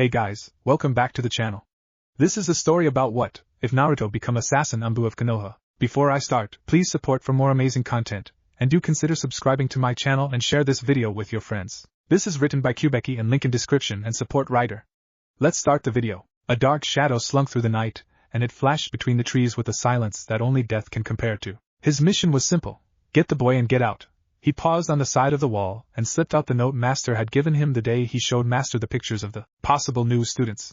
Hey guys, welcome back to the channel. This is a story about what if Naruto become assassin anbu of Konoha. Before I start, please support for more amazing content, and do consider subscribing to my channel and share this video with your friends. This is written by kyuubecky and link in description and support writer. Let's start the video. A dark shadow slunk through the night, and it flashed between the trees with a silence that only death can compare to. His mission was simple: get the boy and get out. He paused on the side of the wall and slipped out the note Master had given him the day he showed Master the pictures of the possible new students.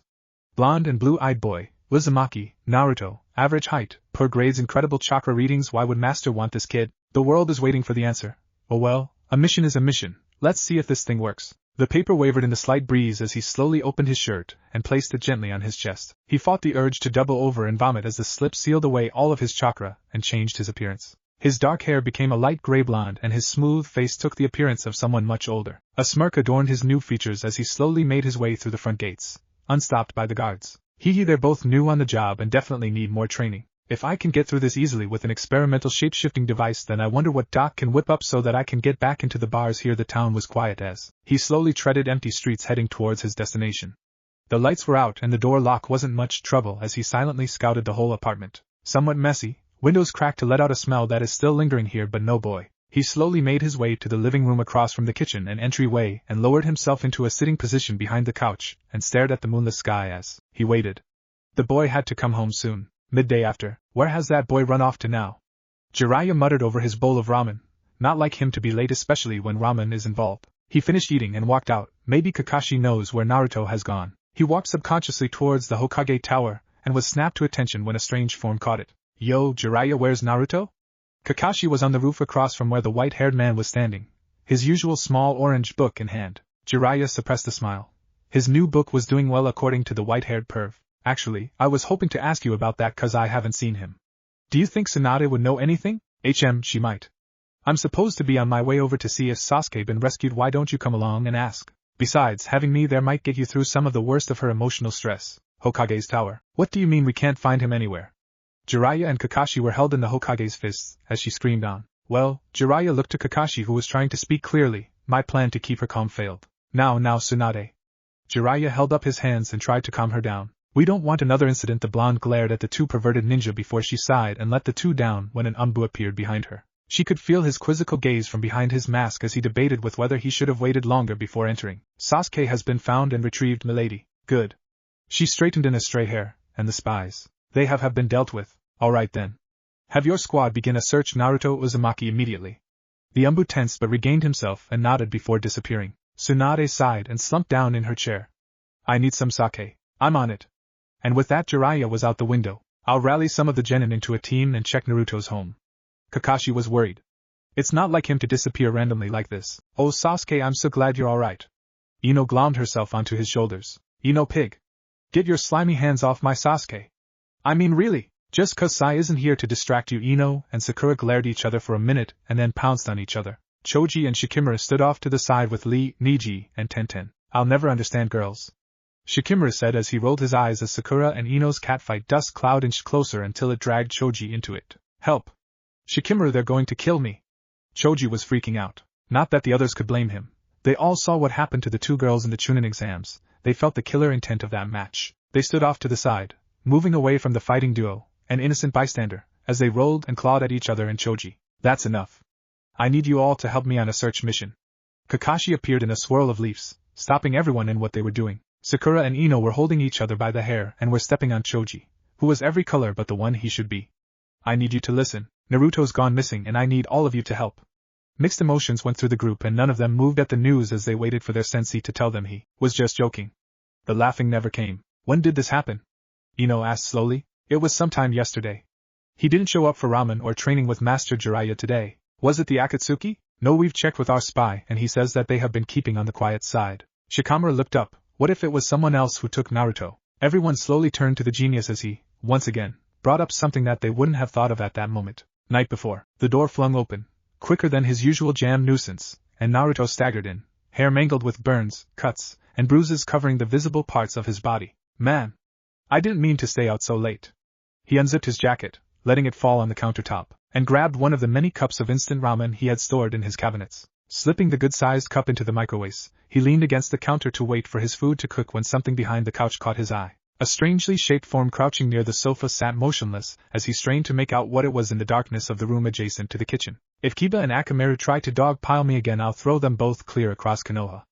Blonde and blue-eyed boy, Uzumaki, Naruto, average height, poor grades, incredible chakra readings. Why would Master want this kid? The world is waiting for the answer. Oh well, a mission is a mission. Let's see if this thing works. The paper wavered in the slight breeze as he slowly opened his shirt and placed it gently on his chest. He fought the urge to double over and vomit as the slip sealed away all of his chakra and changed his appearance. His dark hair became a light gray blonde and his smooth face took the appearance of someone much older. A smirk adorned his new features as he slowly made his way through the front gates, unstopped by the guards. They're both new on the job and definitely need more training. If I can get through this easily with an experimental shape-shifting device, then I wonder what Doc can whip up so that I can get back into the bars here. The town was quiet as he slowly treaded empty streets heading towards his destination. The lights were out and the door lock wasn't much trouble as he silently scouted the whole apartment. Somewhat messy, windows cracked to let out a smell that is still lingering here, but no boy. He slowly made his way to the living room across from the kitchen and entryway and lowered himself into a sitting position behind the couch and stared at the moonless sky as he waited. The boy had to come home soon. Midday after. Where has that boy run off to now? Jiraiya muttered over his bowl of ramen. Not like him to be late, especially when ramen is involved. He finished eating and walked out. Maybe Kakashi knows where Naruto has gone. He walked subconsciously towards the Hokage tower and was snapped to attention when a strange form caught it. Yo, Jiraiya, where's Naruto? Kakashi was on the roof across from where the white-haired man was standing, his usual small orange book in hand. Jiraiya suppressed a smile. His new book was doing well according to the white-haired perv. Actually, I was hoping to ask you about that cause I haven't seen him. Do you think Tsunade would know anything? She might. I'm supposed to be on my way over to see if Sasuke been rescued. Why don't you come along and ask? Besides, having me there might get you through some of the worst of her emotional stress. Hokage's tower. What do you mean we can't find him anywhere? Jiraiya and Kakashi were held in the Hokage's fists as she screamed on. Well, Jiraiya looked to Kakashi, who was trying to speak clearly. My plan to keep her calm failed. Now Tsunade. Jiraiya held up his hands and tried to calm her down. We don't want another incident. The blonde glared at the two perverted ninja before she sighed and let the two down when an anbu appeared behind her. She could feel his quizzical gaze from behind his mask as he debated with whether he should have waited longer before entering. Sasuke has been found and retrieved, milady. Good. She straightened in a stray hair. And the spies? They have been dealt with. Alright then. Have your squad begin a search. Naruto Uzumaki immediately. The anbu tensed but regained himself and nodded before disappearing. Tsunade sighed and slumped down in her chair. I need some sake. I'm on it. And with that, Jiraiya was out the window. I'll rally some of the genin into a team and check Naruto's home. Kakashi was worried. It's not like him to disappear randomly like this. Oh Sasuke, I'm so glad you're alright. Ino glommed herself onto his shoulders. Ino pig. Get your slimy hands off my Sasuke. I mean really, just cause Sai isn't here to distract you. Ino and Sakura glared at each other for a minute and then pounced on each other. Choji and Shikimura stood off to the side with Lee, Niji, and Tenten. I'll never understand girls. Shikimura said as he rolled his eyes as Sakura and Ino's catfight dust cloud inched closer until it dragged Choji into it. Help! Shikimura, they're going to kill me! Choji was freaking out. Not that the others could blame him. They all saw what happened to the two girls in the Chunin exams. They felt the killer intent of that match. They stood off to the side, moving away from the fighting duo, an innocent bystander, as they rolled and clawed at each other and Choji. That's enough. I need you all to help me on a search mission. Kakashi appeared in a swirl of leaves, stopping everyone in what they were doing. Sakura and Ino were holding each other by the hair and were stepping on Choji, who was every color but the one he should be. I need you to listen. Naruto's gone missing and I need all of you to help. Mixed emotions went through the group and none of them moved at the news as they waited for their sensei to tell them he was just joking. The laughing never came. When did this happen? Ino asked slowly. It was sometime yesterday. He didn't show up for ramen or training with Master Jiraiya today. Was it the Akatsuki? No, we've checked with our spy and he says that they have been keeping on the quiet side. Shikamaru looked up. What if it was someone else who took Naruto? Everyone slowly turned to the genius as he, once again, brought up something that they wouldn't have thought of at that moment. Night before, the door flung open, quicker than his usual jam nuisance, and Naruto staggered in, hair mangled with burns, cuts, and bruises covering the visible parts of his body. Man! I didn't mean to stay out so late. He unzipped his jacket, letting it fall on the countertop, and grabbed one of the many cups of instant ramen he had stored in his cabinets. Slipping the good-sized cup into the microwave, he leaned against the counter to wait for his food to cook when something behind the couch caught his eye. A strangely shaped form crouching near the sofa sat motionless as he strained to make out what it was in the darkness of the room adjacent to the kitchen. If Kiba and Akamaru try to dogpile me again, I'll throw them both clear across Konoha.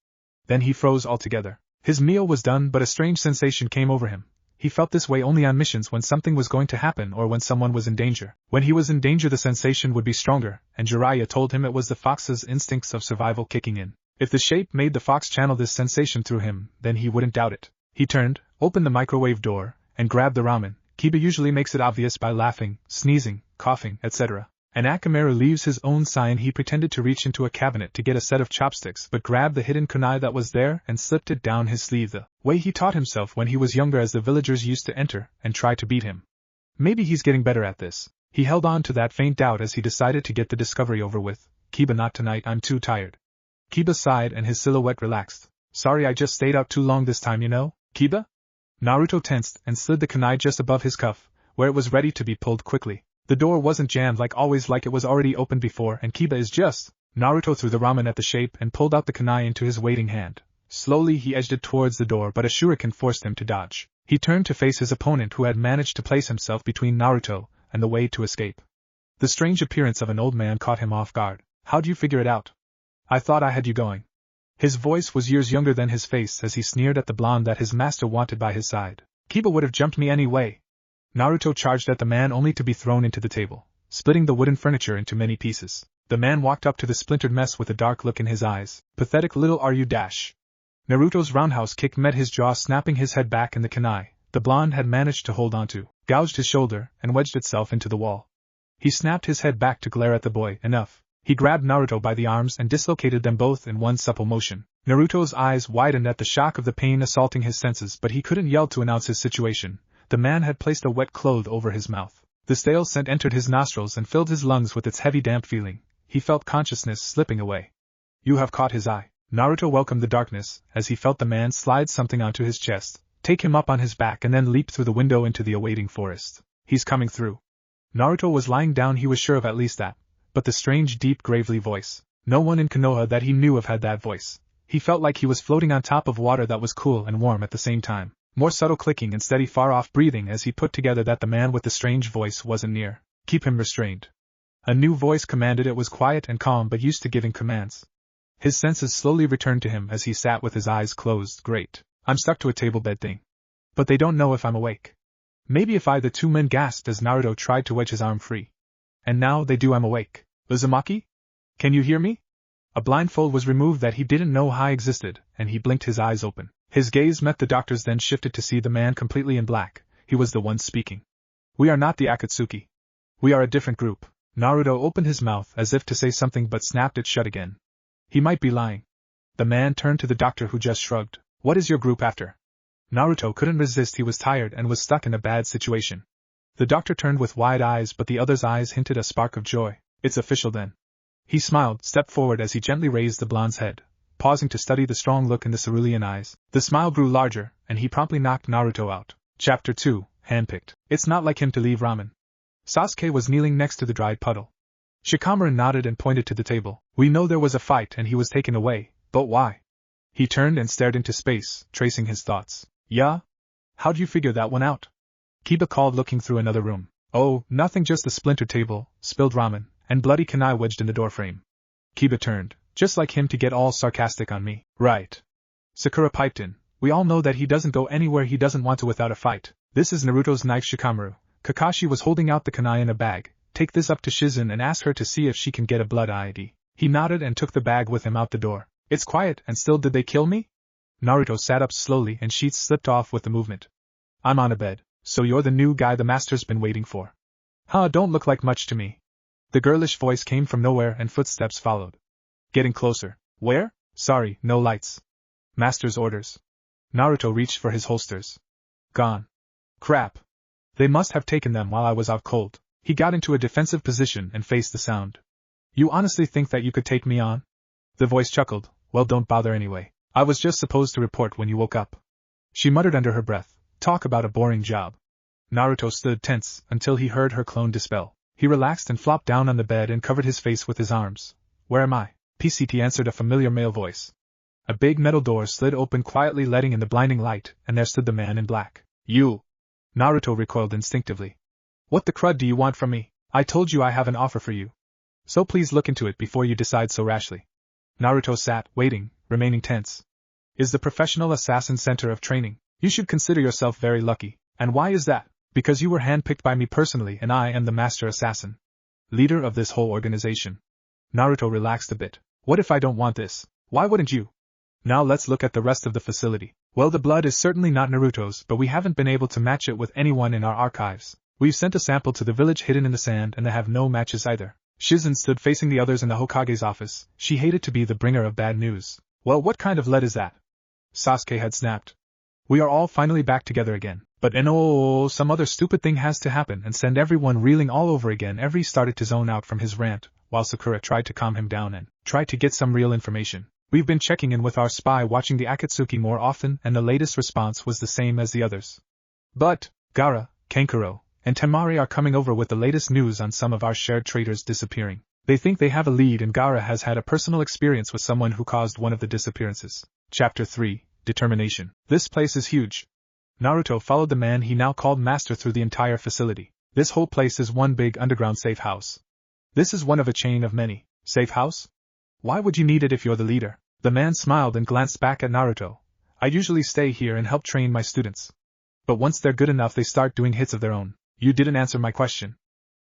Then he froze altogether. His meal was done, but a strange sensation came over him. He felt this way only on missions when something was going to happen or when someone was in danger. When he was in danger, the sensation would be stronger, and Jiraiya told him it was the fox's instincts of survival kicking in. If the shape made the fox channel this sensation through him, then he wouldn't doubt it. He turned, opened the microwave door, and grabbed the ramen. Kiba usually makes it obvious by laughing, sneezing, coughing, etc. And Akamaru leaves his own sign. He pretended to reach into a cabinet to get a set of chopsticks but grabbed the hidden kunai that was there and slipped it down his sleeve the way he taught himself when he was younger, as the villagers used to enter and try to beat him. Maybe he's getting better at this. He held on to that faint doubt as he decided to get the discovery over with. Kiba, not tonight, I'm too tired. Kiba sighed and his silhouette relaxed. Sorry, I just stayed out too long this time, you know, Kiba? Naruto tensed and slid the kunai just above his cuff, where it was ready to be pulled quickly. The door wasn't jammed like always, like it was already opened before, and Kiba is just... Naruto threw the ramen at the shape and pulled out the kunai into his waiting hand. Slowly he edged it towards the door, but a shuriken forced him to dodge. He turned to face his opponent, who had managed to place himself between Naruto and the way to escape. The strange appearance of an old man caught him off guard. How'd you figure it out? I thought I had you going. His voice was years younger than his face as he sneered at the blonde that his master wanted by his side. Kiba would have jumped me anyway. Naruto charged at the man only to be thrown into the table, splitting the wooden furniture into many pieces. The man walked up to the splintered mess with a dark look in his eyes. Pathetic little RU dash. Naruto's roundhouse kick met his jaw, snapping his head back in the kunai the blonde had managed to hold onto, gouged his shoulder, and wedged itself into the wall. He snapped his head back to glare at the boy. Enough. He grabbed Naruto by the arms and dislocated them both in one supple motion. Naruto's eyes widened at the shock of the pain assaulting his senses, but he couldn't yell to announce his situation. The man had placed a wet cloth over his mouth. The stale scent entered his nostrils and filled his lungs with its heavy damp feeling. He felt consciousness slipping away. You have caught his eye. Naruto welcomed the darkness as he felt the man slide something onto his chest, take him up on his back, and then leap through the window into the awaiting forest. He's coming through. Naruto was lying down, he was sure of at least that. But the strange, deep, gravely voice. No one in Konoha that he knew of had that voice. He felt like he was floating on top of water that was cool and warm at the same time. More subtle clicking and steady far-off breathing as he put together that the man with the strange voice wasn't near. Keep him restrained. A new voice commanded. It was quiet and calm but used to giving commands. His senses slowly returned to him as he sat with his eyes closed. Great. I'm stuck to a table bed thing. But they don't know if I'm awake. Maybe if the two men gasped as Naruto tried to wedge his arm free. And now they do. I'm awake. Uzumaki? Can you hear me? A blindfold was removed that he didn't know how existed, and he blinked his eyes open. His gaze met the doctor's, then shifted to see the man completely in black. He was the one speaking. We are not the Akatsuki. We are a different group. Naruto opened his mouth as if to say something but snapped it shut again. He might be lying. The man turned to the doctor, who just shrugged. What is your group after? Naruto couldn't resist. He was tired and was stuck in a bad situation. The doctor turned with wide eyes, but the other's eyes hinted a spark of joy. It's official then. He smiled, stepped forward as he gently raised the blonde's head, pausing to study the strong look in the cerulean eyes. The smile grew larger, and he promptly knocked Naruto out. Chapter 2, Handpicked. It's not like him to leave ramen. Sasuke was kneeling next to the dried puddle. Shikamaru nodded and pointed to the table. We know there was a fight and he was taken away, but why? He turned and stared into space, tracing his thoughts. Yeah? How'd you figure that one out? Kiba called, looking through another room. Oh, nothing, just a splintered table, spilled ramen, and bloody kunai wedged in the doorframe. Kiba turned, just like him to get all sarcastic on me. Right. Sakura piped in. We all know that he doesn't go anywhere he doesn't want to without a fight. This is Naruto's knife. Shikamaru. Kakashi was holding out the kunai in a bag. Take this up to Shizen and ask her to see if she can get a blood ID. He nodded and took the bag with him out the door. It's quiet and still. Did they kill me? Naruto sat up slowly and sheets slipped off with the movement. I'm on a bed. So you're the new guy the master's been waiting for. Huh, don't look like much to me. The girlish voice came from nowhere and footsteps followed. Getting closer. Where? Sorry, no lights. Master's orders. Naruto reached for his holsters. Gone. Crap. They must have taken them while I was out cold. He got into a defensive position and faced the sound. You honestly think that you could take me on? The voice chuckled. Well, don't bother anyway. I was just supposed to report when you woke up. She muttered under her breath. Talk about a boring job. Naruto stood tense until he heard her clone dispel. He relaxed and flopped down on the bed and covered his face with his arms. Where am I? PCT answered a familiar male voice. A big metal door slid open quietly, letting in the blinding light, and there stood the man in black. You! Naruto recoiled instinctively. What the crud do you want from me? I told you I have an offer for you. So please look into it before you decide so rashly. Naruto sat, waiting, remaining tense. Is the Professional Assassin Center of Training? You should consider yourself very lucky. And why is that? Because you were handpicked by me personally and I am the Master Assassin. Leader of this whole organization. Naruto relaxed a bit. What if I don't want this? Why wouldn't you? Now let's look at the rest of the facility. Well, the blood is certainly not Naruto's, but we haven't been able to match it with anyone in our archives. We've sent a sample to the village hidden in the sand and they have no matches either. Shizen stood facing the others in the Hokage's office. She hated to be the bringer of bad news. Well, what kind of lead is that? Sasuke had snapped. We are all finally back together again. But some other stupid thing has to happen and send everyone reeling all over again. Every started to zone out from his rant, while Sakura tried to calm him down and tried to get some real information. We've been checking in with our spy watching the Akatsuki more often and the latest response was the same as the others. But, Gaara, Kankuro, and Temari are coming over with the latest news on some of our shared traitors disappearing. They think they have a lead and Gaara has had a personal experience with someone who caused one of the disappearances. Chapter 3, Determination. This place is huge. Naruto followed the man he now called master through the entire facility. This whole place is one big underground safe house. This is one of a chain of many. Safe house? Why would you need it if you're the leader? The man smiled and glanced back at Naruto. I usually stay here and help train my students. But once they're good enough they start doing hits of their own. You didn't answer my question.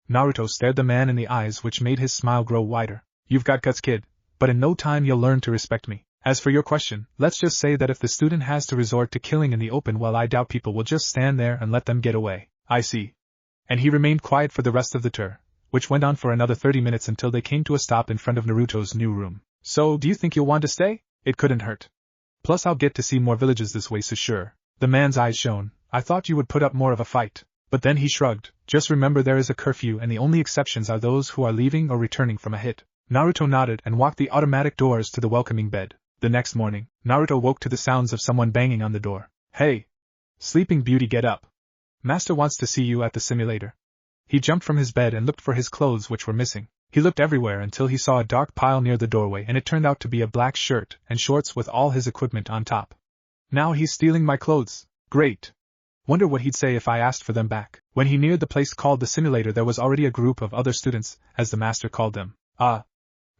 Naruto stared the man in the eyes, which made his smile grow wider. You've got guts, kid, but in no time you'll learn to respect me. As for your question, let's just say that if the student has to resort to killing in the open, well, I doubt people will just stand there and let them get away. I see. And he remained quiet for the rest of the tour, which went on for another 30 minutes until they came to a stop in front of Naruto's new room. So, do you think you'll want to stay? It couldn't hurt. Plus I'll get to see more villages this way, so sure. The man's eyes shone. I thought you would put up more of a fight. But then he shrugged. Just remember there is a curfew and the only exceptions are those who are leaving or returning from a hit. Naruto nodded and walked the automatic doors to the welcoming bed. The next morning, Naruto woke to the sounds of someone banging on the door. Hey! Sleeping Beauty, get up. Master wants to see you at the simulator. He jumped from his bed and looked for his clothes, which were missing. He looked everywhere until he saw a dark pile near the doorway, and it turned out to be a black shirt and shorts with all his equipment on top. Now he's stealing my clothes. Great. Wonder what he'd say if I asked for them back. When he neared the place called the simulator, there was already a group of other students, as the master called them. Ah.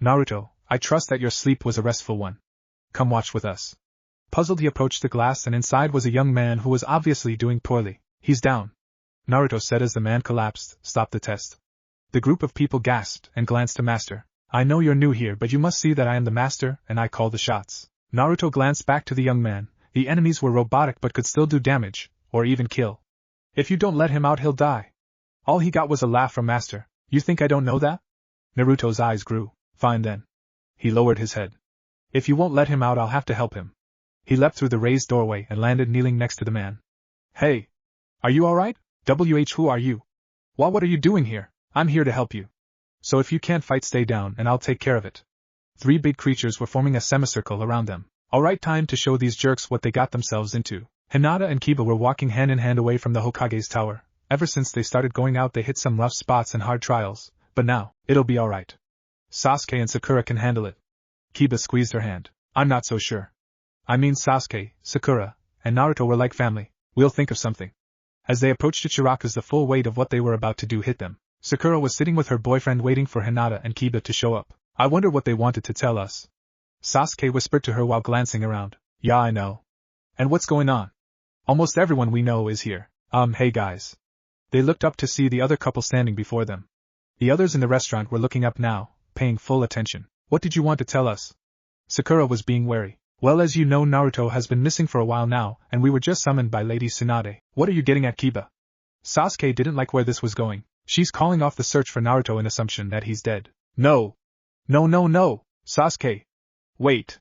Naruto, I trust that your sleep was a restful one. Come watch with us. Puzzled, he approached the glass and inside was a young man who was obviously doing poorly. He's down. Naruto said as the man collapsed. Stop the test. The group of people gasped and glanced to Master. I know you're new here, but you must see that I am the master and I call the shots. Naruto glanced back to the young man. The enemies were robotic but could still do damage, or even kill. If you don't let him out he'll die. All he got was a laugh from Master. You think I don't know that? Naruto's eyes grew. Fine then. He lowered his head. If you won't let him out I'll have to help him. He leapt through the raised doorway and landed kneeling next to the man. Hey! Are you alright? Who are you? What are you doing here? I'm here to help you. So if you can't fight, stay down and I'll take care of it. 3 big creatures were forming a semicircle around them. Alright, time to show these jerks what they got themselves into. Hinata and Kiba were walking hand in hand away from the Hokage's tower. Ever since they started going out they hit some rough spots and hard trials, but now, it'll be alright. Sasuke and Sakura can handle it. Kiba squeezed her hand. I'm not so sure. I mean, Sasuke, Sakura, and Naruto were like family. We'll think of something. As they approached Ichiraku's, the full weight of what they were about to do hit them. Sakura was sitting with her boyfriend waiting for Hinata and Kiba to show up. I wonder what they wanted to tell us. Sasuke whispered to her while glancing around. Yeah, I know. And what's going on? Almost everyone we know is here. Hey guys. They looked up to see the other couple standing before them. The others in the restaurant were looking up now, paying full attention. What did you want to tell us? Sakura was being wary. Well, as you know, Naruto has been missing for a while now, and we were just summoned by Lady Tsunade. What are you getting at, Kiba? Sasuke didn't like where this was going. She's calling off the search for Naruto in assumption that he's dead. No. No, Sasuke. Wait.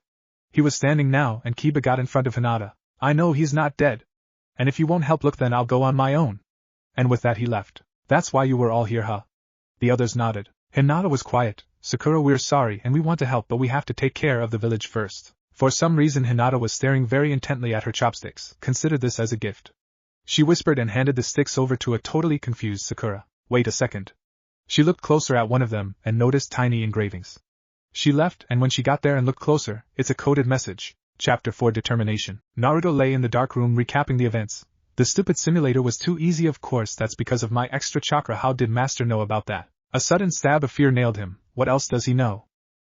He was standing now, and Kiba got in front of Hinata. I know he's not dead. And if you won't help look, then I'll go on my own. And with that he left. That's why you were all here, huh? The others nodded. Hinata was quiet. Sakura, we're sorry and we want to help, but we have to take care of the village first. For some reason Hinata was staring very intently at her chopsticks. Consider this as a gift. She whispered and handed the sticks over to a totally confused Sakura. Wait a second. She looked closer at one of them and noticed tiny engravings. She left, and when she got there and looked closer, it's a coded message. Chapter 4 Determination. Naruto lay in the dark room recapping the events. The stupid simulator was too easy, of course that's because of my extra chakra. How did Master know about that? A sudden stab of fear nailed him. What else does he know?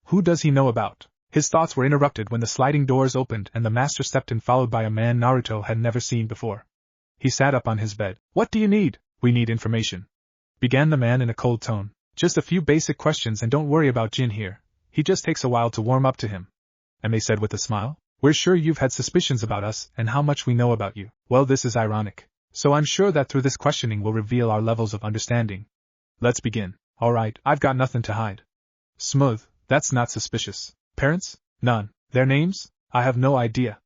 Who does he know about? His thoughts were interrupted when the sliding doors opened and the Master stepped in, followed by a man Naruto had never seen before. He sat up on his bed. What do you need? We need information, began the man in a cold tone. Just a few basic questions, and don't worry about Jin here. He just takes a while to warm up to him. Ame said with a smile. We're sure you've had suspicions about us and how much we know about you. Well, this is ironic. So I'm sure that through this questioning we'll reveal our levels of understanding. Let's begin. Alright, I've got nothing to hide. Smooth, that's not suspicious. Parents? None. Their names? I have no idea.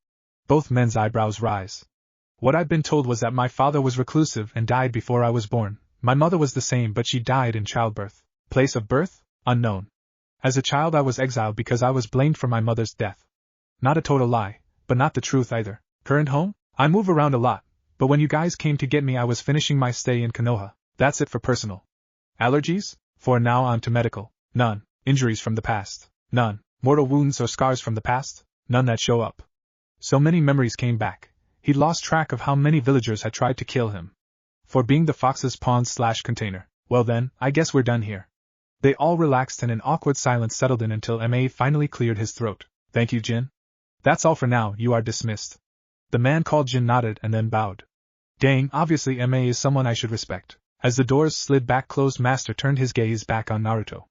Both men's eyebrows rise. What I'd been told was that my father was reclusive and died before I was born. My mother was the same, but she died in childbirth. Place of birth? Unknown. As a child I was exiled because I was blamed for my mother's death. Not a total lie, but not the truth either. Current home? I move around a lot, but when you guys came to get me I was finishing my stay in Konoha. That's it for personal. Allergies? For now on to medical. None. Injuries from the past? None. Mortal wounds or scars from the past? None that show up. So many memories came back. He'd lost track of how many villagers had tried to kill him for being the fox's pawn/container. Well then, I guess we're done here. They all relaxed and an awkward silence settled in until Ma finally cleared his throat. Thank you, Jin. That's all for now, you are dismissed. The man called Jin nodded and then bowed. Dang, obviously Ma is someone I should respect. As the doors slid back closed, Master turned his gaze back on Naruto.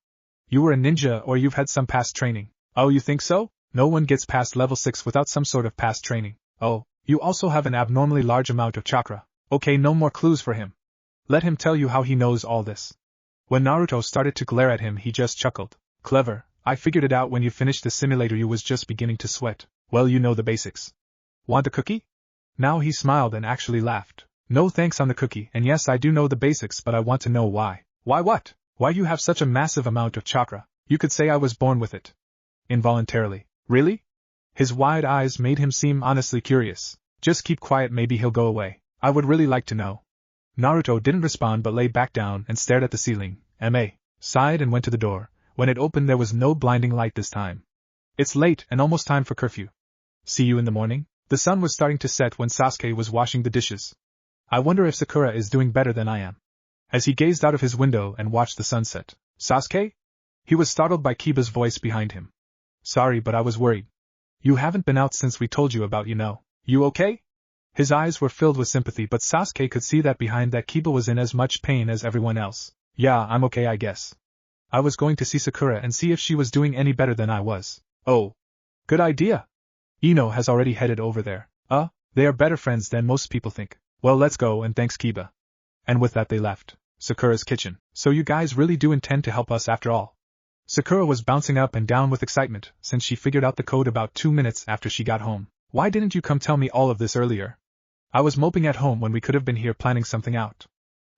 You were a ninja, or you've had some past training. Oh, you think so? No one gets past level 6 without some sort of past training. Oh, you also have an abnormally large amount of chakra. Okay, no more clues for him. Let him tell you how he knows all this. When Naruto started to glare at him, he just chuckled. Clever, I figured it out when you finished the simulator. You was just beginning to sweat. Well, you know the basics. Want a cookie? Now he smiled and actually laughed. No thanks on the cookie, and yes, I do know the basics, but I want to know why. Why what? Why you have such a massive amount of chakra? You could say I was born with it. Involuntarily. Really? His wide eyes made him seem honestly curious. Just keep quiet, maybe he'll go away. I would really like to know. Naruto didn't respond but lay back down and stared at the ceiling. Ma sighed and went to the door. When it opened there was no blinding light this time. It's late and almost time for curfew. See you in the morning? The sun was starting to set when Sasuke was washing the dishes. I wonder if Sakura is doing better than I am. As he gazed out of his window and watched the sunset. Sasuke? He was startled by Kiba's voice behind him. Sorry, but I was worried. You haven't been out since we told you about, you know. You okay? His eyes were filled with sympathy, but Sasuke could see that behind that Kiba was in as much pain as everyone else. Yeah, I'm okay, I guess. I was going to see Sakura and see if she was doing any better than I was. Oh. Good idea. Ino has already headed over there. They are better friends than most people think. Well, let's go, and thanks, Kiba. And with that they left Sakura's kitchen. So you guys really do intend to help us after all? Sakura was bouncing up and down with excitement, since she figured out the code about 2 minutes after she got home. Why didn't you come tell me all of this earlier? I was moping at home when we could have been here planning something out.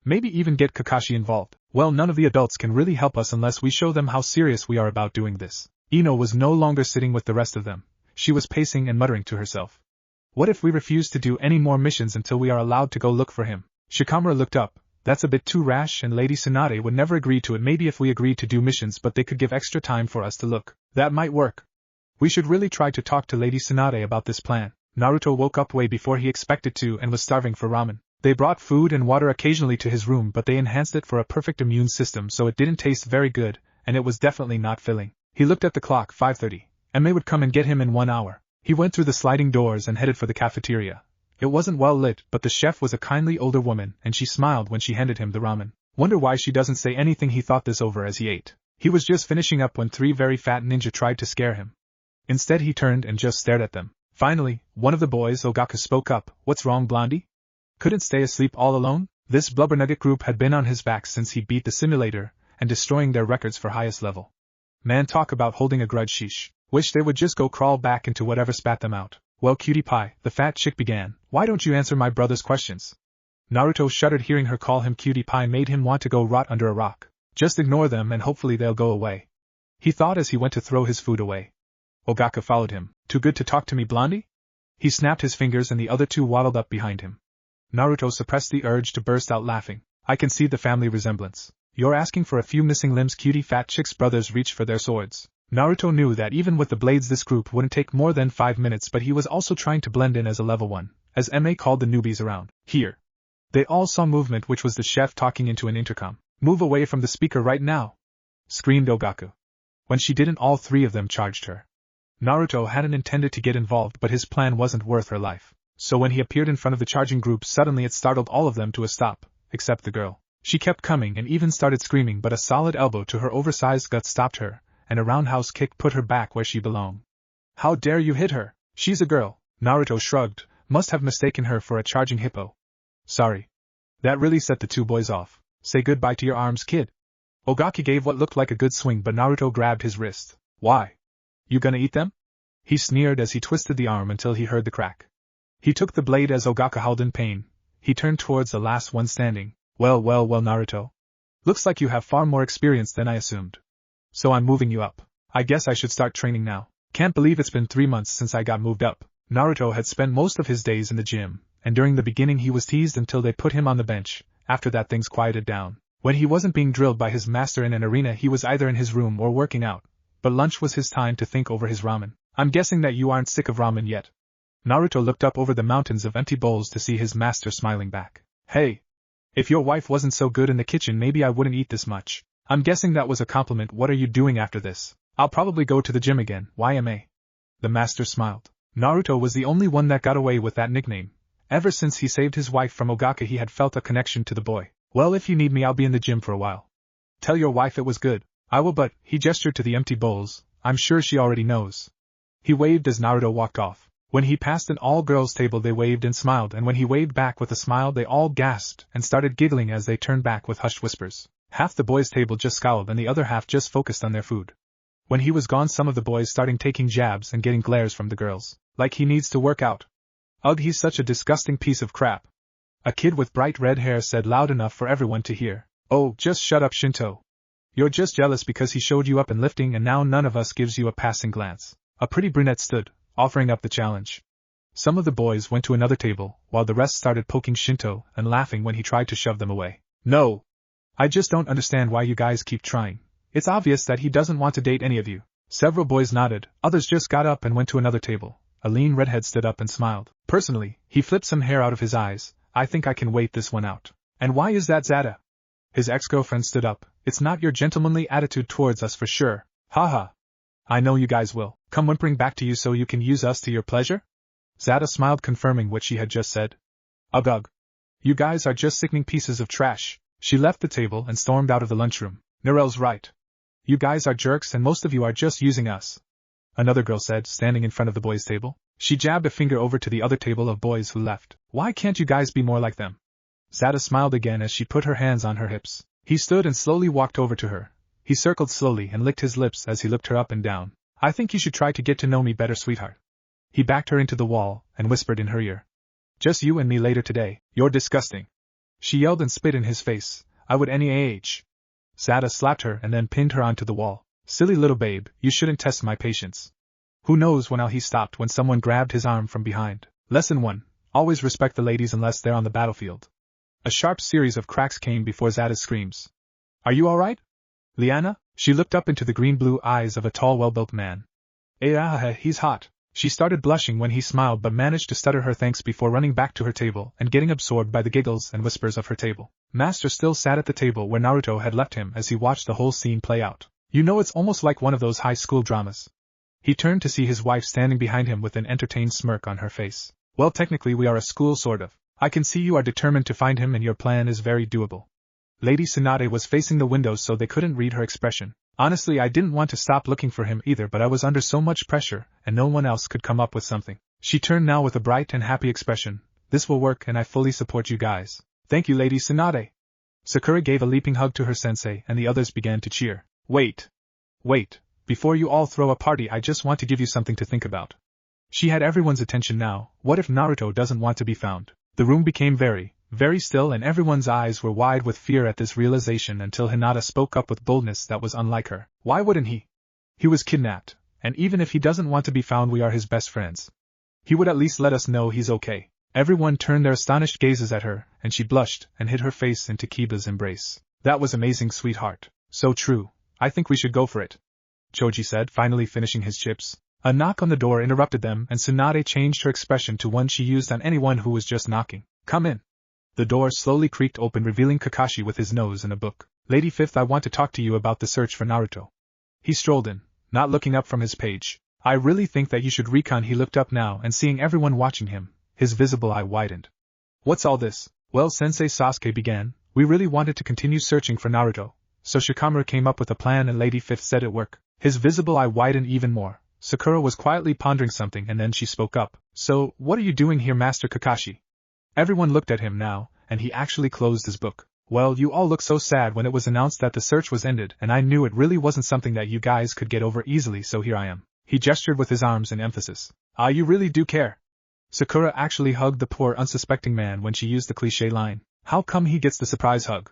Maybe even get Kakashi involved. Well, none of the adults can really help us unless we show them how serious we are about doing this. Ino was no longer sitting with the rest of them. She was pacing and muttering to herself. What if we refuse to do any more missions until we are allowed to go look for him? Shikamaru looked up. That's a bit too rash, and Lady Tsunade would never agree to it. Maybe if we agreed to do missions but they could give extra time for us to look. That might work. We should really try to talk to Lady Tsunade about this plan. Naruto woke up way before he expected to and was starving for ramen. They brought food and water occasionally to his room, but they enhanced it for a perfect immune system, so it didn't taste very good, and it was definitely not filling. He looked at the clock. 5:30. Ame would come and get him in 1 hour. He went through the sliding doors and headed for the cafeteria. It wasn't well lit, but the chef was a kindly older woman, and she smiled when she handed him the ramen. Wonder why she doesn't say anything. He thought this over as he ate. He was just finishing up when 3 very fat ninja tried to scare him. Instead he turned and just stared at them. Finally, one of the boys, Ogaku, spoke up. What's wrong, Blondie? Couldn't stay asleep all alone? This blubbernugget group had been on his back since he beat the simulator, and destroying their records for highest level. Man, talk about holding a grudge, sheesh. Wish they would just go crawl back into whatever spat them out. Well, cutie pie, the fat chick began. Why don't you answer my brother's questions? Naruto shuddered. Hearing her call him cutie pie made him want to go rot under a rock. Just ignore them and hopefully they'll go away, he thought as he went to throw his food away. Ogaku followed him. Too good to talk to me, Blondie? He snapped his fingers and the other two waddled up behind him. Naruto suppressed the urge to burst out laughing. I can see the family resemblance. You're asking for a few missing limbs, cutie fat chick's brothers reached for their swords. Naruto knew that even with the blades this group wouldn't take more than 5 minutes, but he was also trying to blend in as a level 1, as MA called the newbies around. Here. They all saw movement, which was the chef talking into an intercom. "Move away from the speaker right now!" screamed Ogaku. When she didn't, all 3 of them charged her. Naruto hadn't intended to get involved, but his plan wasn't worth her life. So when he appeared in front of the charging group, suddenly it startled all of them to a stop, except the girl. She kept coming and even started screaming, but a solid elbow to her oversized gut stopped her, and a roundhouse kick put her back where she belonged. "How dare you hit her? She's a girl." Naruto shrugged, must have mistaken her for a charging hippo. "Sorry." That really set the 2 boys off. "Say goodbye to your arms, kid." Ogaki gave what looked like a good swing, but Naruto grabbed his wrist. "Why? You gonna eat them?" he sneered as he twisted the arm until he heard the crack. He took the blade as Ogaku howled in pain. He turned towards the last one standing. Well, Naruto. Looks like you have far more experience than I assumed. So I'm moving you up. I guess I should start training now. Can't believe it's been 3 months since I got moved up." Naruto had spent most of his days in the gym, and during the beginning he was teased until they put him on the bench. After that, things quieted down. When he wasn't being drilled by his master in an arena, he was either in his room or working out. But lunch was his time to think over his ramen. "I'm guessing that you aren't sick of ramen yet." Naruto looked up over the mountains of empty bowls to see his master smiling back. "Hey! If your wife wasn't so good in the kitchen, maybe I wouldn't eat this much." "I'm guessing that was a compliment. What are you doing after this?" "I'll probably go to the gym again." "YMA." The master smiled. Naruto was the only one that got away with that nickname. Ever since he saved his wife from Ogaku, he had felt a connection to the boy. "Well, if you need me, I'll be in the gym for a while. Tell your wife it was good." "I will, but," he gestured to the empty bowls, "I'm sure she already knows." He waved as Naruto walked off. When he passed an all-girls table, they waved and smiled, and when he waved back with a smile, they all gasped and started giggling as they turned back with hushed whispers. Half the boys' table just scowled and the other half just focused on their food. When he was gone, some of the boys started taking jabs and getting glares from the girls. "Like he needs to work out. Ugh, he's such a disgusting piece of crap," a kid with bright red hair said loud enough for everyone to hear. "Oh, just shut up, Shinto. You're just jealous because he showed you up in lifting and now none of us gives you a passing glance." A pretty brunette stood, offering up the challenge. Some of the boys went to another table, while the rest started poking Shinto and laughing when he tried to shove them away. "No. I just don't understand why you guys keep trying. It's obvious that he doesn't want to date any of you." Several boys nodded, others just got up and went to another table. A lean redhead stood up and smiled. "Personally," he flipped some hair out of his eyes, "I think I can wait this one out." "And why is that, Zada?" His ex-girlfriend stood up. "It's not your gentlemanly attitude towards us for sure." "Haha. I know you guys will come whimpering back to you so you can use us to your pleasure?" Zada smiled, confirming what she had just said. Ugh. You guys are just sickening pieces of trash." She left the table and stormed out of the lunchroom. "Narel's right. You guys are jerks and most of you are just using us," another girl said, standing in front of the boys' table. She jabbed a finger over to the other table of boys who left. "Why can't you guys be more like them?" Zada smiled again as she put her hands on her hips. He stood and slowly walked over to her. He circled slowly and licked his lips as he looked her up and down. "I think you should try to get to know me better, sweetheart." He backed her into the wall and whispered in her ear. "Just you and me later today. You're disgusting." She yelled and spit in his face. "I would any age." Zada slapped her and then pinned her onto the wall. "Silly little babe, you shouldn't test my patience." Who knows when he stopped when someone grabbed his arm from behind. Lesson 1. Always respect the ladies unless they're on the battlefield. A sharp series of cracks came before Zada's screams. "Are you alright, Liana?" She looked up into the green-blue eyes of a tall, well-built man. He's hot." She started blushing when he smiled but managed to stutter her thanks before running back to her table and getting absorbed by the giggles and whispers of her table. Master still sat at the table where Naruto had left him as he watched the whole scene play out. "You know, it's almost like one of those high school dramas." He turned to see his wife standing behind him with an entertained smirk on her face. "Well, technically we are a school, sort of. I can see you are determined to find him and your plan is very doable." Lady Tsunade was facing the window so they couldn't read her expression. "Honestly, I didn't want to stop looking for him either, but I was under so much pressure, and no one else could come up with something." She turned now with a bright and happy expression. "This will work and I fully support you guys." "Thank you, Lady Tsunade." Sakura gave a leaping hug to her sensei and the others began to cheer. Wait. Before you all throw a party, I just want to give you something to think about." She had everyone's attention now. What if Naruto doesn't want to be found? The room became very still and everyone's eyes were wide with fear at this realization until Hinata spoke up with boldness that was unlike her. "Why wouldn't he? He was kidnapped, and even if he doesn't want to be found, we are his best friends. He would at least let us know he's okay." Everyone turned their astonished gazes at her, and she blushed and hid her face into Kiba's embrace. "That was amazing, sweetheart. So true. I think we should go for it." Choji said, finally finishing his chips. A knock on the door interrupted them and Tsunade changed her expression to one she used on anyone who was just knocking. Come in. The door slowly creaked open, revealing Kakashi with his nose in a book. Lady Fifth, I want to talk to you about the search for Naruto. He strolled in, not looking up from his page. I really think that you should recon. He looked up now and seeing everyone watching him, his visible eye widened. What's all this? Well, Sensei, Sasuke began, we really wanted to continue searching for Naruto, so Shikamaru came up with a plan and Lady Fifth said it work. His visible eye widened even more. Sakura was quietly pondering something and then she spoke up. So, what are you doing here, Master Kakashi? Everyone looked at him now, and he actually closed his book. Well, you all looked so sad when it was announced that the search was ended, and I knew it really wasn't something that you guys could get over easily, so here I am. He gestured with his arms in emphasis. Ah, you really do care. Sakura actually hugged the poor unsuspecting man when she used the cliché line. How come he gets the surprise hug?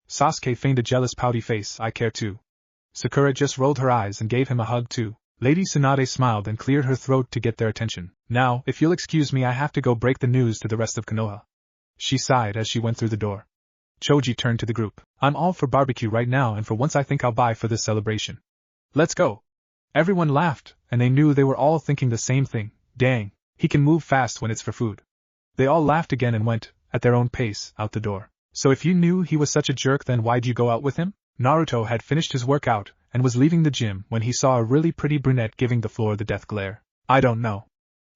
Sasuke feigned a jealous pouty face. I care too. Sakura just rolled her eyes and gave him a hug too. Lady Tsunade smiled and cleared her throat to get their attention. Now, if you'll excuse me, I have to go break the news to the rest of Konoha. She sighed as she went through the door. Choji turned to the group. I'm all for barbecue right now, and for once I think I'll buy for this celebration. Let's go. Everyone laughed, and they knew they were all thinking the same thing. Dang, he can move fast when it's for food. They all laughed again and went, at their own pace, out the door. So if you knew he was such a jerk, then why'd you go out with him? Naruto had finished his workout, and was leaving the gym when he saw a really pretty brunette giving the floor the death glare. I don't know.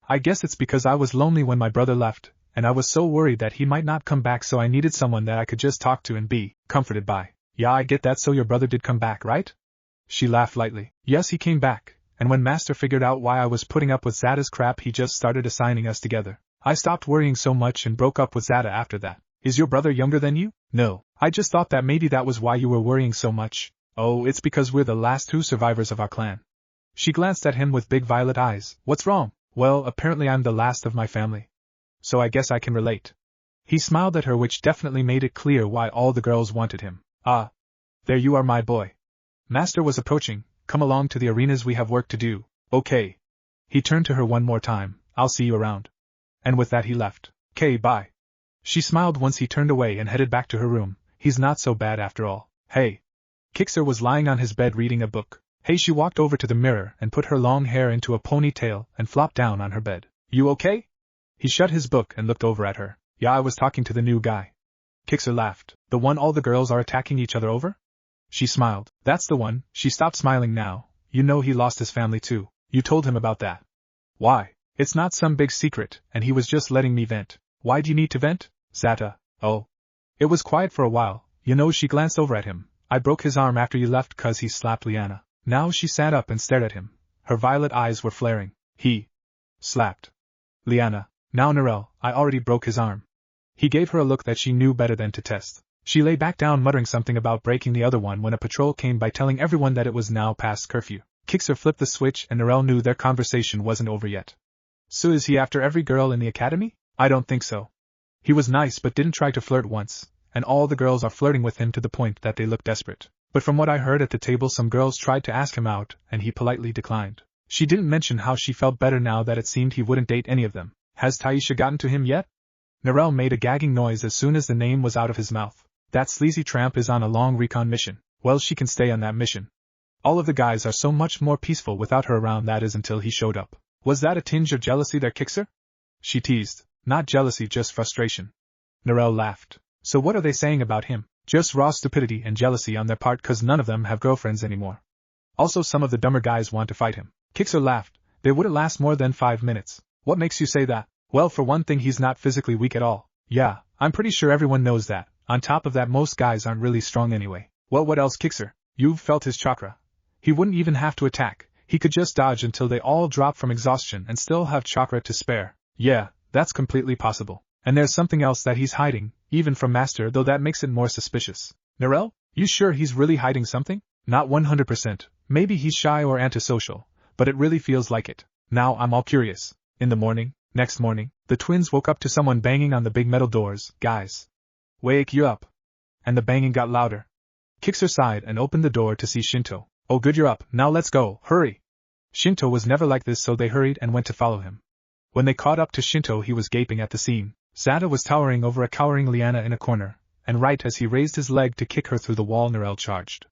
I guess it's because I was lonely when my brother left, and I was so worried that he might not come back, so I needed someone that I could just talk to and be comforted by. Yeah, I get that. So your brother did come back, right? She laughed lightly. Yes, he came back, and when Master figured out why I was putting up with Zada's crap, he just started assigning us together. I stopped worrying so much and broke up with Zada after that. Is your brother younger than you? No, I just thought that maybe that was why you were worrying so much. Oh, it's because we're the last two survivors of our clan. She glanced at him with big violet eyes. What's wrong? Well, apparently I'm the last of my family. So I guess I can relate. He smiled at her, which definitely made it clear why all the girls wanted him. Ah. There you are, my boy. Master was approaching. Come along to the arenas, we have work to do. Okay. He turned to her one more time. I'll see you around. And with that he left. Okay, bye. She smiled once he turned away and headed back to her room. He's not so bad after all. Hey. Kixer was lying on his bed reading a book. Hey, she walked over to the mirror and put her long hair into a ponytail and flopped down on her bed. You okay? He shut his book and looked over at her. Yeah, I was talking to the new guy. Kixer laughed. The one all the girls are attacking each other over? She smiled. That's the one. She stopped smiling now. You know he lost his family too. You told him about that. Why? It's not some big secret, and he was just letting me vent. Why do you need to vent? Zata. Oh. It was quiet for a while. You know, she glanced over at him. I broke his arm after you left 'cause he slapped Liana. Now she sat up and stared at him. Her violet eyes were flaring. He slapped Liana. Now Narelle, I already broke his arm. He gave her a look that she knew better than to test. She lay back down muttering something about breaking the other one when a patrol came by telling everyone that it was now past curfew. Kixer flipped the switch and Narelle knew their conversation wasn't over yet. So is he after every girl in the academy? I don't think so. He was nice but didn't try to flirt once, and all the girls are flirting with him to the point that they look desperate. But from what I heard at the table, some girls tried to ask him out, and he politely declined. She didn't mention how she felt better now that it seemed he wouldn't date any of them. Has Taisha gotten to him yet? Narelle made a gagging noise as soon as the name was out of his mouth. That sleazy tramp is on a long recon mission. Well, she can stay on that mission. All of the guys are so much more peaceful without her around, that is until he showed up. Was that a tinge of jealousy there, Kixer? She teased. Not jealousy, just frustration. Narelle laughed. So what are they saying about him? Just raw stupidity and jealousy on their part, 'cause none of them have girlfriends anymore. Also, some of the dumber guys want to fight him. Kixer laughed. They wouldn't last more than 5 minutes. What makes you say that? Well, for one thing, he's not physically weak at all. Yeah, I'm pretty sure everyone knows that. On top of that, most guys aren't really strong anyway. Well, what else, Kixer? You've felt his chakra. He wouldn't even have to attack. He could just dodge until they all drop from exhaustion and still have chakra to spare. Yeah, that's completely possible. And there's something else that he's hiding, even from Master, though that makes it more suspicious. Narelle, you sure he's really hiding something? Not 100%. Maybe he's shy or antisocial, but it really feels like it. Now I'm all curious. In the morning, next morning, the twins woke up to someone banging on the big metal doors. Guys, wake you up. And the banging got louder. Kixer sighed and opened the door to see Shinto. Oh good, you're up, now let's go, hurry. Shinto was never like this, so they hurried and went to follow him. When they caught up to Shinto, he was gaping at the scene. Zata was towering over a cowering Liana in a corner, and right as he raised his leg to kick her through the wall, Narelle charged.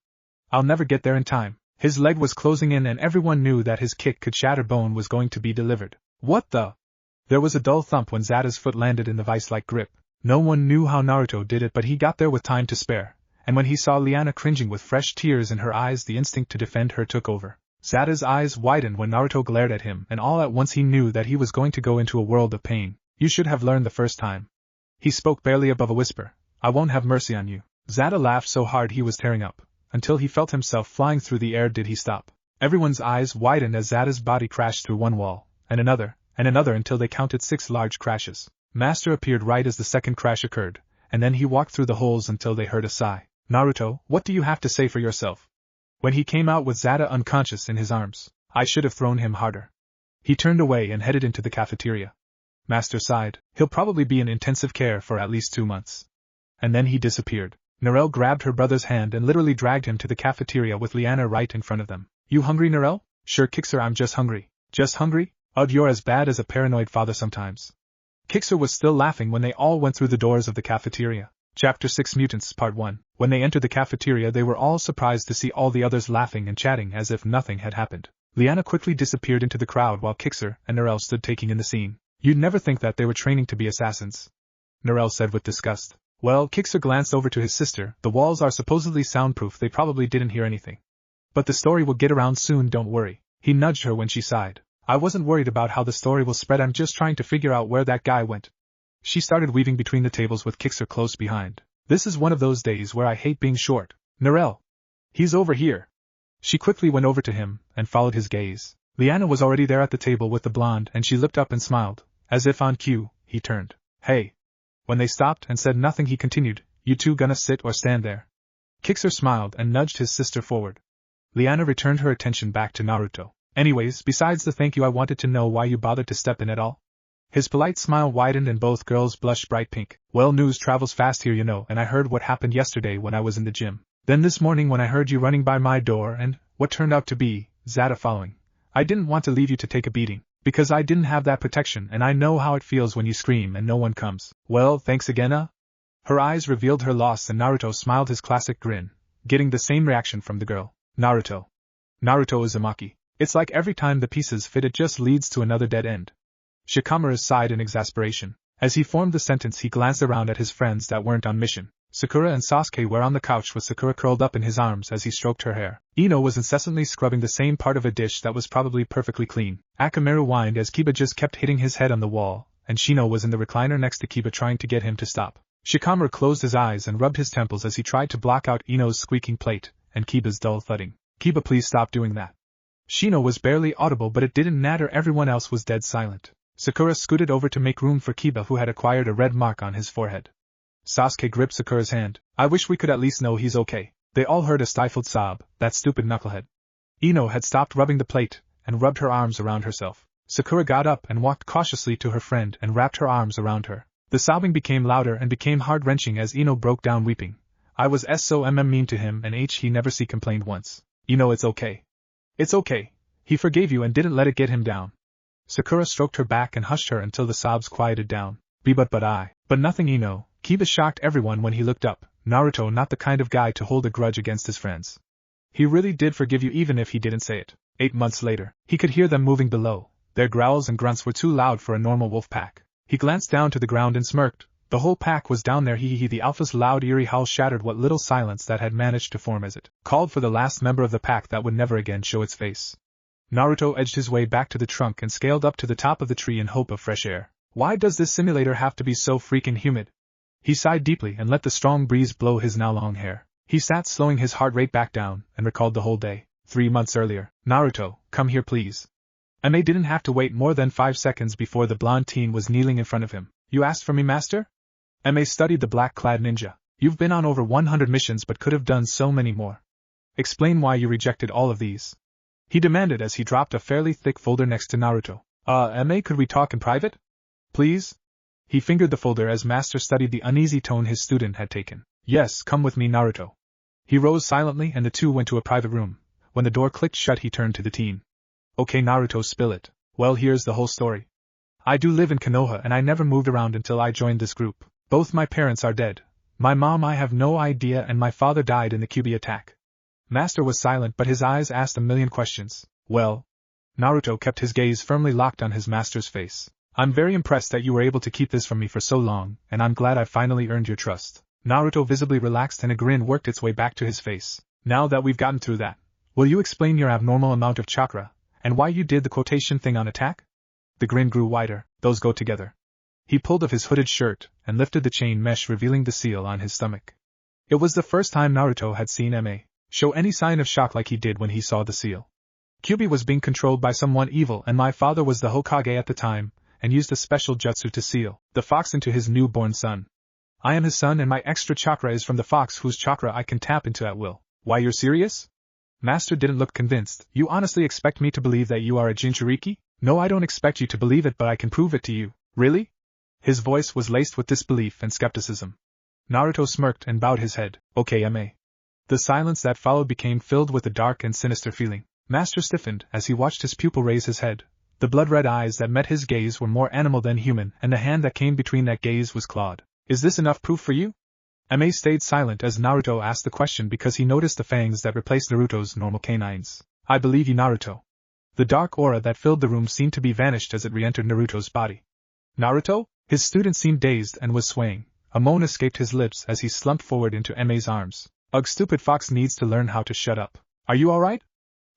I'll never get there in time. His leg was closing in and everyone knew that his kick could shatter bone was going to be delivered. What the? There was a dull thump when Zada's foot landed in the vice-like grip. No one knew how Naruto did it, but he got there with time to spare, and when he saw Liana cringing with fresh tears in her eyes, the instinct to defend her took over. Zada's eyes widened when Naruto glared at him, and all at once he knew that he was going to go into a world of pain. You should have learned the first time. He spoke barely above a whisper. I won't have mercy on you. Zada laughed so hard he was tearing up. Until he felt himself flying through the air did he stop. Everyone's eyes widened as Zada's body crashed through one wall, and another until they counted 6 large crashes. Master appeared right as the second crash occurred, and then he walked through the holes until they heard a sigh. Naruto, what do you have to say for yourself? When he came out with Zada unconscious in his arms, I should have thrown him harder. He turned away and headed into the cafeteria. Master sighed. He'll probably be in intensive care for at least 2 months. And then he disappeared. Narelle grabbed her brother's hand and literally dragged him to the cafeteria with Liana right in front of them. You hungry, Narelle? Sure, Kixer, I'm just hungry. Just hungry? Ugh, you're as bad as a paranoid father sometimes. Kixer was still laughing when they all went through the doors of the cafeteria. Chapter 6 Mutants Part 1. When they entered the cafeteria, they were all surprised to see all the others laughing and chatting as if nothing had happened. Liana quickly disappeared into the crowd while Kixer and Narelle stood taking in the scene. You'd never think that they were training to be assassins, Narelle said with disgust. Well, Kixer glanced over to his sister. The walls are supposedly soundproof, they probably didn't hear anything. But the story will get around soon, don't worry. He nudged her when she sighed. I wasn't worried about how the story will spread, I'm just trying to figure out where that guy went. She started weaving between the tables with Kixer close behind. This is one of those days where I hate being short. Narelle. He's over here. She quickly went over to him and followed his gaze. Liana was already there at the table with the blonde, and she looked up and smiled. As if on cue, he turned. Hey. When they stopped and said nothing, he continued, You two gonna sit or stand there? Kixer smiled and nudged his sister forward. Liana returned her attention back to Naruto. Anyways, besides the thank you, I wanted to know why you bothered to step in at all. His polite smile widened and both girls blushed bright pink. Well, news travels fast here, you know, and I heard what happened yesterday when I was in the gym. Then this morning when I heard you running by my door and what turned out to be Zada following. I didn't want to leave you to take a beating, because I didn't have that protection and I know how it feels when you scream and no one comes. Well, thanks again, Her eyes revealed her loss and Naruto smiled his classic grin, getting the same reaction from the girl. Naruto Uzumaki. It's like every time the pieces fit it just leads to another dead end. Shikamaru sighed in exasperation. As he formed the sentence he glanced around at his friends that weren't on mission. Sakura and Sasuke were on the couch with Sakura curled up in his arms as he stroked her hair. Ino was incessantly scrubbing the same part of a dish that was probably perfectly clean. Akamaru whined as Kiba just kept hitting his head on the wall, and Shino was in the recliner next to Kiba trying to get him to stop. Shikamaru closed his eyes and rubbed his temples as he tried to block out Ino's squeaking plate and Kiba's dull thudding. Kiba, please stop doing that. Shino was barely audible, but it didn't matter, everyone else was dead silent. Sakura scooted over to make room for Kiba, who had acquired a red mark on his forehead. Sasuke gripped Sakura's hand. I wish we could at least know he's okay. They all heard a stifled sob. That stupid knucklehead. Ino had stopped rubbing the plate and rubbed her arms around herself. Sakura got up and walked cautiously to her friend and wrapped her arms around her. The sobbing became louder and became heart-wrenching as Ino broke down weeping. I was so mean to him and he never complained once. Ino, it's okay. It's okay. He forgave you and didn't let it get him down. Sakura stroked her back and hushed her until the sobs quieted down. But nothing, Ino. Kiba shocked everyone when he looked up. Naruto not the kind of guy to hold a grudge against his friends. He really did forgive you even if he didn't say it. 8 months later, he could hear them moving below. Their growls and grunts were too loud for a normal wolf pack. He glanced down to the ground and smirked. The whole pack was down there. The alpha's loud eerie howl shattered what little silence that had managed to form as it called for the last member of the pack that would never again show its face. Naruto edged his way back to the trunk and scaled up to the top of the tree in hope of fresh air. Why does this simulator have to be so freaking humid? He sighed deeply and let the strong breeze blow his now long hair. He sat, slowing his heart rate back down, and recalled the whole day. 3 months earlier. Naruto, come here please. Ame didn't have to wait more than 5 seconds before the blonde teen was kneeling in front of him. You asked for me, master? Ame studied the black-clad ninja. You've been on over 100 missions but could have done so many more. Explain why you rejected all of these. He demanded as he dropped a fairly thick folder next to Naruto. Ame, could we talk in private? Please? He fingered the folder as Master studied the uneasy tone his student had taken. Yes, come with me, Naruto. He rose silently and the two went to a private room. When the door clicked shut, he turned to the teen. Okay, Naruto, spill it. Well, here's the whole story. I do live in Konoha and I never moved around until I joined this group. Both my parents are dead. My mom I have no idea, and my father died in the Kyuubecky attack. Master was silent, but his eyes asked a million questions. Well? Naruto kept his gaze firmly locked on his master's face. I'm very impressed that you were able to keep this from me for so long, and I'm glad I finally earned your trust. Naruto visibly relaxed and a grin worked its way back to his face. Now that we've gotten through that, will you explain your abnormal amount of chakra, and why you did the quotation thing on attack? The grin grew wider. Those go together. He pulled off his hooded shirt and lifted the chain mesh, revealing the seal on his stomach. It was the first time Naruto had seen Ma show any sign of shock like he did when he saw the seal. Kyuubi was being controlled by someone evil, and my father was the Hokage at the time, and used a special jutsu to seal the fox into his newborn son. I am his son, and my extra chakra is from the fox, whose chakra I can tap into at will. Why, you're serious? Master didn't look convinced. You honestly expect me to believe that you are a Jinchuriki? No, I don't expect you to believe it, but I can prove it to you. Really? His voice was laced with disbelief and skepticism. Naruto smirked and bowed his head. Okay, Ma. The silence that followed became filled with a dark and sinister feeling. Master stiffened as he watched his pupil raise his head. The blood-red eyes that met his gaze were more animal than human, and the hand that came between that gaze was clawed. Is this enough proof for you? Ma stayed silent as Naruto asked the question because he noticed the fangs that replaced Naruto's normal canines. I believe you, Naruto. The dark aura that filled the room seemed to be vanished as it re-entered Naruto's body. Naruto? His student seemed dazed and was swaying. A moan escaped his lips as he slumped forward into Ma's arms. Ugh, stupid fox needs to learn how to shut up. Are you alright?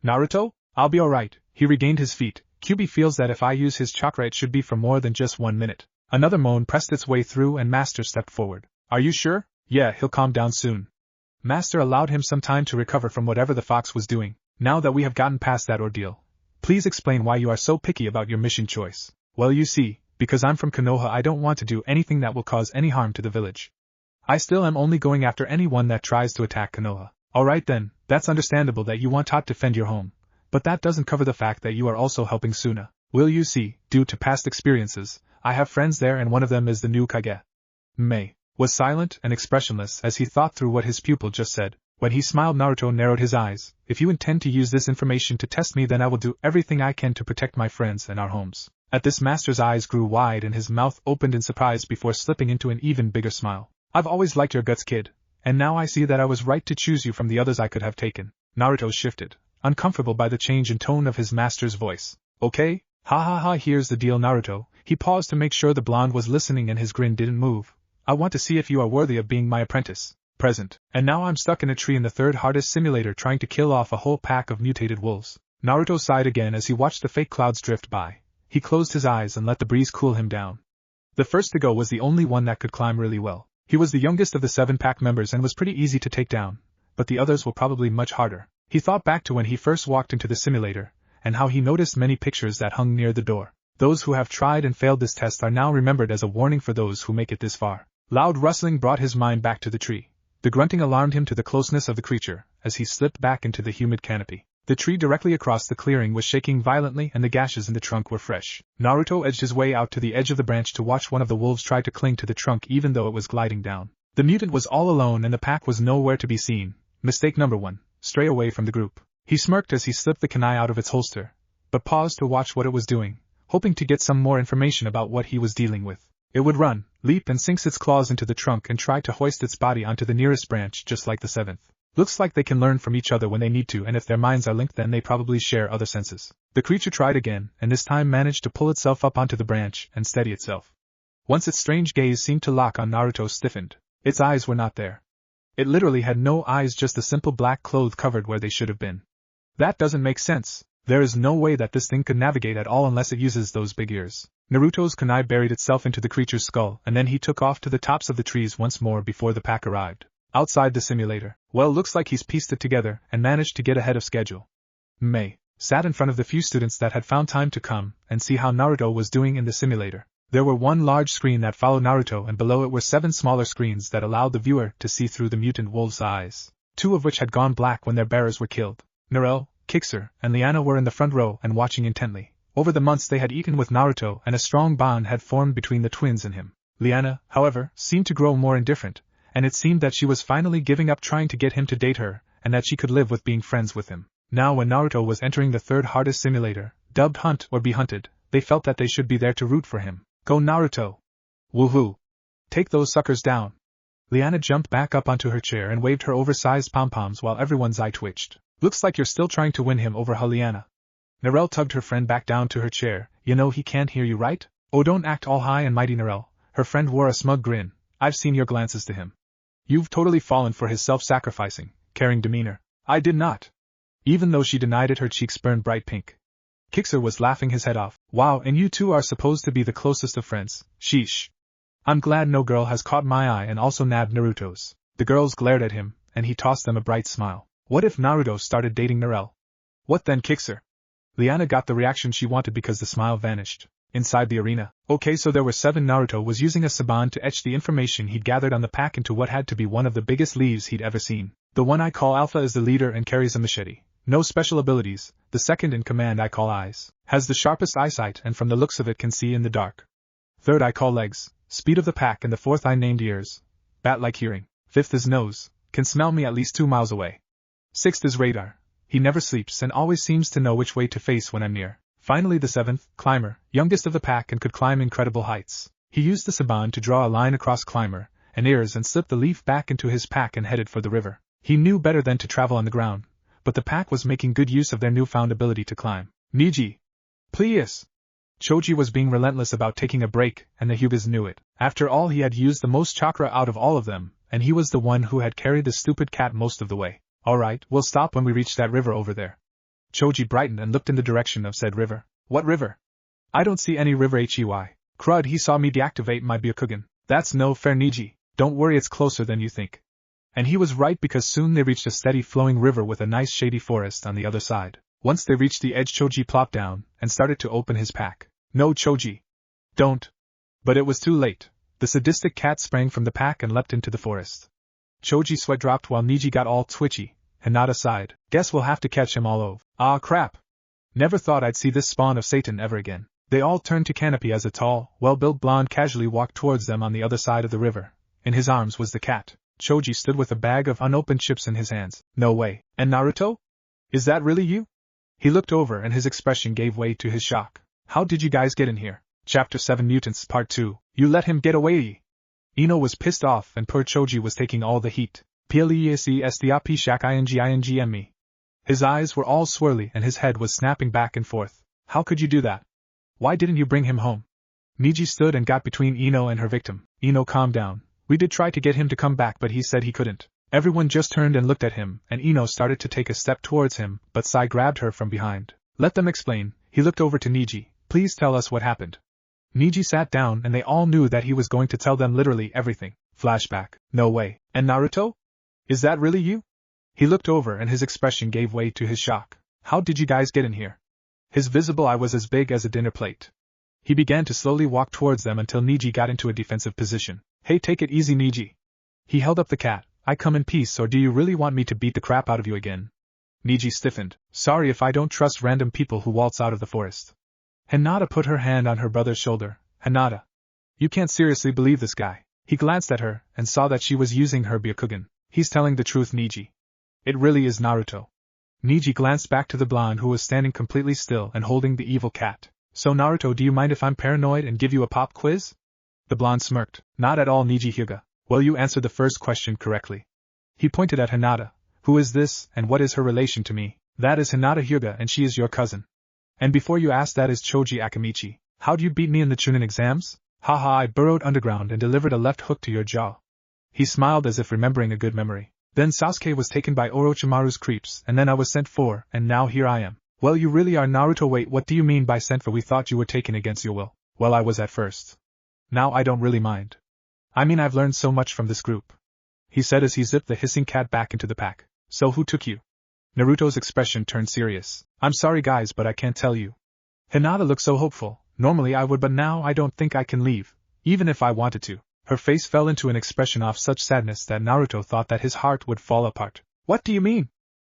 Naruto? I'll be alright. He regained his feet. Kyuubi feels that if I use his chakra it should be for more than just 1 minute. Another moan pressed its way through and Master stepped forward. Are you sure? Yeah, he'll calm down soon. Master allowed him some time to recover from whatever the fox was doing. Now that we have gotten past that ordeal, please explain why you are so picky about your mission choice. Well, you see, because I'm from Konoha, I don't want to do anything that will cause any harm to the village. I still am only going after anyone that tries to attack Konoha. Alright then, that's understandable that you want to defend your home. But that doesn't cover the fact that you are also helping Suna. Will you see, due to past experiences, I have friends there and one of them is the new Kage. Mei was silent and expressionless as he thought through what his pupil just said. When he smiled, Naruto narrowed his eyes. If you intend to use this information to test me, then I will do everything I can to protect my friends and our homes. At this, Master's eyes grew wide and his mouth opened in surprise before slipping into an even bigger smile. I've always liked your guts, kid, and now I see that I was right to choose you from the others I could have taken. Naruto shifted, uncomfortable by the change in tone of his master's voice. Okay? Ha ha ha, here's the deal, Naruto. He paused to make sure the blonde was listening and his grin didn't move. I want to see if you are worthy of being my apprentice. Present. And now I'm stuck in a tree in the third hardest simulator trying to kill off a whole pack of mutated wolves. Naruto sighed again as he watched the fake clouds drift by. He closed his eyes and let the breeze cool him down. The first to go was the only one that could climb really well. He was the youngest of the 7 pack members and was pretty easy to take down, but the others were probably much harder. He thought back to when he first walked into the simulator, and how he noticed many pictures that hung near the door. Those who have tried and failed this test are now remembered as a warning for those who make it this far. Loud rustling brought his mind back to the tree. The grunting alarmed him to the closeness of the creature, as he slipped back into the humid canopy. The tree directly across the clearing was shaking violently and the gashes in the trunk were fresh. Naruto edged his way out to the edge of the branch to watch one of the wolves try to cling to the trunk even though it was gliding down. The mutant was all alone and the pack was nowhere to be seen. Mistake number 1, stray away from the group. He smirked as he slipped the kunai out of its holster, but paused to watch what it was doing, hoping to get some more information about what he was dealing with. It would run, leap and sinks its claws into the trunk and try to hoist its body onto the nearest branch just like the 7th. Looks like they can learn from each other when they need to, and if their minds are linked then they probably share other senses. The creature tried again, and this time managed to pull itself up onto the branch and steady itself. Once its strange gaze seemed to lock on Naruto stiffened. Its eyes were not there. It literally had no eyes, just a simple black cloth covered where they should have been. That doesn't make sense. There is no way that this thing could navigate at all unless it uses those big ears. Naruto's kunai buried itself into the creature's skull and then he took off to the tops of the trees once more before the pack arrived. Outside the simulator. Well, looks like he's pieced it together and managed to get ahead of schedule. Mei sat in front of the few students that had found time to come and see how Naruto was doing in the simulator. There were one large screen that followed Naruto and below it were 7 smaller screens that allowed the viewer to see through the mutant wolf's eyes, 2 of which had gone black when their bearers were killed. Narelle, Kixer, and Liana were in the front row and watching intently. Over the months they had eaten with Naruto and a strong bond had formed between the twins and him. Liana, however, seemed to grow more indifferent, and it seemed that she was finally giving up trying to get him to date her, and that she could live with being friends with him. Now when Naruto was entering the third hardest simulator, dubbed Hunt or Be Hunted, they felt that they should be there to root for him. Go Naruto! Woohoo! Take those suckers down! Liana jumped back up onto her chair and waved her oversized pom-poms while everyone's eye twitched. Looks like you're still trying to win him over, huh, Liana? Narelle tugged her friend back down to her chair. You know he can't hear you, right? Oh, don't act all high and mighty, Narelle. Her friend wore a smug grin. I've seen your glances to him. You've totally fallen for his self-sacrificing, caring demeanor. I did not. Even though she denied it, her cheeks burned bright pink. Kixer was laughing his head off. Wow, and you two are supposed to be the closest of friends. Sheesh. I'm glad no girl has caught my eye and also nabbed Naruto's. The girls glared at him, and he tossed them a bright smile. What if Naruto started dating Narelle? What then, Kixer? Liana got the reaction she wanted because the smile vanished. Inside the arena. Okay, so there were 7. Naruto was using a saban to etch the information he'd gathered on the pack into what had to be one of the biggest leaves he'd ever seen. The one I call Alpha is the leader and carries a machete. No special abilities. The second in command I call Eyes. Has the sharpest eyesight and from the looks of it can see in the dark. Third I call Legs. Speed of the pack, and the fourth I named Ears. Bat-like hearing. Fifth is Nose. Can smell me at least 2 miles away. Sixth is Radar. He never sleeps and always seems to know which way to face when I'm near. Finally the 7th, Climber, youngest of the pack and could climb incredible heights. He used the saban to draw a line across Climber and Ears and slipped the leaf back into his pack and headed for the river. He knew better than to travel on the ground, but the pack was making good use of their newfound ability to climb. Niji. Please. Choji was being relentless about taking a break, and the Hyugas knew it. After all, he had used the most chakra out of all of them, and he was the one who had carried the stupid cat most of the way. Alright, we'll stop when we reach that river over there. Choji brightened and looked in the direction of said river. What river? I don't see any river, HEY. Crud, he saw me deactivate my Byakugan. That's no fair, Niji. Don't worry, it's closer than you think. And he was right, because soon they reached a steady flowing river with a nice shady forest on the other side. Once they reached the edge, Choji plopped down and started to open his pack. No, Choji. Don't. But it was too late. The sadistic cat sprang from the pack and leapt into the forest. Choji's sweat dropped while Niji got all twitchy. Hinata sighed. Guess we'll have to catch him all over. Ah, crap. Never thought I'd see this spawn of Satan ever again. They all turned to Canopy as a tall, well-built blonde casually walked towards them on the other side of the river. In his arms was the cat. Choji stood with a bag of unopened chips in his hands. No way. And Naruto? Is that really you? He looked over and his expression gave way to his shock. How did you guys get in here? Chapter 7 Mutants Part 2. You let him get away. Ino was pissed off and poor Choji was taking all the heat. Pleesestop shak ingme. His eyes were all swirly and his head was snapping back and forth. How could you do that? Why didn't you bring him home? Niji stood and got between Ino and her victim. Ino, calm down. We did try to get him to come back, but he said he couldn't. Everyone just turned and looked at him, and Ino started to take a step towards him, but Sai grabbed her from behind. Let them explain. He looked over to Niji. Please tell us what happened. Niji sat down and they all knew that he was going to tell them literally everything. Flashback. No way. And Naruto? Is that really you? He looked over and his expression gave way to his shock. How did you guys get in here? His visible eye was as big as a dinner plate. He began to slowly walk towards them until Niji got into a defensive position. Hey, take it easy, Niji. He held up the cat. I come in peace, or do you really want me to beat the crap out of you again? Niji stiffened. Sorry if I don't trust random people who waltz out of the forest. Hinata put her hand on her brother's shoulder. Hinata. You can't seriously believe this guy. He glanced at her and saw that she was using her Byakugan. He's telling the truth, Niji. It really is Naruto. Niji glanced back to the blonde who was standing completely still and holding the evil cat. So Naruto, do you mind if I'm paranoid and give you a pop quiz? The blonde smirked. Not at all, Niji Hyuga. Well, you answered the first question correctly. He pointed at Hinata. Who is this, and what is her relation to me? That is Hinata Hyuga, and she is your cousin. And before you ask, that is Choji Akamichi. How'd you beat me in the Chunin exams? Haha, I burrowed underground and delivered a left hook to your jaw. He smiled as if remembering a good memory. Then Sasuke was taken by Orochimaru's creeps, and then I was sent for, and now here I am. Well, you really are Naruto. Wait, what do you mean by sent for? We thought you were taken against your will. Well, I was at first. Now I don't really mind. I mean, I've learned so much from this group. He said as he zipped the hissing cat back into the pack. So who took you? Naruto's expression turned serious. I'm sorry guys, but I can't tell you. Hinata looked so hopeful. Normally I would, but now I don't think I can leave, even if I wanted to. Her face fell into an expression of such sadness that Naruto thought that his heart would fall apart. What do you mean?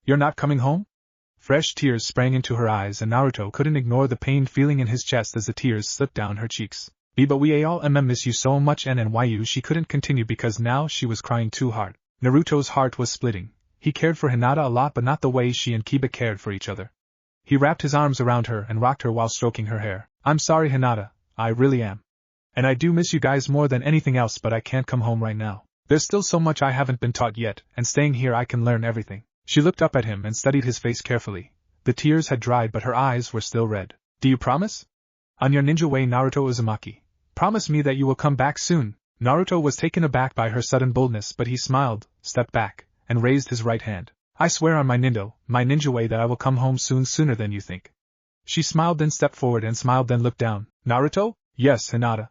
You're not coming home? Fresh tears sprang into her eyes and Naruto couldn't ignore the pained feeling in his chest as the tears slipped down her cheeks. But we all miss you so much and she couldn't continue because now she was crying too hard. Naruto's heart was splitting. He cared for Hinata a lot, but not the way she and Kiba cared for each other. He wrapped his arms around her and rocked her while stroking her hair. I'm sorry, Hinata, I really am. And I do miss you guys more than anything else, but I can't come home right now. There's still so much I haven't been taught yet, and staying here I can learn everything. She looked up at him and studied his face carefully. The tears had dried but her eyes were still red. Do you promise? On your ninja way, Naruto Uzumaki. Promise me that you will come back soon. Naruto was taken aback by her sudden boldness, but he smiled, stepped back, and raised his right hand. I swear on my ninja way that I will come home soon, sooner than you think. She smiled, then stepped forward and smiled, then looked down. Naruto? Yes, Hinata.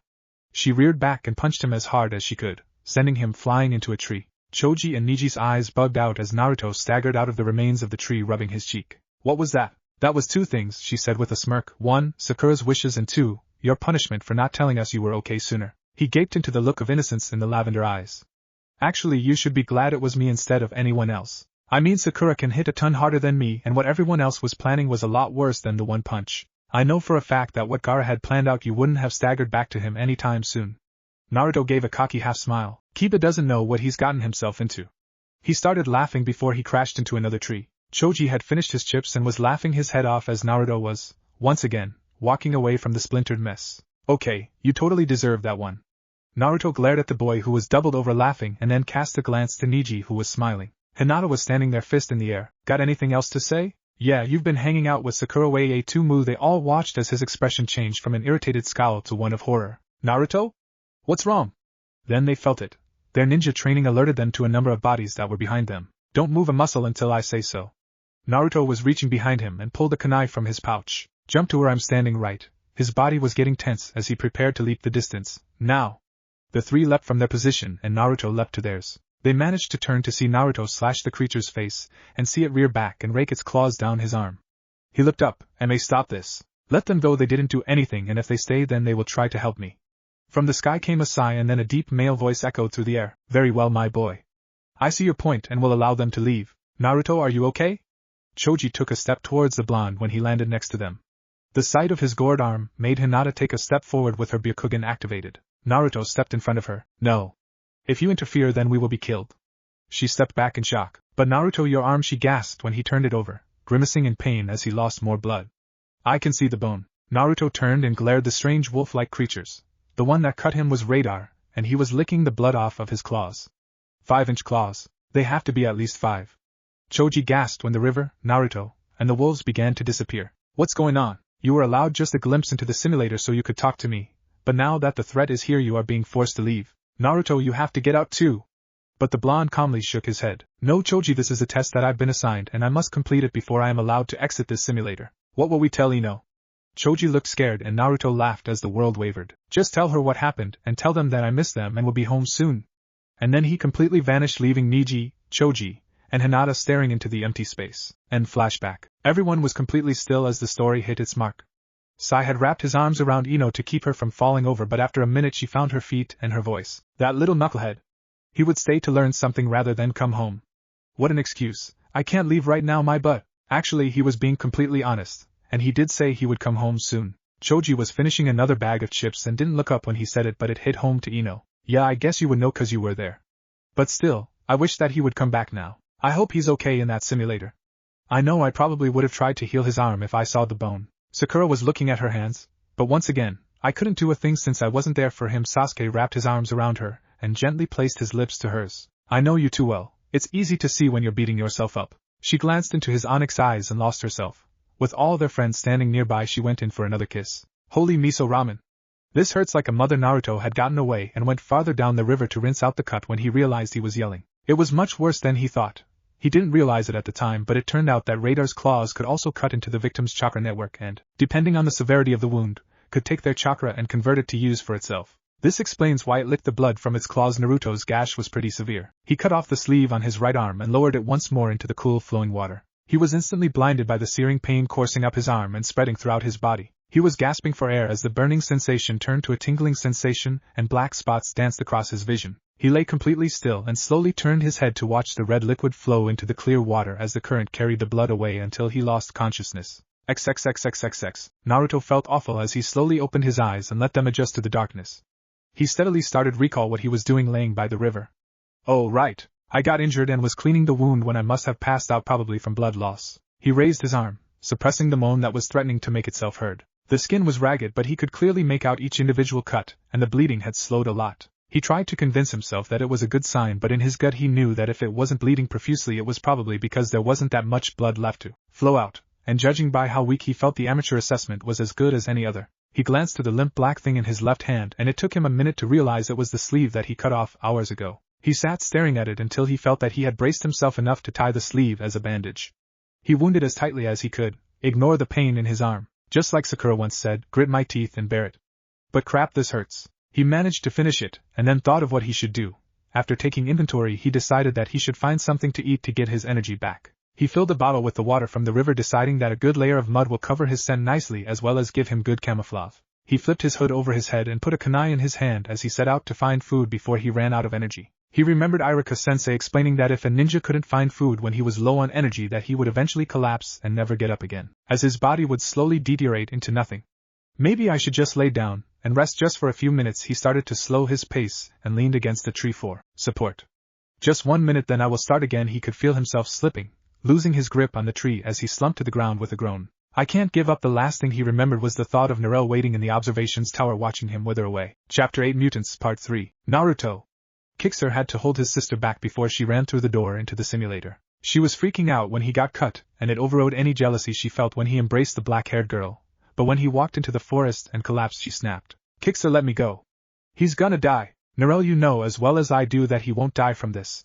She reared back and punched him as hard as she could, sending him flying into a tree. Choji and Niji's eyes bugged out as Naruto staggered out of the remains of the tree, rubbing his cheek. What was that? That was two things, she said with a smirk. 1, Sakura's wishes, and 2, your punishment for not telling us you were okay sooner. He gaped into the look of innocence in the lavender eyes. Actually, you should be glad it was me instead of anyone else. I mean, Sakura can hit a ton harder than me, and what everyone else was planning was a lot worse than the one punch. I know for a fact that what Gaara had planned out, you wouldn't have staggered back to him any time soon. Naruto gave a cocky half smile. Kiba doesn't know what he's gotten himself into. He started laughing before he crashed into another tree. Choji had finished his chips and was laughing his head off as Naruto was, once again, walking away from the splintered mess. Okay, you totally deserve that one. Naruto glared at the boy who was doubled over laughing and then cast a glance to Niji, who was smiling. Hinata was standing there, fist in the air. Got anything else to say? Yeah, you've been hanging out with Sakura way too. They all watched as his expression changed from an irritated scowl to one of horror. Naruto? What's wrong? Then they felt it. Their ninja training alerted them to a number of bodies that were behind them. Don't move a muscle until I say so. Naruto was reaching behind him and pulled a kunai from his pouch. Jump to where I'm standing right. His body was getting tense as he prepared to leap the distance. Now. The three leapt from their position and Naruto leapt to theirs. They managed to turn to see Naruto slash the creature's face, and see it rear back and rake its claws down his arm. He looked up, and may stop this. Let them go, they didn't do anything, and if they stay then they will try to help me. From the sky came a sigh and then a deep male voice echoed through the air. Very well, my boy. I see your point and will allow them to leave. Naruto, are you okay? Choji took a step towards the blonde when he landed next to them. The sight of his gored arm made Hinata take a step forward with her Byakugan activated. Naruto stepped in front of her. No. If you interfere then we will be killed. She stepped back in shock. But Naruto, your arm, she gasped when he turned it over, grimacing in pain as he lost more blood. I can see the bone. Naruto turned and glared the strange wolf-like creatures. The one that cut him was Radar, and he was licking the blood off of his claws. 5-inch claws. They have to be at least 5. Choji gasped when the river, Naruto, and the wolves began to disappear. What's going on? You were allowed just a glimpse into the simulator so you could talk to me, but now that the threat is here you are being forced to leave. Naruto, you have to get out too. But the blonde calmly shook his head. No, Choji, this is a test that I've been assigned and I must complete it before I am allowed to exit this simulator. What will we tell Ino? Choji looked scared and Naruto laughed as the world wavered. Just tell her what happened and tell them that I miss them and will be home soon. And then he completely vanished, leaving Niji, Choji, and Hinata staring into the empty space. End flashback. Everyone was completely still as the story hit its mark. Sai had wrapped his arms around Ino to keep her from falling over, but after a minute she found her feet and her voice. That little knucklehead. He would stay to learn something rather than come home. What an excuse. I can't leave right now, my butt. Actually, he was being completely honest, and he did say he would come home soon. Choji was finishing another bag of chips and didn't look up when he said it, but it hit home to Ino. Yeah, I guess you would know 'cause you were there. But still, I wish that he would come back now. I hope he's okay in that simulator. I know I probably would have tried to heal his arm if I saw the bone. Sakura was looking at her hands, but once again, I couldn't do a thing since I wasn't there for him. Sasuke wrapped his arms around her and gently placed his lips to hers. I know you too well. It's easy to see when you're beating yourself up. She glanced into his onyx eyes and lost herself. With all their friends standing nearby, she went in for another kiss. Holy miso ramen. This hurts like a mother. Naruto had gotten away and went farther down the river to rinse out the cut when he realized he was yelling. It was much worse than he thought. He didn't realize it at the time, but it turned out that Radar's claws could also cut into the victim's chakra network and, depending on the severity of the wound, could take their chakra and convert it to use for itself. This explains why it licked the blood from its claws. Naruto's gash was pretty severe. He cut off the sleeve on his right arm and lowered it once more into the cool flowing water. He was instantly blinded by the searing pain coursing up his arm and spreading throughout his body. He was gasping for air as the burning sensation turned to a tingling sensation and black spots danced across his vision. He lay completely still and slowly turned his head to watch the red liquid flow into the clear water as the current carried the blood away until he lost consciousness. XXXXXX. Naruto felt awful as he slowly opened his eyes and let them adjust to the darkness. He steadily started recall what he was doing laying by the river. Oh right, I got injured and was cleaning the wound when I must have passed out, probably from blood loss. He raised his arm, suppressing the moan that was threatening to make itself heard. The skin was ragged, but he could clearly make out each individual cut, and the bleeding had slowed a lot. He tried to convince himself that it was a good sign, but in his gut he knew that if it wasn't bleeding profusely it was probably because there wasn't that much blood left to flow out, and judging by how weak he felt, the amateur assessment was as good as any other. He glanced to the limp black thing in his left hand, and it took him a minute to realize it was the sleeve that he cut off hours ago. He sat staring at it until he felt that he had braced himself enough to tie the sleeve as a bandage. He wound it as tightly as he could, ignore the pain in his arm. Just like Sakura once said, grit my teeth and bear it. But crap, this hurts. He managed to finish it, and then thought of what he should do. After taking inventory, he decided that he should find something to eat to get his energy back. He filled the bottle with the water from the river, deciding that a good layer of mud will cover his scent nicely as well as give him good camouflage. He flipped his hood over his head and put a kunai in his hand as he set out to find food before he ran out of energy. He remembered Irika-sensei explaining that if a ninja couldn't find food when he was low on energy, that he would eventually collapse and never get up again, as his body would slowly deteriorate into nothing. Maybe I should just lay down and rest just for a few minutes. He started to slow his pace and leaned against the tree for support. Just 1 minute, then I will start again. He could feel himself slipping, losing his grip on the tree as he slumped to the ground with a groan. I can't give up. The last thing he remembered was the thought of Narelle waiting in the observations tower watching him wither away. Chapter 8 Mutants Part 3 Naruto. Kixer had to hold his sister back before she ran through the door into the simulator. She was freaking out when he got cut, and it overrode any jealousy she felt when he embraced the black-haired girl. But when he walked into the forest and collapsed, she snapped. Kixer, let me go. He's gonna die. Narelle, you know as well as I do that he won't die from this.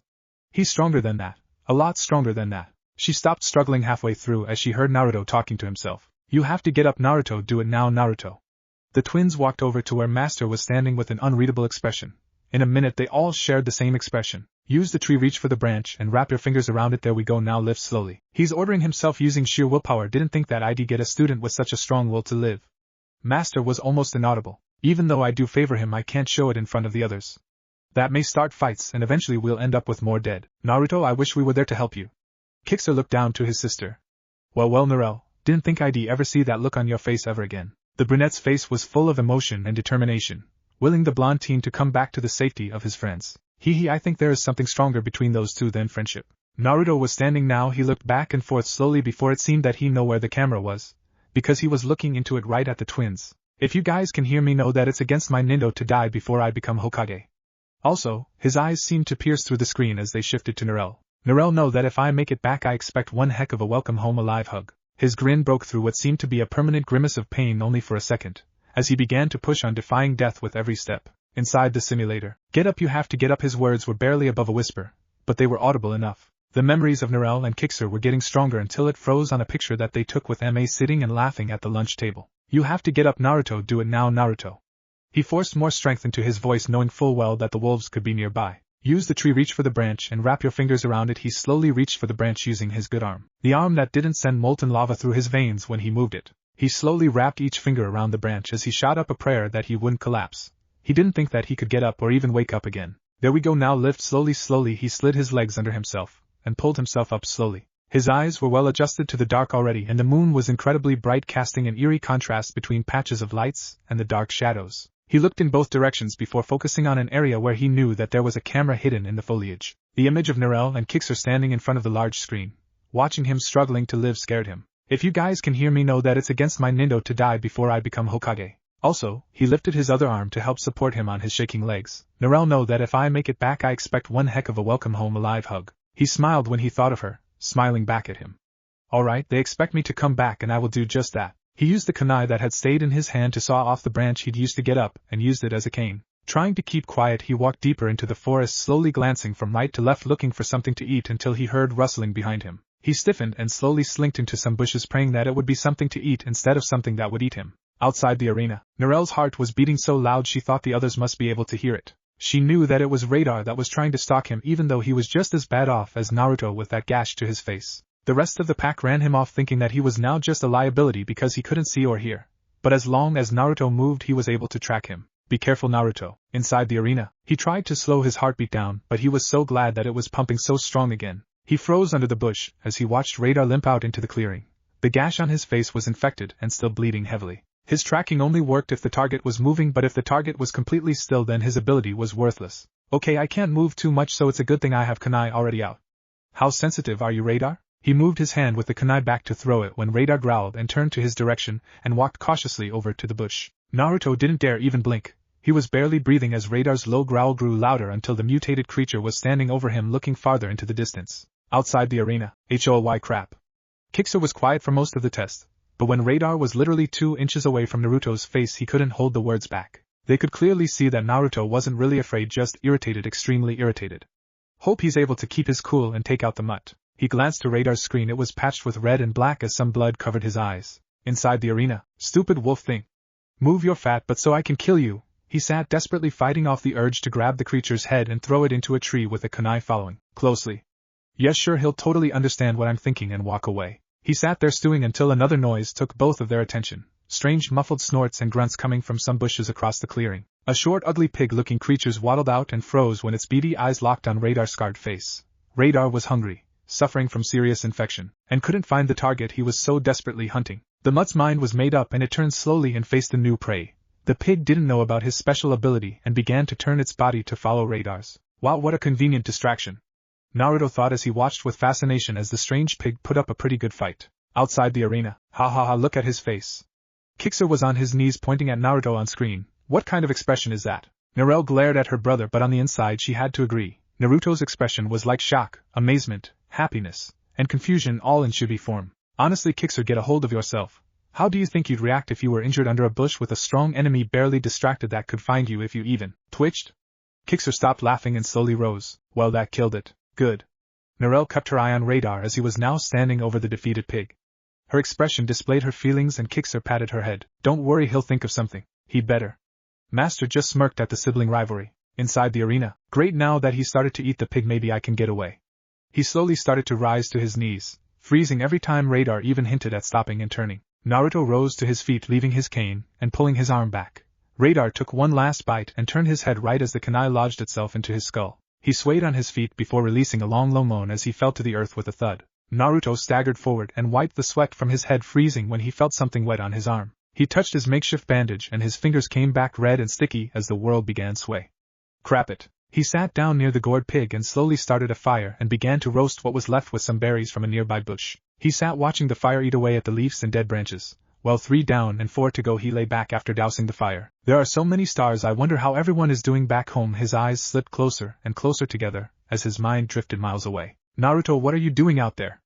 He's stronger than that. A lot stronger than that. She stopped struggling halfway through as she heard Naruto talking to himself. You have to get up, Naruto, do it now, Naruto. The twins walked over to where Master was standing with an unreadable expression. In a minute they all shared the same expression. Use the tree, reach for the branch, and wrap your fingers around it. There we go, now lift slowly. He's ordering himself using sheer willpower. Didn't think that I'd get a student with such a strong will to live. Master was almost inaudible. Even though I do favor him, I can't show it in front of the others. That may start fights, and eventually we'll end up with more dead. Naruto, I wish we were there to help you. Kixer looked down to his sister. Well, Narelle, didn't think I'd ever see that look on your face ever again. The brunette's face was full of emotion and determination, willing the blonde teen to come back to the safety of his friends. I think there is something stronger between those two than friendship. Naruto was standing now. He looked back and forth slowly before it seemed that he knew where the camera was, because he was looking into it right at the twins. If you guys can hear me, know that it's against my nindo to die before I become Hokage. Also, his eyes seemed to pierce through the screen as they shifted to Narelle. Narelle, know that if I make it back I expect one heck of a welcome home alive hug. His grin broke through what seemed to be a permanent grimace of pain only for a second, as he began to push on, defying death with every step. Inside the simulator. Get up, you have to get up. His words were barely above a whisper, but they were audible enough. The memories of Narelle and Kixer were getting stronger until it froze on a picture that they took with Ma sitting and laughing at the lunch table. You have to get up, Naruto, do it now, Naruto. He forced more strength into his voice, knowing full well that the wolves could be nearby. Use the tree, reach for the branch, and wrap your fingers around it. He slowly reached for the branch using his good arm. The arm that didn't send molten lava through his veins when he moved it. He slowly wrapped each finger around the branch as he shot up a prayer that he wouldn't collapse. He didn't think that he could get up or even wake up again. There we go, now lift slowly. Slowly he slid his legs under himself, and pulled himself up slowly. His eyes were well adjusted to the dark already, and the moon was incredibly bright, casting an eerie contrast between patches of lights and the dark shadows. He looked in both directions before focusing on an area where he knew that there was a camera hidden in the foliage. The image of Narelle and Kixer standing in front of the large screen, watching him struggling to live, scared him. If you guys can hear me, know that it's against my nindo to die before I become Hokage. Also, he lifted his other arm to help support him on his shaking legs. Narelle, know that if I make it back I expect one heck of a welcome home alive hug. He smiled when he thought of her, smiling back at him. Alright, they expect me to come back and I will do just that. He used the kunai that had stayed in his hand to saw off the branch he'd used to get up, and used it as a cane. Trying to keep quiet, he walked deeper into the forest, slowly glancing from right to left looking for something to eat until he heard rustling behind him. He stiffened and slowly slinked into some bushes, praying that it would be something to eat instead of something that would eat him. Outside the arena, Narelle's heart was beating so loud she thought the others must be able to hear it. She knew that it was Radar that was trying to stalk him, even though he was just as bad off as Naruto with that gash to his face. The rest of the pack ran him off, thinking that he was now just a liability because he couldn't see or hear. But as long as Naruto moved, he was able to track him. Be careful, Naruto. Inside the arena, he tried to slow his heartbeat down, but he was so glad that it was pumping so strong again. He froze under the bush as he watched Radar limp out into the clearing. The gash on his face was infected and still bleeding heavily. His tracking only worked if the target was moving, but if the target was completely still, then his ability was worthless. Okay, I can't move too much, so it's a good thing I have kunai already out. How sensitive are you, Radar? He moved his hand with the kunai back to throw it when Radar growled and turned to his direction and walked cautiously over to the bush. Naruto didn't dare even blink. He was barely breathing as Radar's low growl grew louder until the mutated creature was standing over him looking farther into the distance. Outside the arena, HOY crap. Kixer was quiet for most of the test, but when Radar was literally 2 inches away from Naruto's face he couldn't hold the words back. They could clearly see that Naruto wasn't really afraid, just irritated, extremely irritated. Hope he's able to keep his cool and take out the mutt. He glanced to Radar's screen. It was patched with red and black as some blood covered his eyes. Inside the arena, stupid wolf thing. Move your fat butt so I can kill you. He sat desperately, fighting off the urge to grab the creature's head and throw it into a tree with a kunai following closely. Yes, sure, he'll totally understand what I'm thinking and walk away. He sat there stewing until another noise took both of their attention. Strange muffled snorts and grunts coming from some bushes across the clearing. A short, ugly pig-looking creature waddled out and froze when its beady eyes locked on Radar's scarred face. Radar was hungry, suffering from serious infection, and couldn't find the target he was so desperately hunting. The mutt's mind was made up and it turned slowly and faced the new prey. The pig didn't know about his special ability and began to turn its body to follow Radar's. Wow, what a convenient distraction. Naruto thought as he watched with fascination as the strange pig put up a pretty good fight. Outside the arena, ha ha ha, look at his face. Kixer was on his knees pointing at Naruto on screen. What kind of expression is that? Narelle glared at her brother, but on the inside she had to agree. Naruto's expression was like shock, amazement, happiness, and confusion all in chibi form. Honestly, Kixer, get a hold of yourself. How do you think you'd react if you were injured under a bush with a strong enemy barely distracted that could find you if you even twitched? Kixer stopped laughing and slowly rose. Well, that killed it. Good. Narelle kept her eye on Radar as he was now standing over the defeated pig. Her expression displayed her feelings and Kixer patted her head. Don't worry, he'll think of something. He'd better. Master just smirked at the sibling rivalry. Inside the arena, great, now that he started to eat the pig, maybe I can get away. He slowly started to rise to his knees, freezing every time Radar even hinted at stopping and turning. Naruto rose to his feet, leaving his cane and pulling his arm back. Radar took one last bite and turned his head right as the kunai lodged itself into his skull. He swayed on his feet before releasing a long low moan as he fell to the earth with a thud. Naruto staggered forward and wiped the sweat from his head, freezing when he felt something wet on his arm. He touched his makeshift bandage and his fingers came back red and sticky as the world began sway. Crap it. He sat down near the gored pig and slowly started a fire and began to roast what was left with some berries from a nearby bush. He sat watching the fire eat away at the leaves and dead branches. Well, 3 down and 4 to go, he lay back after dousing the fire. There are so many stars, I wonder how everyone is doing back home. His eyes slipped closer and closer together as his mind drifted miles away. Naruto, what are you doing out there?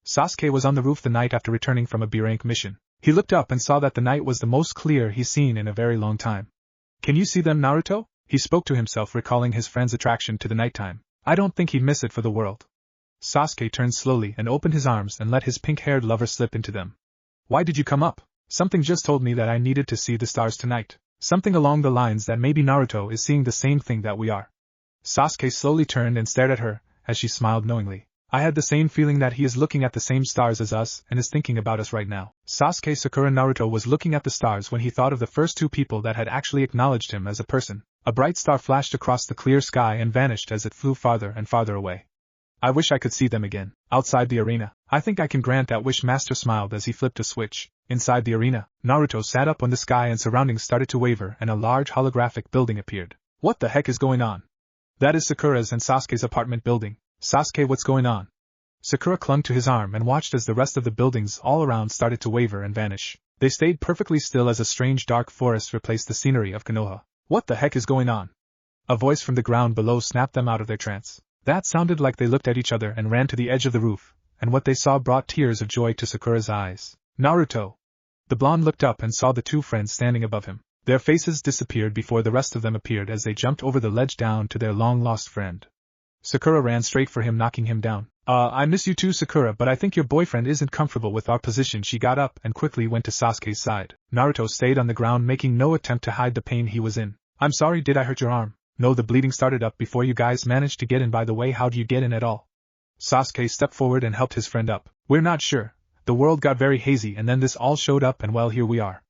Sasuke was on the roof the night after returning from a B-rank mission. He looked up and saw that the night was the most clear he's seen in a very long time. Can you see them, Naruto? He spoke to himself, recalling his friend's attraction to the nighttime. I don't think he'd miss it for the world. Sasuke turned slowly and opened his arms and let his pink-haired lover slip into them. Why did you come up? Something just told me that I needed to see the stars tonight. Something along the lines that maybe Naruto is seeing the same thing that we are. Sasuke slowly turned and stared at her, as she smiled knowingly. I had the same feeling that he is looking at the same stars as us and is thinking about us right now. Sasuke, Sakura, Naruto was looking at the stars when he thought of the first 2 people that had actually acknowledged him as a person. A bright star flashed across the clear sky and vanished as it flew farther and farther away. I wish I could see them again. Outside the arena, I think I can grant that wish. Master smiled as he flipped a switch. Inside the arena, Naruto sat up when the sky and surroundings started to waver and a large holographic building appeared. What the heck is going on? That is Sakura's and Sasuke's apartment building. Sasuke, what's going on? Sakura clung to his arm and watched as the rest of the buildings all around started to waver and vanish. They stayed perfectly still as a strange dark forest replaced the scenery of Konoha. What the heck is going on? A voice from the ground below snapped them out of their trance. That sounded like they looked at each other and ran to the edge of the roof, and what they saw brought tears of joy to Sakura's eyes. Naruto! The blonde looked up and saw the 2 friends standing above him. Their faces disappeared before the rest of them appeared as they jumped over the ledge down to their long-lost friend. Sakura ran straight for him, knocking him down. I miss you too, Sakura, but I think your boyfriend isn't comfortable with our position. She got up and quickly went to Sasuke's side. Naruto stayed on the ground, making no attempt to hide the pain he was in. I'm sorry, did I hurt your arm? No, the bleeding started up before you guys managed to get in. By the way, how'd you get in at all? Sasuke stepped forward and helped his friend up. We're not sure. The world got very hazy and then this all showed up and well, here we are.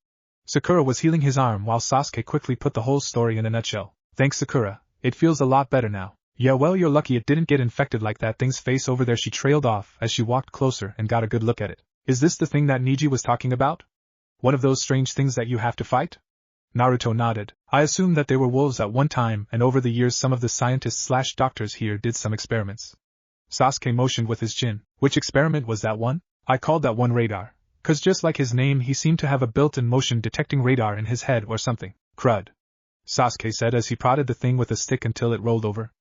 Sakura was healing his arm while Sasuke quickly put the whole story in a nutshell. Thanks, Sakura. It feels a lot better now. Yeah, well, you're lucky it didn't get infected like that thing's face over there. She trailed off as she walked closer and got a good look at it. Is this the thing that Neji was talking about? One of those strange things that you have to fight? Naruto nodded. I assumed that they were wolves at one time, and over the years some of the scientists/doctors here did some experiments. Sasuke motioned with his chin. Which experiment was that one? I called that one radar. 'Cause just like his name, he seemed to have a built-in motion detecting radar in his head or something. Crud. Sasuke said as he prodded the thing with a stick until it rolled over.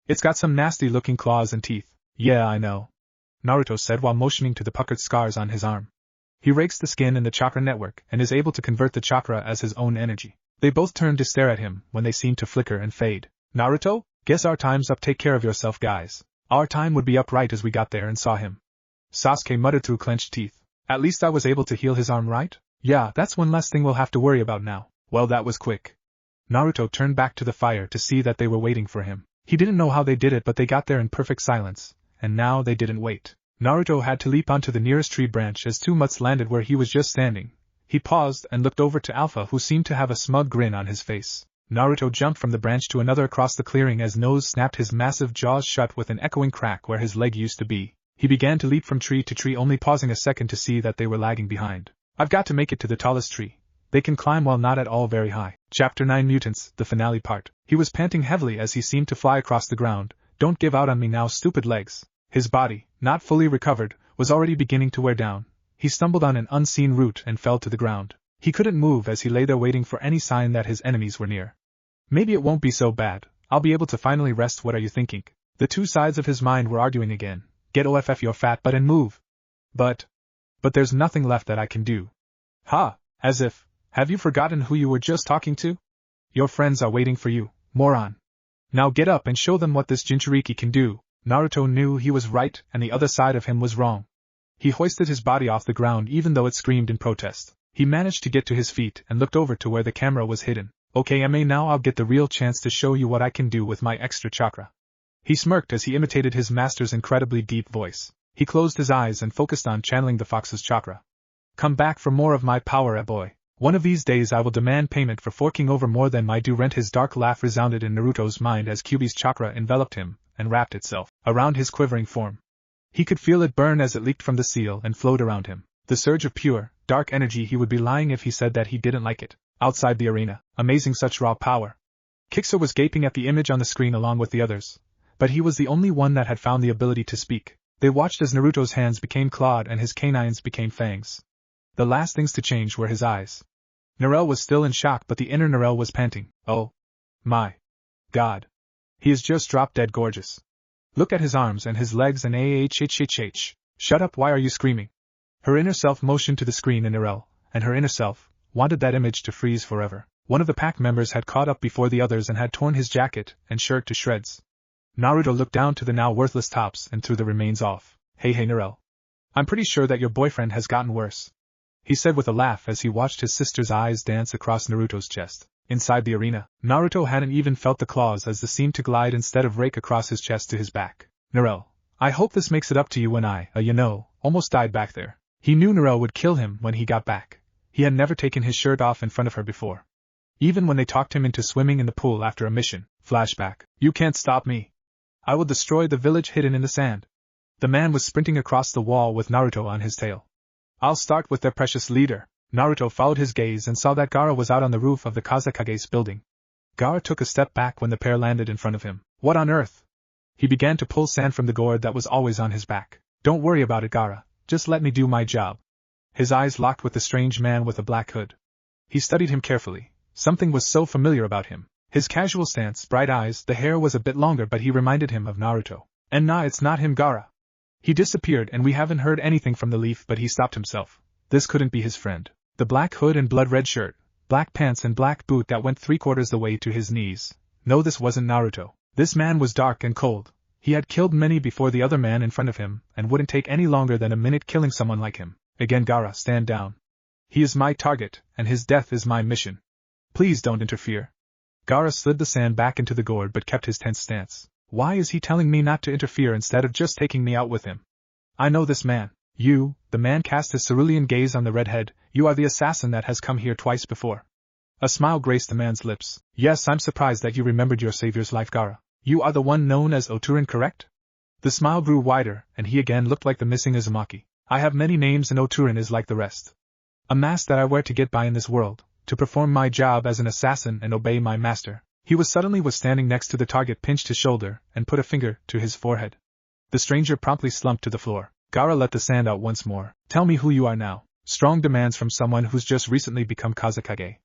It's got some nasty-looking claws and teeth. Yeah, I know, Naruto said while motioning to the puckered scars on his arm. He rakes the skin in the chakra network and is able to convert the chakra as his own energy. They both turned to stare at him when they seemed to flicker and fade. Naruto? Guess our time's up. Take care of yourself, guys. Our time would be up right as we got there and saw him. Sasuke muttered through clenched teeth. At least I was able to heal his arm, right? Yeah, that's one less thing we'll have to worry about now. Well, that was quick. Naruto turned back to the fire to see that they were waiting for him. He didn't know how they did it, but they got there in perfect silence, and now they didn't wait. Naruto had to leap onto the nearest tree branch as two mutts landed where he was just standing. He paused and looked over to Alpha, who seemed to have a smug grin on his face. Naruto jumped from the branch to another across the clearing as Nose snapped his massive jaws shut with an echoing crack where his leg used to be. He began to leap from tree to tree, only pausing a second to see that they were lagging behind. I've got to make it to the tallest tree. They can climb while not at all very high. Chapter 9 Mutants, the finale part. He was panting heavily as he seemed to fly across the ground. Don't give out on me now, stupid legs. His body, not fully recovered, was already beginning to wear down. He stumbled on an unseen root and fell to the ground. He couldn't move as he lay there waiting for any sign that his enemies were near. Maybe it won't be so bad. I'll be able to finally rest. What are you thinking? The two sides of his mind were arguing again. Get off your fat butt and move. But there's nothing left that I can do. Ha! As if. Have you forgotten who you were just talking to? Your friends are waiting for you, moron. Now get up and show them what this Jinchuriki can do. Naruto knew he was right and the other side of him was wrong. He hoisted his body off the ground even though it screamed in protest. He managed to get to his feet and looked over to where the camera was hidden. Okay, now I'll get the real chance to show you what I can do with my extra chakra. He smirked as he imitated his master's incredibly deep voice. He closed his eyes and focused on channeling the fox's chakra. Come back for more of my power, boy. One of these days I will demand payment for forking over more than my due rent. His dark laugh resounded in Naruto's mind as Kyuube's chakra enveloped him and wrapped itself around his quivering form. He could feel it burn as it leaked from the seal and flowed around him. The surge of pure, dark energy. He would be lying if he said that he didn't like it. Outside the arena, amazing, such raw power. Kixer was gaping at the image on the screen along with the others, but he was the only one that had found the ability to speak. They watched as Naruto's hands became clawed and his canines became fangs. The last things to change were his eyes. Narelle was still in shock, but the inner Narelle was panting. Oh my God. He is just drop dead gorgeous. Look at his arms and his legs and ahhhhh. Shut up, why are you screaming? Her inner self motioned to the screen in Narelle, and her inner self wanted that image to freeze forever. One of the pack members had caught up before the others and had torn his jacket and shirt to shreds. Naruto looked down to the now worthless tops and threw the remains off. Hey Narelle. I'm pretty sure that your boyfriend has gotten worse, he said with a laugh as he watched his sister's eyes dance across Naruto's chest. Inside the arena, Naruto hadn't even felt the claws as they seemed to glide instead of rake across his chest to his back. Narelle, I hope this makes it up to you when I, almost died back there. He knew Narelle would kill him when he got back. He had never taken his shirt off in front of her before. Even when they talked him into swimming in the pool after a mission. Flashback. You can't stop me. I will destroy the village hidden in the sand. The man was sprinting across the wall with Naruto on his tail. I'll start with their precious leader. Naruto followed his gaze and saw that Gaara was out on the roof of the Kazekage's building. Gaara took a step back when the pair landed in front of him. What on earth? He began to pull sand from the gourd that was always on his back. Don't worry about it, Gaara. Just let me do my job. His eyes locked with the strange man with a black hood. He studied him carefully. Something was so familiar about him. His casual stance, bright eyes, the hair was a bit longer, but he reminded him of Naruto. And nah, it's not him, Gaara. He disappeared and we haven't heard anything from the leaf, but he stopped himself. This couldn't be his friend. The black hood and blood-red shirt, black pants and black boot that went 3/4 the way to his knees. No, this wasn't Naruto. This man was dark and cold. He had killed many before the other man in front of him, and wouldn't take any longer than a minute killing someone like him. Again, Gaara, stand down. He is my target, and his death is my mission. Please don't interfere. Gaara slid the sand back into the gourd but kept his tense stance. Why is he telling me not to interfere instead of just taking me out with him? I know this man. You, the man cast his cerulean gaze on the redhead, you are the assassin that has come here twice before. A smile graced the man's lips. Yes, I'm surprised that you remembered your savior's life, Gaara. You are the one known as Oturin, correct? The smile grew wider, and he again looked like the missing Uzumaki. I have many names and Oturin is like the rest. A mask that I wear to get by in this world, to perform my job as an assassin and obey my master. He was standing next to the target, pinched his shoulder, and put a finger to his forehead. The stranger promptly slumped to the floor. Gaara let the sand out once more. Tell me who you are now. Strong demands from someone who's just recently become Kazekage.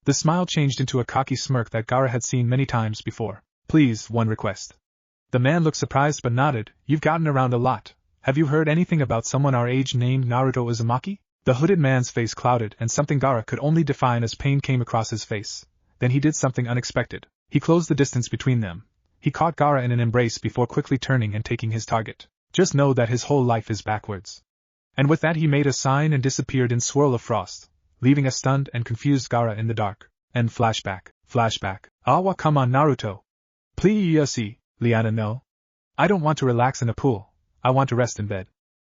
The smile changed into a cocky smirk that Gaara had seen many times before. Please, one request. The man looked surprised but nodded. You've gotten around a lot. Have you heard anything about someone our age named Naruto Uzumaki? The hooded man's face clouded and something Gaara could only define as pain came across his face. Then he did something unexpected. He closed the distance between them. He caught Gaara in an embrace before quickly turning and taking his target. Just know that his whole life is backwards. And with that he made a sign and disappeared in swirl of frost, leaving a stunned and confused Gaara in the dark. And flashback. Awa, come on Naruto. Please, Liana, no. I don't want to relax in a pool. I want to rest in bed.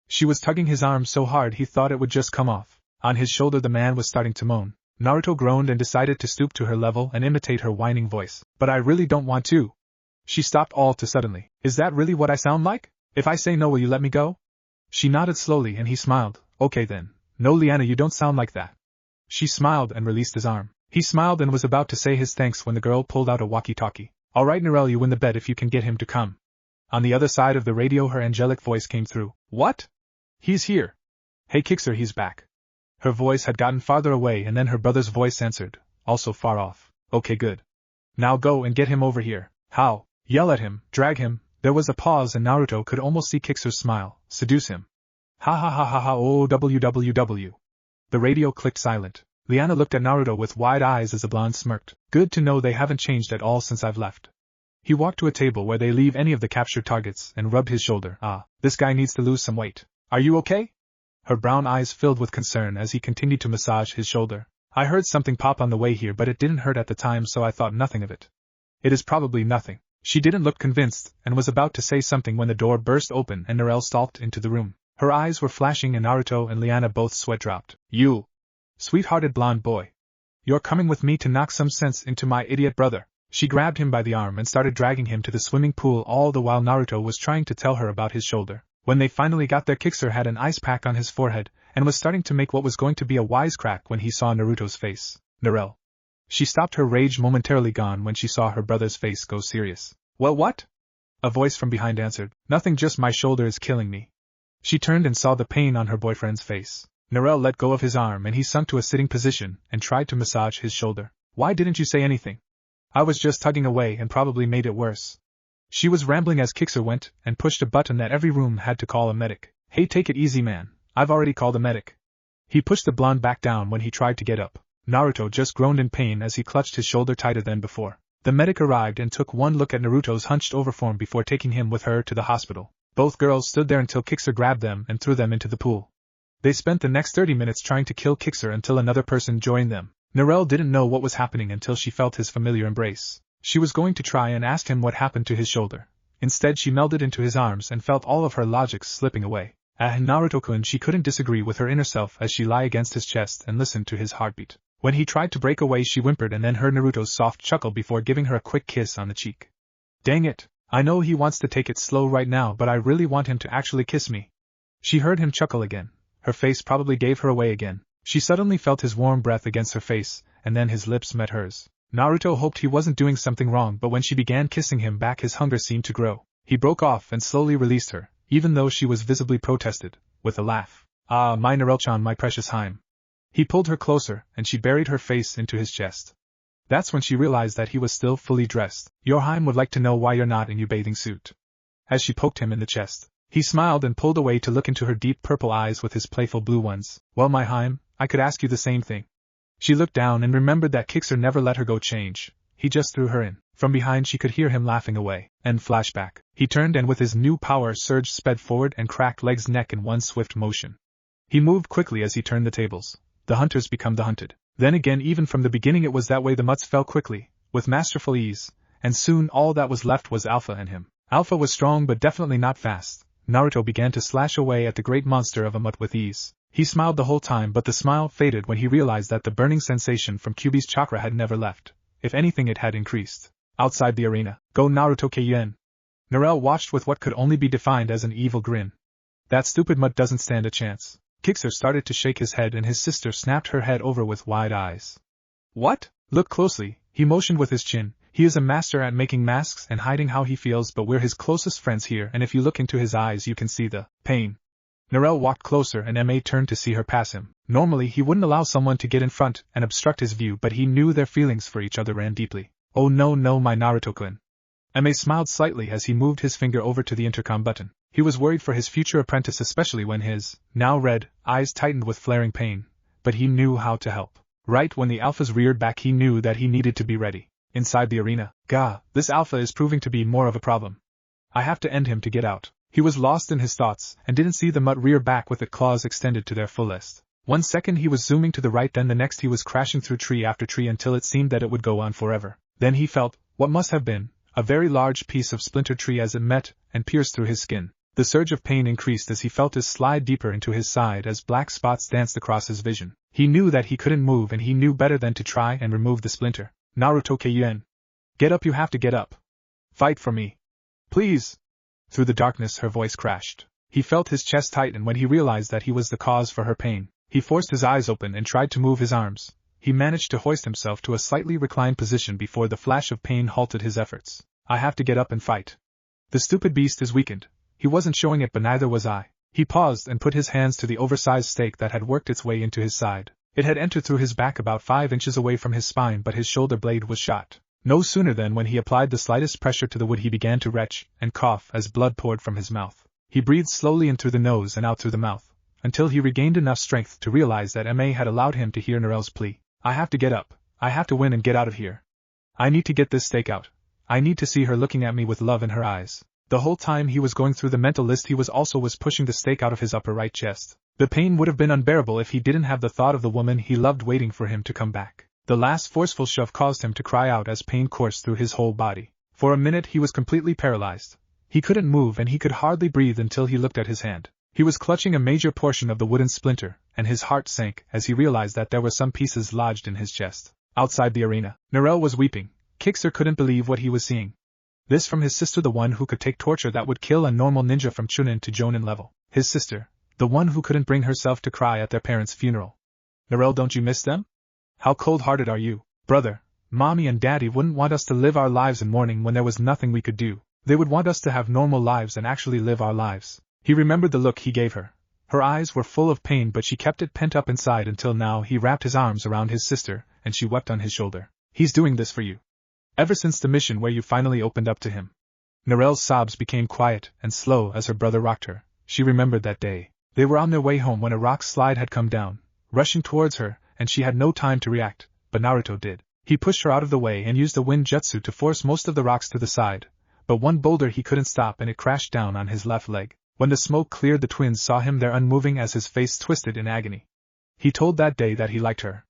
She was tugging his arm so hard he thought it would just come off. On his shoulder the man was starting to moan. Naruto groaned and decided to stoop to her level and imitate her whining voice. But I really don't want to. She stopped all too suddenly. Is that really what I sound like? If I say no, will you let me go? She nodded slowly and he smiled. Okay then. No Liana, you don't sound like that. She smiled and released his arm. He smiled and was about to say his thanks when the girl pulled out a walkie-talkie. Alright Narelle, you win the bet if you can get him to come. On the other side of the radio her angelic voice came through. What? He's here. Hey Kixer, he's back. Her voice had gotten farther away and then her brother's voice answered, also far off. Okay, good. Now go and get him over here. How? Yell at him, drag him. There was a pause and Naruto could almost see Kixer's smile. Seduce him. Ha ha ha ha ha oh www. The radio clicked silent. Liana looked at Naruto with wide eyes as the blonde smirked. Good to know they haven't changed at all since I've left. He walked to a table where they leave any of the captured targets and rubbed his shoulder. Ah, this guy needs to lose some weight. Are you okay? Her brown eyes filled with concern as he continued to massage his shoulder. I heard something pop on the way here but it didn't hurt at the time so I thought nothing of it. It is probably nothing. She didn't look convinced and was about to say something when the door burst open and Narelle stalked into the room. Her eyes were flashing and Naruto and Liana both sweat dropped. You, sweethearted blonde boy. You're coming with me to knock some sense into my idiot brother. She grabbed him by the arm and started dragging him to the swimming pool all the while Naruto was trying to tell her about his shoulder. When they finally got there, Kixer had an ice pack on his forehead and was starting to make what was going to be a wisecrack when he saw Naruto's face. Narelle. She stopped, her rage momentarily gone when she saw her brother's face go serious. Well, what? A voice from behind answered. Nothing, just my shoulder is killing me. She turned and saw the pain on her boyfriend's face. Narelle let go of his arm and he sunk to a sitting position and tried to massage his shoulder. Why didn't you say anything? I was just tugging away and probably made it worse. She was rambling as Kixer went and pushed a button that every room had to call a medic. Hey, take it easy man, I've already called a medic. He pushed the blonde back down when he tried to get up. Naruto just groaned in pain as he clutched his shoulder tighter than before. The medic arrived and took one look at Naruto's hunched over form before taking him with her to the hospital. Both girls stood there until Kixer grabbed them and threw them into the pool. They spent the next 30 minutes trying to kill Kixer until another person joined them. Narelle didn't know what was happening until she felt his familiar embrace. She was going to try and ask him what happened to his shoulder. Instead she melded into his arms and felt all of her logic slipping away. Naruto-kun, she couldn't disagree with her inner self as she lay against his chest and listened to his heartbeat. When he tried to break away she whimpered and then heard Naruto's soft chuckle before giving her a quick kiss on the cheek. Dang it, I know he wants to take it slow right now but I really want him to actually kiss me. She heard him chuckle again. Her face probably gave her away again. She suddenly felt his warm breath against her face, and then his lips met hers. Naruto hoped he wasn't doing something wrong but when she began kissing him back his hunger seemed to grow. He broke off and slowly released her, even though she was visibly protested, with a laugh. Ah, my Narelle-chan, my precious Haim. He pulled her closer, and she buried her face into his chest. That's when she realized that he was still fully dressed. Your Haim would like to know why you're not in your bathing suit. As she poked him in the chest, he smiled and pulled away to look into her deep purple eyes with his playful blue ones. Well, my Haim, I could ask you the same thing. She looked down and remembered that Kixer never let her go change. He just threw her in. From behind she could hear him laughing away. And flashback. He turned and with his new power surge sped forward and cracked Leg's neck in one swift motion. He moved quickly as he turned the tables. The hunters become the hunted. Then again, even from the beginning it was that way. The mutts fell quickly, with masterful ease, and soon all that was left was Alpha and him. Alpha was strong but definitely not fast. Naruto began to slash away at the great monster of a mutt with ease. He smiled the whole time but the smile faded when he realized that the burning sensation from Kyuube's chakra had never left. If anything it had increased. Outside the arena, go Naruto Keien. Narelle watched with what could only be defined as an evil grin. That stupid mutt doesn't stand a chance. Kixer started to shake his head and his sister snapped her head over with wide eyes. What? Look closely, he motioned with his chin. He is a master at making masks and hiding how he feels but we're his closest friends here and if you look into his eyes you can see the pain. Narelle walked closer and Ma turned to see her pass him. Normally he wouldn't allow someone to get in front and obstruct his view, but he knew their feelings for each other ran deeply. Oh no, my Naruto-kun. Ma smiled slightly as he moved his finger over to the intercom button. He was worried for his future apprentice, especially when his, now red, eyes tightened with flaring pain, but he knew how to help. Right when the alphas reared back, he knew that he needed to be ready. Inside the arena, Gah, this alpha is proving to be more of a problem. I have to end him to get out. He was lost in his thoughts and didn't see the mutt rear back with its claws extended to their fullest. 1 second he was zooming to the right, then the next he was crashing through tree after tree until it seemed that it would go on forever. Then he felt, what must have been, a very large piece of splintered tree as it met and pierced through his skin. The surge of pain increased as he felt it slide deeper into his side as black spots danced across his vision. He knew that he couldn't move, and he knew better than to try and remove the splinter. Naruto Kyuubecky. Get up, you have to get up. Fight for me. Please. Through the darkness her voice crashed. He felt his chest tighten when he realized that he was the cause for her pain. He forced his eyes open and tried to move his arms. He managed to hoist himself to a slightly reclined position before the flash of pain halted his efforts. I have to get up and fight. The stupid beast is weakened. He wasn't showing it, but neither was I. He paused and put his hands to the oversized stake that had worked its way into his side. It had entered through his back about 5 inches away from his spine, but his shoulder blade was shot. No sooner than when he applied the slightest pressure to the wood he began to retch and cough as blood poured from his mouth. He breathed slowly in through the nose and out through the mouth, until he regained enough strength to realize that Ma had allowed him to hear Narelle's plea. I have to get up. I have to win and get out of here. I need to get this stake out. I need to see her looking at me with love in her eyes. The whole time he was going through the mental list, he was pushing the stake out of his upper right chest. The pain would have been unbearable if he didn't have the thought of the woman he loved waiting for him to come back. The last forceful shove caused him to cry out as pain coursed through his whole body. For a minute he was completely paralyzed. He couldn't move and he could hardly breathe until he looked at his hand. He was clutching a major portion of the wooden splinter, and his heart sank as he realized that there were some pieces lodged in his chest. Outside the arena, Narelle was weeping. Kixer couldn't believe what he was seeing. This from his sister, the one who could take torture that would kill a normal ninja from Chunin to Jonin level. His sister, the one who couldn't bring herself to cry at their parents' funeral. Narelle, don't you miss them? How cold-hearted are you? Brother, Mommy and Daddy wouldn't want us to live our lives in mourning when there was nothing we could do. They would want us to have normal lives and actually live our lives. He remembered the look he gave her. Her eyes were full of pain, but she kept it pent up inside until now. He wrapped his arms around his sister, and she wept on his shoulder. He's doing this for you. Ever since the mission where you finally opened up to him. Narelle's sobs became quiet and slow as her brother rocked her. She remembered that day. They were on their way home when a rock slide had come down, rushing towards her, and she had no time to react, but Naruto did. He pushed her out of the way and used the wind jutsu to force most of the rocks to the side, but one boulder he couldn't stop and it crashed down on his left leg. When the smoke cleared, the twins saw him there unmoving as his face twisted in agony. He told that day that he liked her.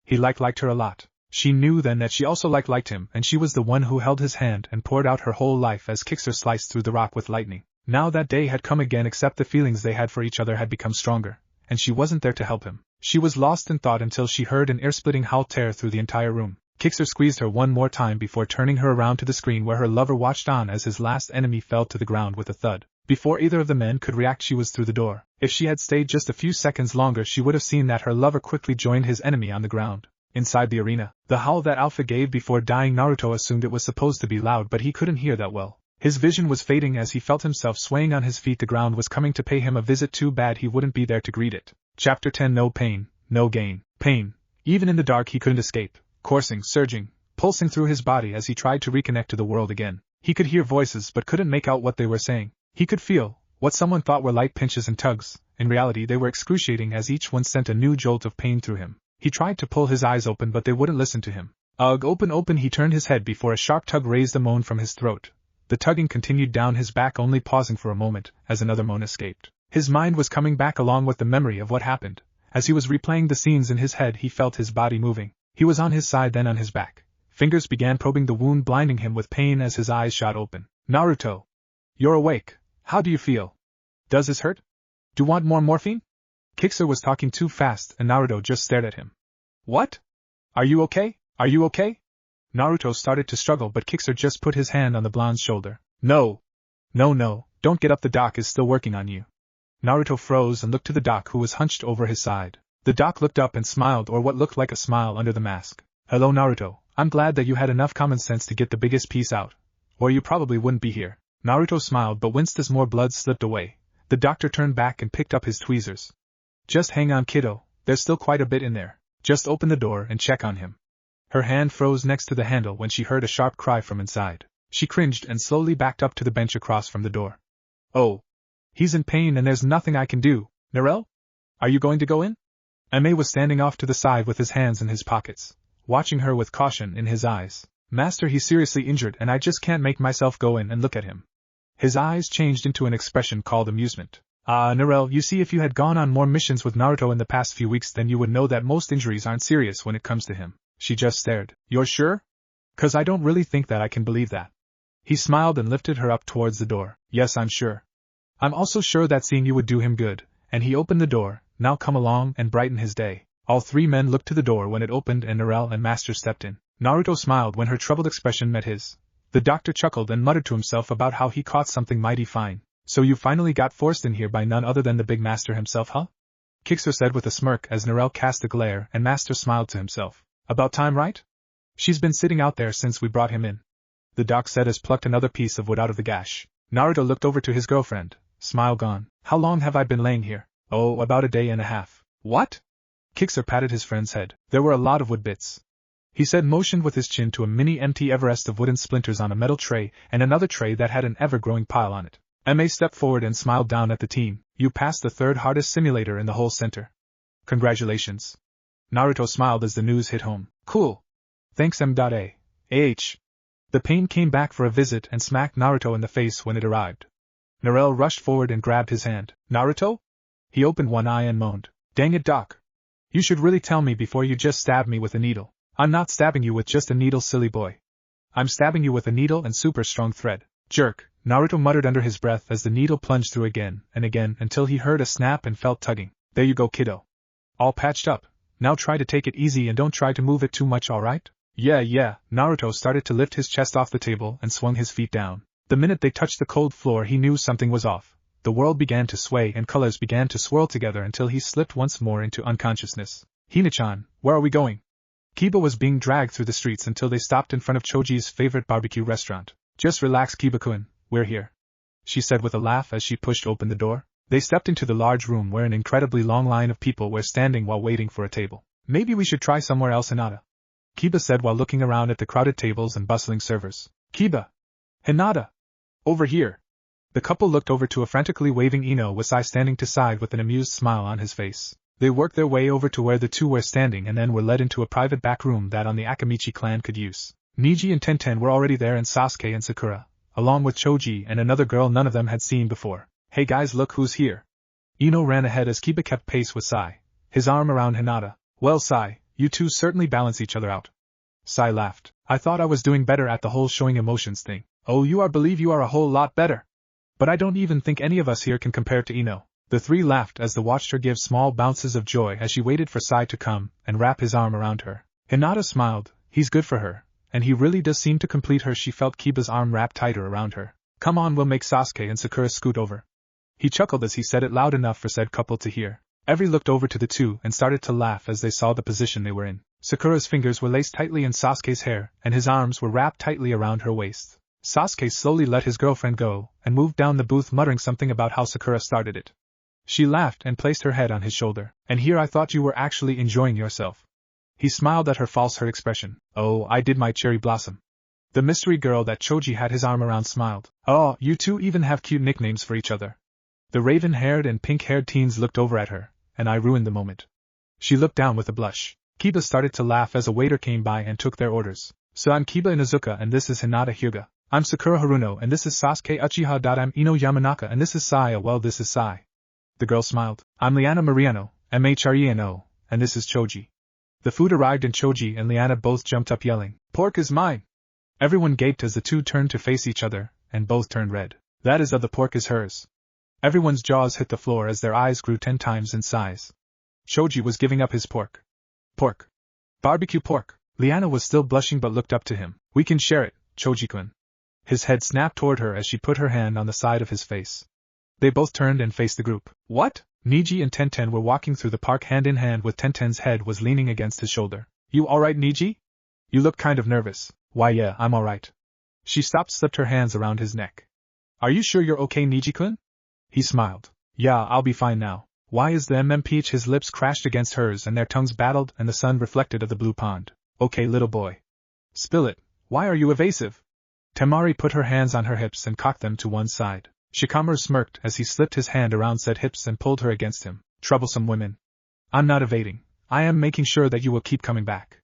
He liked her a lot. She knew then that she also liked him, and she was the one who held his hand and poured out her whole life as Kixer sliced through the rock with lightning. Now that day had come again, except the feelings they had for each other had become stronger, and she wasn't there to help him. She was lost in thought until she heard an ear-splitting howl tear through the entire room. Kixer squeezed her one more time before turning her around to the screen where her lover watched on as his last enemy fell to the ground with a thud. Before either of the men could react, she was through the door. If she had stayed just a few seconds longer, she would have seen that her lover quickly joined his enemy on the ground. Inside the arena, the howl that Alpha gave before dying, Naruto assumed it was supposed to be loud, but he couldn't hear that well. His vision was fading as he felt himself swaying on his feet. The ground was coming to pay him a visit. Too bad he wouldn't be there to greet it. Chapter 10. No pain, no gain. Pain. Even in the dark he couldn't escape, coursing, surging, pulsing through his body as he tried to reconnect to the world again. He could hear voices but couldn't make out what they were saying. He could feel what someone thought were light pinches and tugs. In reality they were excruciating as each one sent a new jolt of pain through him. He tried to pull his eyes open but they wouldn't listen to him. Ugh, open. He turned his head before a sharp tug raised a moan from his throat. The tugging continued down his back, only pausing for a moment as another moan escaped. His mind was coming back along with the memory of what happened. As he was replaying the scenes in his head, he felt his body moving. He was on his side, then on his back. Fingers began probing the wound, blinding him with pain as his eyes shot open. Naruto! You're awake. How do you feel? Does this hurt? Do you want more morphine? Kixer was talking too fast and Naruto just stared at him. What? Are you okay? Are you okay? Naruto started to struggle, but Kixer just put his hand on the blonde's shoulder. No, don't get up, the doc is still working on you. Naruto froze and looked to the doc, who was hunched over his side. The doc looked up and smiled, or what looked like a smile under the mask. Hello Naruto, I'm glad that you had enough common sense to get the biggest piece out, or you probably wouldn't be here. Naruto smiled but winced as more blood slipped away, The doctor turned back and picked up his tweezers. Just hang on, kiddo, there's still quite a bit in there. Just open the door and check on him. Her hand froze next to the handle when she heard a sharp cry from inside. She cringed and slowly backed up to the bench across from the door. Oh. He's in pain and there's nothing I can do. Narelle? Are you going to go in? Aimé was standing off to the side with his hands in his pockets, watching her with caution in his eyes. Master, he's seriously injured and I just can't make myself go in and look at him. His eyes changed into an expression called amusement. Narelle, you see, if you had gone on more missions with Naruto in the past few weeks, then you would know that most injuries aren't serious when it comes to him. She just stared. You're sure? 'Cause I don't really think that I can believe that. He smiled and lifted her up towards the door. Yes, I'm sure. I'm also sure that seeing you would do him good, and he opened the door. Now come along and brighten his day. All three men looked to the door when it opened and Narelle and Master stepped in. Naruto smiled when her troubled expression met his. The doctor chuckled and muttered to himself about how he caught something mighty fine. So you finally got forced in here by none other than the big master himself, huh? Kixer said with a smirk as Narelle cast a glare and Master smiled to himself. About time, right? She's been sitting out there since we brought him in. The doc said as plucked another piece of wood out of the gash. Naruto looked over to his girlfriend, smile gone. How long have I been laying here? Oh, about a day and a half. What? Kixer patted his friend's head. There were a lot of wood bits. He said, motioned with his chin to a mini empty Everest of wooden splinters on a metal tray and another tray that had an ever-growing pile on it. Aimé stepped forward and smiled down at the team. You passed the third hardest simulator in the whole center. Congratulations. Naruto smiled as the news hit home. Cool. Thanks M.A. A.H. The pain came back for a visit and smacked Naruto in the face when it arrived. Narelle rushed forward and grabbed his hand. Naruto? He opened one eye and moaned. Dang it, Doc. You should really tell me before you just stab me with a needle. I'm not stabbing you with just a needle, silly boy. I'm stabbing you with a needle and super strong thread. Jerk, Naruto muttered under his breath as the needle plunged through again and again until he heard a snap and felt tugging. There you go, kiddo. All patched up. Now try to take it easy and don't try to move it too much, alright? Yeah. Naruto started to lift his chest off the table and swung his feet down. The minute they touched the cold floor, he knew something was off. The world began to sway and colors began to swirl together until he slipped once more into unconsciousness. Hina-chan, where are we going? Kiba was being dragged through the streets until they stopped in front of Choji's favorite barbecue restaurant. Just relax, Kiba-kun, we're here, she said with a laugh as she pushed open the door. They stepped into the large room where an incredibly long line of people were standing while waiting for a table. Maybe we should try somewhere else, Hinata, Kiba said while looking around at the crowded tables and bustling servers. Kiba! Hinata! Over here! The couple looked over to a frantically waving Ino Wasai standing to side with an amused smile on his face. They worked their way over to where the two were standing and then were led into a private back room that on the Akamichi clan could use. Niji and Tenten were already there and Sasuke and Sakura, along with Choji and another girl none of them had seen before. Hey guys, look who's here. Ino ran ahead as Kiba kept pace with Sai, his arm around Hinata. Well, Sai, you two certainly balance each other out. Sai laughed. I thought I was doing better at the whole showing emotions thing. Oh, you are a whole lot better. But I don't even think any of us here can compare to Ino. The three laughed as they watched her give small bounces of joy as she waited for Sai to come and wrap his arm around her. Hinata smiled. He's good for her, and he really does seem to complete her. She felt Kiba's arm wrap tighter around her. Come on, we'll make Sasuke and Sakura scoot over. He chuckled as he said it loud enough for said couple to hear. Every looked over to the two and started to laugh as they saw the position they were in. Sakura's fingers were laced tightly in Sasuke's hair, and his arms were wrapped tightly around her waist. Sasuke slowly let his girlfriend go and moved down the booth muttering something about how Sakura started it. She laughed and placed her head on his shoulder. And here I thought you were actually enjoying yourself. He smiled at her false hurt expression. Oh, I did my cherry blossom. The mystery girl that Choji had his arm around smiled. Oh, you two even have cute nicknames for each other. The raven-haired and pink-haired teens looked over at her, and I ruined the moment. She looked down with a blush. Kiba started to laugh as a waiter came by and took their orders. So I'm Kiba Inuzuka and this is Hinata Hyuga. I'm Sakura Haruno and this is Sasuke Uchiha. I'm Ino Yamanaka and this is Sai. Well, this is Sai. The girl smiled. I'm Liana Mariano, MHRENO, and this is Choji. The food arrived and Choji and Liana both jumped up yelling, Pork is mine! Everyone gaped as the two turned to face each other, and both turned red. That is of the pork is hers. Everyone's jaws hit the floor as their eyes grew 10 times in size. Choji was giving up his pork. Pork. Barbecue pork. Liana was still blushing but looked up to him. We can share it, Choji-kun. His head snapped toward her as she put her hand on the side of his face. They both turned and faced the group. What? Niji and Tenten were walking through the park hand in hand with Tenten's head was leaning against his shoulder. You alright, Niji? You look kind of nervous. Why yeah, I'm alright. She stopped, slipped her hands around his neck. Are you sure you're okay, Niji-kun? He smiled. Yeah, I'll be fine now. Why is the peach? His lips crashed against hers and their tongues battled and the sun reflected of the blue pond. Okay, little boy. Spill it. Why are you evasive? Temari put her hands on her hips and cocked them to one side. Shikamaru smirked as he slipped his hand around said hips and pulled her against him. Troublesome women. I'm not evading. I am making sure that you will keep coming back.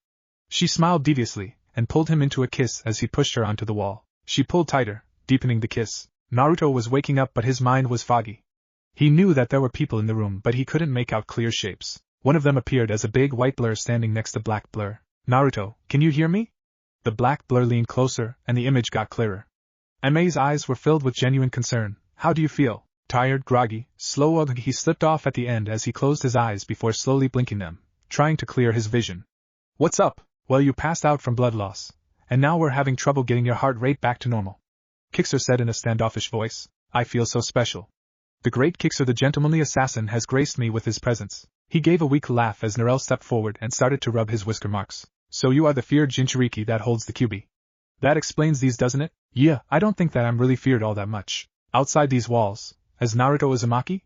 She smiled deviously and pulled him into a kiss as he pushed her onto the wall. She pulled tighter, deepening the kiss. Naruto was waking up but his mind was foggy. He knew that there were people in the room but he couldn't make out clear shapes. One of them appeared as a big white blur standing next to black blur. Naruto, can you hear me? The black blur leaned closer and the image got clearer. Aime's eyes were filled with genuine concern. How do you feel? Tired, groggy, slow. He slipped off at the end as he closed his eyes before slowly blinking them, trying to clear his vision. What's up? Well, you passed out from blood loss, and now we're having trouble getting your heart rate back to normal. Kixer said in a standoffish voice. I feel so special. The great Kixer, the gentlemanly assassin, has graced me with his presence. He gave a weak laugh as Narelle stepped forward and started to rub his whisker marks. So you are the feared Jinchuriki that holds the Kyuubi. That explains these, doesn't it? Yeah, I don't think that I'm really feared all that much. Outside these walls, as Naruto Uzumaki?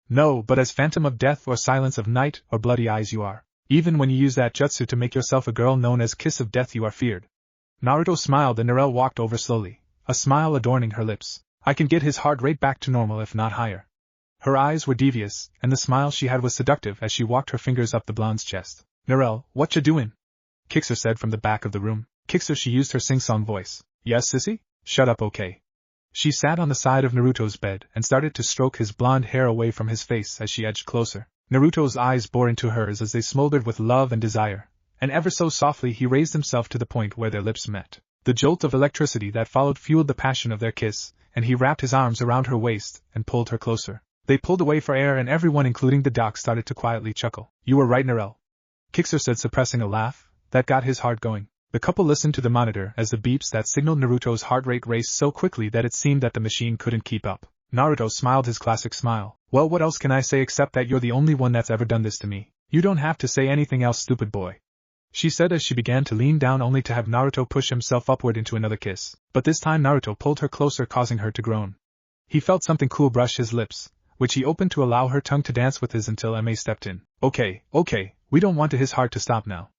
No, but as Phantom of Death or Silence of Night or Bloody Eyes you are. Even when you use that jutsu to make yourself a girl known as Kiss of Death you are feared. Naruto smiled and Narelle walked over slowly, a smile adorning her lips. I can get his heart rate back to normal if not higher. Her eyes were devious, and the smile she had was seductive as she walked her fingers up the blonde's chest. Narelle, what you doin'? Kixer said from the back of the room. Kixer, she used her sing-song voice. Yes, sissy? Shut up, okay. She sat on the side of Naruto's bed and started to stroke his blonde hair away from his face as she edged closer. Naruto's eyes bore into hers as they smoldered with love and desire, and ever so softly he raised himself to the point where their lips met. The jolt of electricity that followed fueled the passion of their kiss, and he wrapped his arms around her waist and pulled her closer. They pulled away for air and everyone including the doc started to quietly chuckle. You were right, Narelle. Kixer said, suppressing a laugh that got his heart going. The couple listened to the monitor as the beeps that signaled Naruto's heart rate raced so quickly that it seemed that the machine couldn't keep up. Naruto smiled his classic smile. Well, what else can I say except that you're the only one that's ever done this to me. You don't have to say anything else, stupid boy. She said as she began to lean down only to have Naruto push himself upward into another kiss. But this time Naruto pulled her closer, causing her to groan. He felt something cool brush his lips, which he opened to allow her tongue to dance with his until Aime stepped in. Okay, we don't want his heart to stop now.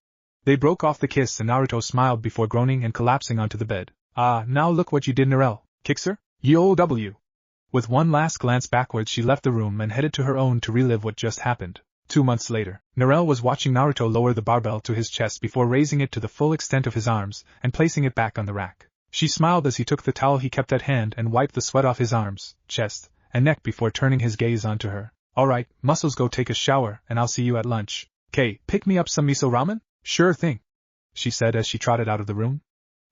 They broke off the kiss and Naruto smiled before groaning and collapsing onto the bed. Ah, now look what you did, Narelle. Kixer? Yo-W. With one last glance backwards she left the room and headed to her own to relive what just happened. 2 months later, Narelle was watching Naruto lower the barbell to his chest before raising it to the full extent of his arms and placing it back on the rack. She smiled as he took the towel he kept at hand and wiped the sweat off his arms, chest, and neck before turning his gaze onto her. Alright, muscles, go take a shower and I'll see you at lunch. Kay, pick me up some miso ramen? Sure thing, she said as she trotted out of the room.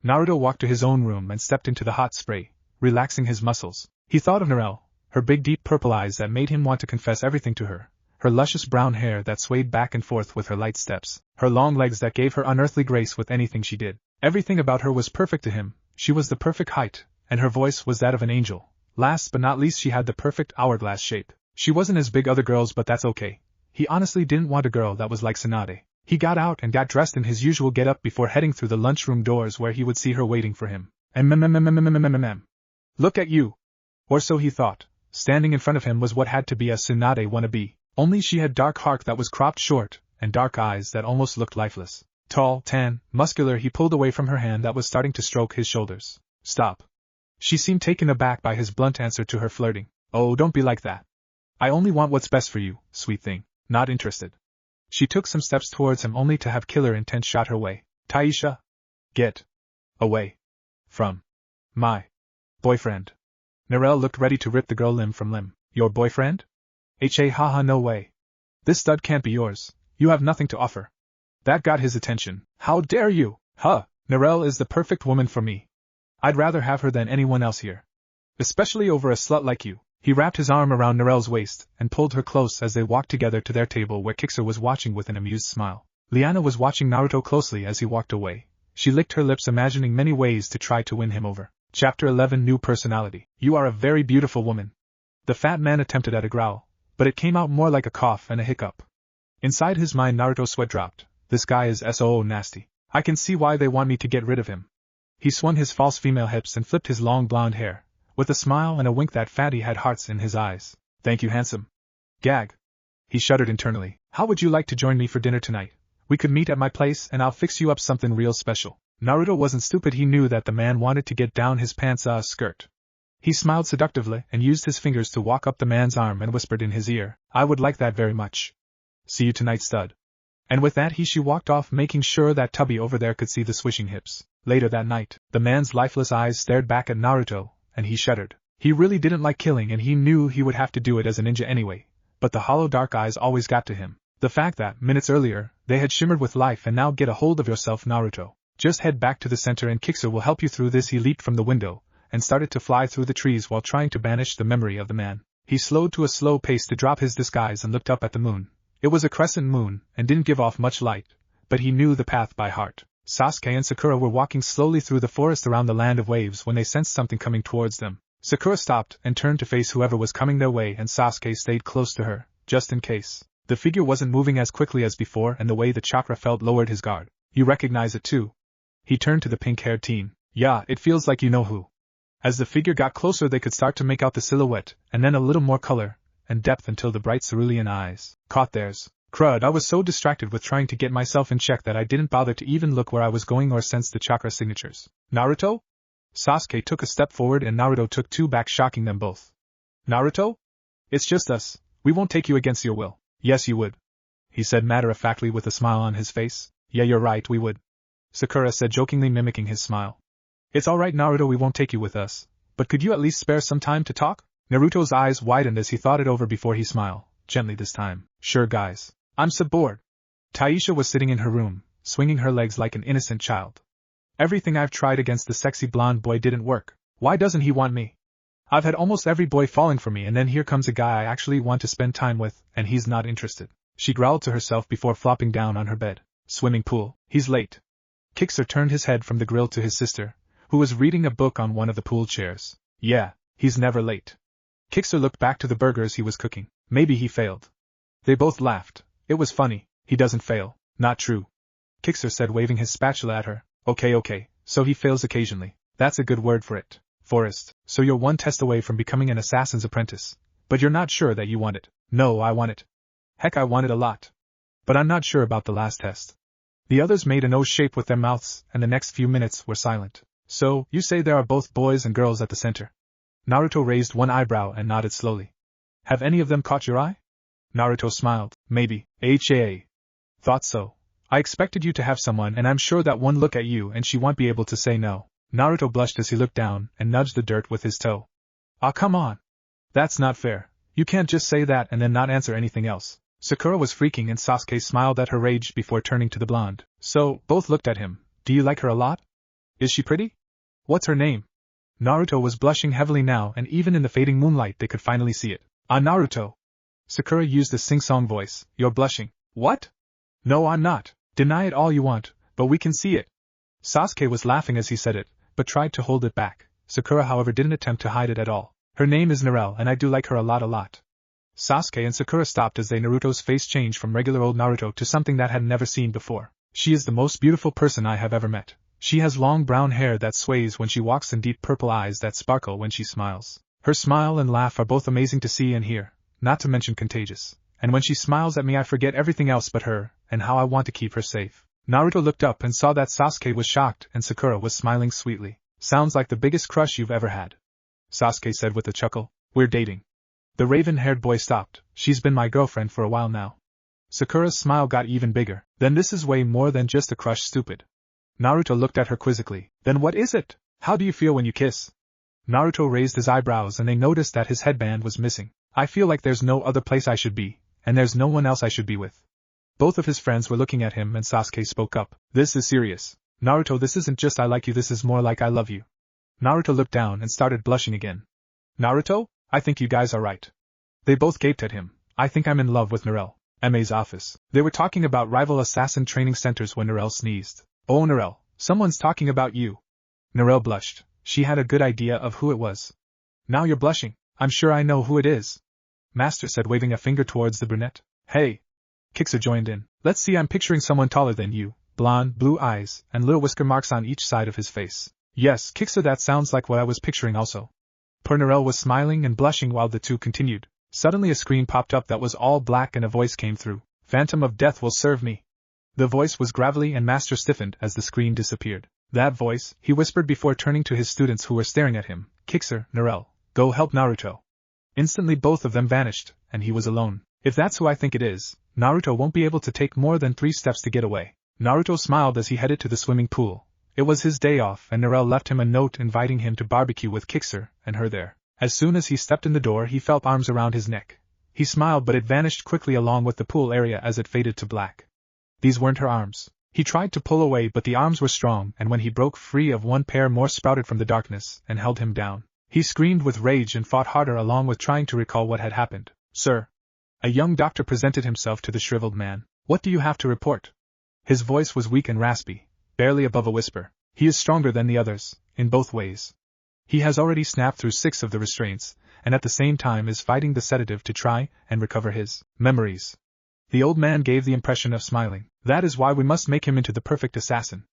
Naruto walked to his own room and stepped into the hot spray, relaxing his muscles. He thought of Narelle, her big deep purple eyes that made him want to confess everything to her, her luscious brown hair that swayed back and forth with her light steps, her long legs that gave her unearthly grace with anything she did. Everything about her was perfect to him. She was the perfect height, and her voice was that of an angel. Last but not least, she had the perfect hourglass shape. She wasn't as big other girls, but that's okay. He honestly didn't want a girl that was like Tsunade. He got out and got dressed in his usual get-up before heading through the lunchroom doors where he would see her waiting for him. Look at you! Or so he thought. Standing in front of him was what had to be a Tsunade wannabe. Only she had dark hair that was cropped short, and dark eyes that almost looked lifeless. Tall, tan, muscular, he pulled away from her hand that was starting to stroke his shoulders. Stop. She seemed taken aback by his blunt answer to her flirting. Oh, don't be like that. I only want what's best for you, sweet thing. Not interested. She took some steps towards him only to have killer intent shot her way. Taisha! Get away from my boyfriend. Narelle looked ready to rip the girl limb from limb. Your boyfriend? Haha, no way. This stud can't be yours. You have nothing to offer. That got his attention. How dare you? Huh, Narelle is the perfect woman for me. I'd rather have her than anyone else here. Especially over a slut like you. He wrapped his arm around Narelle's waist and pulled her close as they walked together to their table where Kixer was watching with an amused smile. Liana was watching Naruto closely as he walked away. She licked her lips, imagining many ways to try to win him over. Chapter 11, New Personality. You are a very beautiful woman. The fat man attempted at a growl, but it came out more like a cough and a hiccup. Inside his mind Naruto's sweat dropped. This guy is so nasty. I can see why they want me to get rid of him. He swung his false female hips and flipped his long blonde hair. With a smile and a wink that fatty had hearts in his eyes. Thank you, handsome. Gag. He shuddered internally. How would you like to join me for dinner tonight? We could meet at my place and I'll fix you up something real special. Naruto wasn't stupid, he knew that the man wanted to get down his pants skirt. He smiled seductively and used his fingers to walk up the man's arm and whispered in his ear, I would like that very much. See you tonight, stud. And with that she walked off, making sure that Tubby over there could see the swishing hips. Later that night, the man's lifeless eyes stared back at Naruto, and he shuddered. He really didn't like killing and he knew he would have to do it as a ninja anyway, but the hollow dark eyes always got to him. The fact that, minutes earlier, they had shimmered with life. And now get a hold of yourself, Naruto. Just head back to the center and Kixer will help you through this. He leaped from the window, and started to fly through the trees while trying to banish the memory of the man. He slowed to a slow pace to drop his disguise and looked up at the moon. It was a crescent moon, and didn't give off much light, but he knew the path by heart. Sasuke and Sakura were walking slowly through the forest around the land of waves when they sensed something coming towards them. Sakura stopped and turned to face whoever was coming their way, and Sasuke stayed close to her, just in case. The figure wasn't moving as quickly as before, and the way the chakra felt lowered his guard. You recognize it too? He turned to the pink-haired teen. Yeah, it feels like you know who. As the figure got closer they could start to make out the silhouette, and then a little more color and depth until the bright cerulean eyes caught theirs. Crud, I was so distracted with trying to get myself in check that I didn't bother to even look where I was going or sense the chakra signatures. Naruto? Sasuke took a step forward and Naruto took two back, shocking them both. Naruto? It's just us. We won't take you against your will. Yes, you would. He said matter-of-factly with a smile on his face. Yeah, you're right, we would. Sakura said jokingly, mimicking his smile. It's alright, Naruto, we won't take you with us. But could you at least spare some time to talk? Naruto's eyes widened as he thought it over before he smiled, gently this time. Sure, guys. I'm so bored. Taisha was sitting in her room, swinging her legs like an innocent child. Everything I've tried against the sexy blonde boy didn't work. Why doesn't he want me? I've had almost every boy falling for me, and then here comes a guy I actually want to spend time with, and he's not interested. She growled to herself before flopping down on her bed. Swimming pool. He's late. Kixer turned his head from the grill to his sister, who was reading a book on one of the pool chairs. Yeah, he's never late. Kixer looked back to the burgers he was cooking. Maybe he failed. They both laughed. It was funny. He doesn't fail. Not true. Kixer said, waving his spatula at her. Okay, so he fails occasionally. That's a good word for it. Forrest, so you're one test away from becoming an assassin's apprentice. But you're not sure that you want it. No, I want it. Heck, I want it a lot. But I'm not sure about the last test. The others made an O shape with their mouths, and the next few minutes were silent. So, you say there are both boys and girls at the center? Naruto raised one eyebrow and nodded slowly. Have any of them caught your eye? Naruto smiled. Maybe. Thought so. I expected you to have someone, and I'm sure that one look at you and she won't be able to say no. Naruto blushed as he looked down and nudged the dirt with his toe. Ah, come on. That's not fair. You can't just say that and then not answer anything else. Sakura was freaking and Sasuke smiled at her rage before turning to the blonde. So, both looked at him. Do you like her a lot? Is she pretty? What's her name? Naruto was blushing heavily now, and even in the fading moonlight they could finally see it. Ah, Naruto. Sakura used a sing-song voice. You're blushing. What? No, I'm not. Deny it all you want, but we can see it. Sasuke was laughing as he said it, but tried to hold it back. Sakura, however, didn't attempt to hide it at all. Her name is Narelle, and I do like her a lot. Sasuke and Sakura stopped as Naruto's face changed from regular old Naruto to something that had never seen before. She is the most beautiful person I have ever met. She has long brown hair that sways when she walks and deep purple eyes that sparkle when she smiles. Her smile and laugh are both amazing to see and hear, not to mention contagious. And when she smiles at me I forget everything else but her, and how I want to keep her safe. Naruto looked up and saw that Sasuke was shocked and Sakura was smiling sweetly. Sounds like the biggest crush you've ever had. Sasuke said with a chuckle. We're dating. The raven-haired boy stopped. She's been my girlfriend for a while now. Sakura's smile got even bigger. Then this is way more than just a crush, stupid. Naruto looked at her quizzically. Then what is it? How do you feel when you kiss? Naruto raised his eyebrows and they noticed that his headband was missing. I feel like there's no other place I should be, and there's no one else I should be with. Both of his friends were looking at him and Sasuke spoke up. This is serious. Naruto, this isn't just I like you, this is more like I love you. Naruto looked down and started blushing again. Naruto, I think you guys are right. They both gaped at him. I think I'm in love with Narelle. MA's office. They were talking about rival assassin training centers when Narelle sneezed. Oh Narelle, someone's talking about you. Narelle blushed. She had a good idea of who it was. Now you're blushing. I'm sure I know who it is. Master said, waving a finger towards the brunette. Hey. Kixer joined in. Let's see, I'm picturing someone taller than you, blonde, blue eyes, and little whisker marks on each side of his face. Yes, Kixer, that sounds like what I was picturing also. Poor Narelle was smiling and blushing while the two continued. Suddenly a screen popped up that was all black and a voice came through. Phantom of Death will serve me. The voice was gravelly and Master stiffened as the screen disappeared. That voice, he whispered before turning to his students who were staring at him. Kixer, Narelle, go help Naruto. Instantly both of them vanished, and he was alone. If that's who I think it is, Naruto won't be able to take more than 3 steps to get away. Naruto smiled as he headed to the swimming pool. It was his day off and Narelle left him a note inviting him to barbecue with Kixer and her there. As soon as he stepped in the door he felt arms around his neck. He smiled but it vanished quickly along with the pool area as it faded to black. These weren't her arms. He tried to pull away but the arms were strong and when he broke free of one pair more sprouted from the darkness and held him down. He screamed with rage and fought harder along with trying to recall what had happened. Sir. A young doctor presented himself to the shriveled man. What do you have to report? His voice was weak and raspy, barely above a whisper. He is stronger than the others, in both ways. He has already snapped through 6 of the restraints, and at the same time is fighting the sedative to try and recover his memories. The old man gave the impression of smiling. That is why we must make him into the perfect assassin.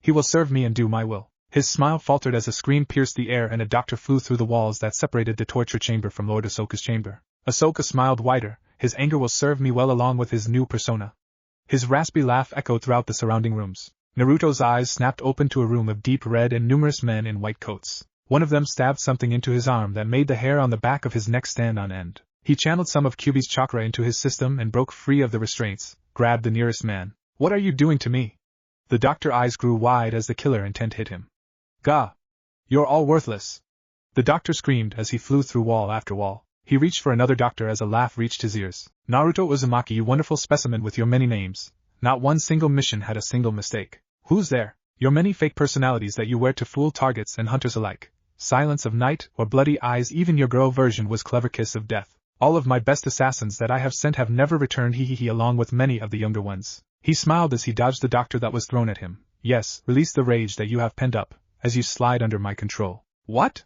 He will serve me and do my will. His smile faltered as a scream pierced the air and a doctor flew through the walls that separated the torture chamber from Lord Ahsoka's chamber. Ahsoka smiled wider. His anger will serve me well along with his new persona. His raspy laugh echoed throughout the surrounding rooms. Naruto's eyes snapped open to a room of deep red and numerous men in white coats. One of them stabbed something into his arm that made the hair on the back of his neck stand on end. He channeled some of Kyuube's chakra into his system and broke free of the restraints, grabbed the nearest man. What are you doing to me? The doctor's eyes grew wide as the killer intent hit him. Gah! You're all worthless! The doctor screamed as he flew through wall after wall. He reached for another doctor as a laugh reached his ears. Naruto Uzumaki, you wonderful specimen with your many names. Not one single mission had a single mistake. Who's there? Your many fake personalities that you wear to fool targets and hunters alike. Silence of Night or Bloody Eyes, even your girl version was Clever Kiss of Death. All of my best assassins that I have sent have never returned, he along with many of the younger ones. He smiled as he dodged the doctor that was thrown at him. Yes, release the rage that you have pent up, as you slide under my control. What?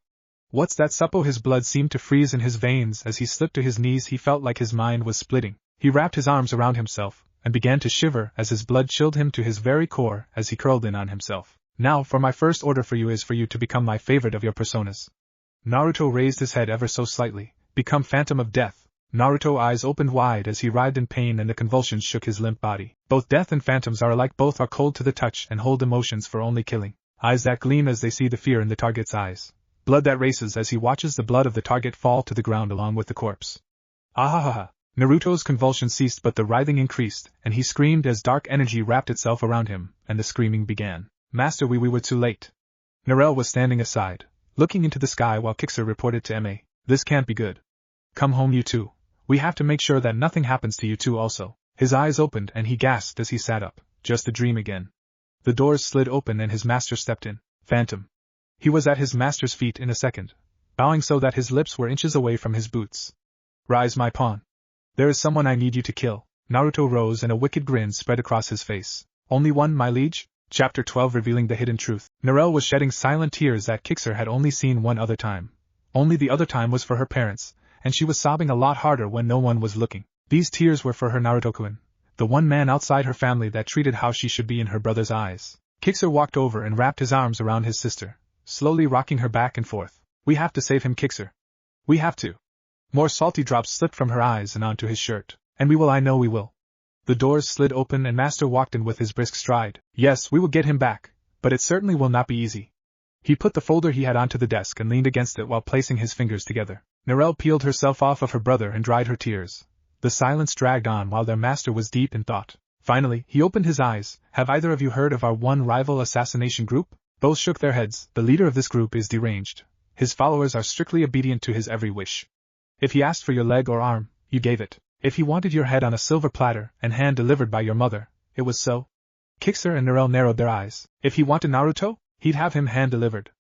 What's that, Suppo? His blood seemed to freeze in his veins as he slipped to his knees. He felt like his mind was splitting. He wrapped his arms around himself, and began to shiver as his blood chilled him to his very core as he curled in on himself. Now, for my first order for you is for you to become my favorite of your personas. Naruto raised his head ever so slightly. Become Phantom of Death. Naruto's eyes opened wide as he writhed in pain and the convulsions shook his limp body. Both death and phantoms are alike, both are cold to the touch and hold emotions for only killing. Eyes that gleam as they see the fear in the target's eyes. Blood that races as he watches the blood of the target fall to the ground along with the corpse. Ahahaha. Naruto's convulsions ceased but the writhing increased, and he screamed as dark energy wrapped itself around him, and the screaming began. Master, we were too late. Narelle was standing aside, looking into the sky while Kixer reported to Ma. This can't be good. Come home, you two. We have to make sure that nothing happens to you two also. His eyes opened and he gasped as he sat up. Just a dream again. The doors slid open and his master stepped in. Phantom. He was at his master's feet in a second, bowing so that his lips were inches away from his boots. Rise, my pawn. There is someone I need you to kill. Naruto rose and a wicked grin spread across his face. Only one, my liege? Chapter 12, revealing the hidden truth. Narelle was shedding silent tears that Kixer had only seen one other time. Only the other time was for her parents, and she was sobbing a lot harder when no one was looking. These tears were for her Naruto-kun, the one man outside her family that treated how she should be in her brother's eyes. Kixer walked over and wrapped his arms around his sister, slowly rocking her back and forth. We have to save him, Kixer. We have to. More salty drops slipped from her eyes and onto his shirt. And we will, I know we will. The doors slid open and Master walked in with his brisk stride. Yes, we will get him back, but it certainly will not be easy. He put the folder he had onto the desk and leaned against it while placing his fingers together. Narelle peeled herself off of her brother and dried her tears. The silence dragged on while their master was deep in thought. Finally, he opened his eyes. Have either of you heard of our one rival assassination group? Both shook their heads. The leader of this group is deranged. His followers are strictly obedient to his every wish. If he asked for your leg or arm, you gave it. If he wanted your head on a silver platter and hand-delivered by your mother, it was so. Kixer and Narelle narrowed their eyes. If he wanted Naruto, he'd have him hand-delivered.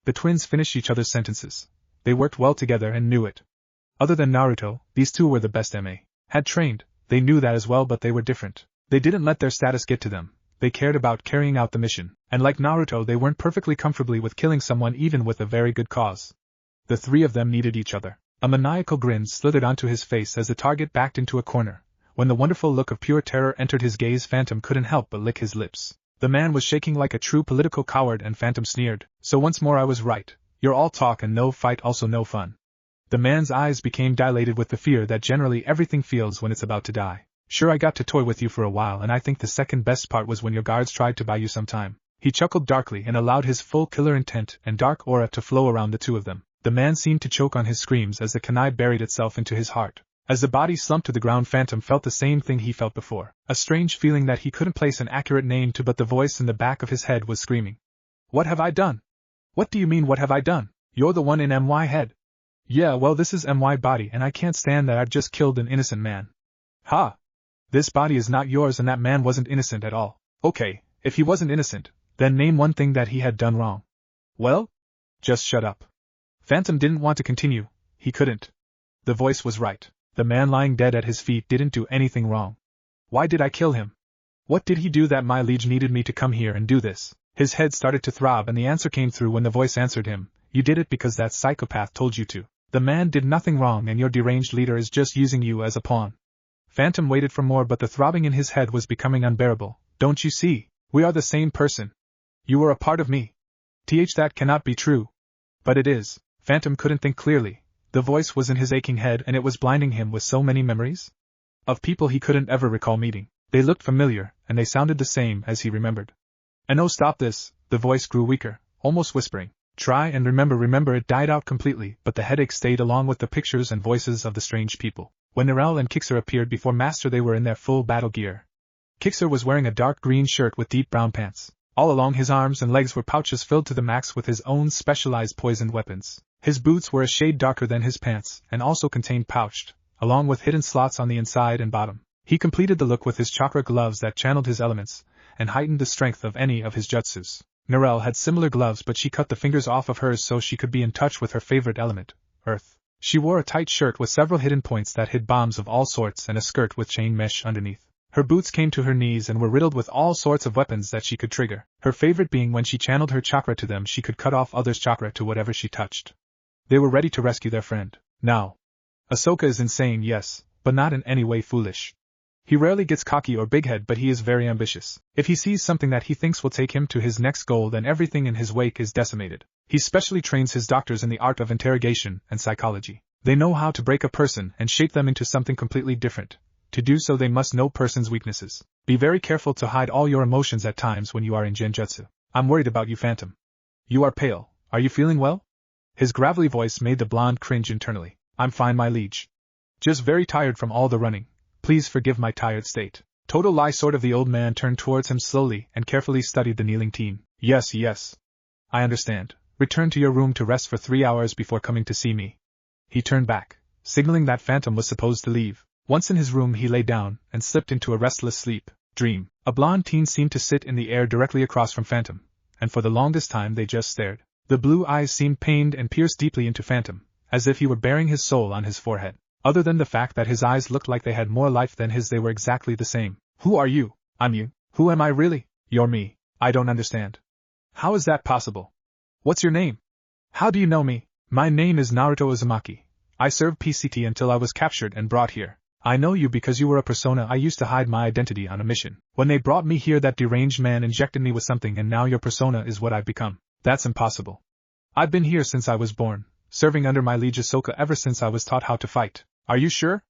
The twins finished each other's sentences. They worked well together and knew it. Other than Naruto, these two were the best Ma had trained. They knew that as well, but they were different. They didn't let their status get to them. They cared about carrying out the mission. And like Naruto, they weren't perfectly comfortably with killing someone even with a very good cause. The three of them needed each other. A maniacal grin slithered onto his face as the target backed into a corner. When the wonderful look of pure terror entered his gaze, Phantom couldn't help but lick his lips. The man was shaking like a true political coward and Phantom sneered. So once more I was right. You're all talk and no fight, also no fun. The man's eyes became dilated with the fear that generally everything feels when it's about to die. Sure, I got to toy with you for a while, and I think the second best part was when your guards tried to buy you some time. He chuckled darkly and allowed his full killer intent and dark aura to flow around the two of them. The man seemed to choke on his screams as the kunai buried itself into his heart. As the body slumped to the ground, Phantom felt the same thing he felt before. A strange feeling that he couldn't place an accurate name to, but the voice in the back of his head was screaming. What have I done? What do you mean, what have I done? You're the one in my head. Yeah, well, this is my body, and I can't stand that I've just killed an innocent man. Ha! This body is not yours, and that man wasn't innocent at all. Okay, if he wasn't innocent, then name one thing that he had done wrong. Well? Just shut up. Phantom didn't want to continue. He couldn't. The voice was right. The man lying dead at his feet didn't do anything wrong. Why did I kill him? What did he do that my liege needed me to come here and do this? His head started to throb, and the answer came through when the voice answered him. You did it because that psychopath told you to. The man did nothing wrong, and your deranged leader is just using you as a pawn. Phantom waited for more, but the throbbing in his head was becoming unbearable. Don't you see? We are the same person. You were a part of me. That cannot be true. But it is. Phantom couldn't think clearly. The voice was in his aching head, and it was blinding him with so many memories of people he couldn't ever recall meeting. They looked familiar, and they sounded the same as he remembered. And oh, stop this! The voice grew weaker, almost whispering. Try and remember. It died out completely, but the headache stayed along with the pictures and voices of the strange people. When Narelle and Kixer appeared before Master, they were in their full battle gear. Kixer was wearing a dark green shirt with deep brown pants. All along his arms and legs were pouches filled to the max with his own specialized poisoned weapons. His boots were a shade darker than his pants, and also contained pouched, along with hidden slots on the inside and bottom. He completed the look with his chakra gloves that channeled his elements, and heightened the strength of any of his jutsus. Narelle had similar gloves, but she cut the fingers off of hers so she could be in touch with her favorite element, earth. She wore a tight shirt with several hidden points that hid bombs of all sorts and a skirt with chain mesh underneath. Her boots came to her knees and were riddled with all sorts of weapons that she could trigger, her favorite being when she channeled her chakra to them she could cut off others' chakra to whatever she touched. They were ready to rescue their friend. Now, Ahsoka is insane, yes, but not in any way foolish. He rarely gets cocky or big-head, but he is very ambitious. If he sees something that he thinks will take him to his next goal, then everything in his wake is decimated. He specially trains his doctors in the art of interrogation and psychology. They know how to break a person and shape them into something completely different. To do so, they must know person's weaknesses. Be very careful to hide all your emotions at times when you are in genjutsu. I'm worried about you, Phantom. You are pale. Are you feeling well? His gravelly voice made the blonde cringe internally. I'm fine, my liege. Just very tired from all the running. Please forgive my tired state. Total lie, sort of. The old man turned towards him slowly and carefully studied the kneeling teen. Yes. I understand. Return to your room to rest for 3 hours before coming to see me. He turned back, signaling that Phantom was supposed to leave. Once in his room, he lay down and slipped into a restless sleep. Dream. A blonde teen seemed to sit in the air directly across from Phantom, and for the longest time they just stared. The blue eyes seemed pained and pierced deeply into Phantom, as if he were bearing his soul on his forehead. Other than the fact that his eyes looked like they had more life than his, they were exactly the same. Who are you? I'm you. Who am I really? You're me. I don't understand. How is that possible? What's your name? How do you know me? My name is Naruto Uzumaki. I served PCT until I was captured and brought here. I know you because you were a persona. I used to hide my identity on a mission. When they brought me here, that deranged man injected me with something, and now your persona is what I've become. That's impossible. I've been here since I was born, serving under my liege Ahsoka ever since I was taught how to fight. Are you sure?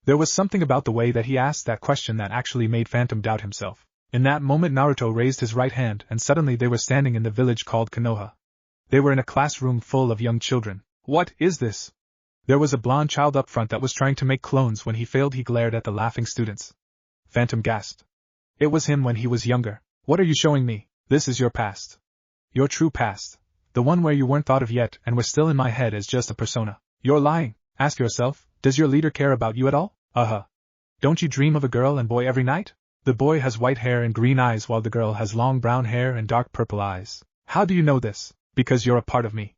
There was something about the way that he asked that question that actually made Phantom doubt himself. In that moment, Naruto raised his right hand, and suddenly they were standing in the village called Konoha. They were in a classroom full of young children. What is this? There was a blonde child up front that was trying to make clones. When he failed, he glared at the laughing students. Phantom gasped. It was him when he was younger. What are you showing me? This is your past. Your true past. The one where you weren't thought of yet and were still in my head as just a persona. You're lying. Ask yourself, does your leader care about you at all? Don't you dream of a girl and boy every night? The boy has white hair and green eyes while the girl has long brown hair and dark purple eyes. How do you know this? Because you're a part of me.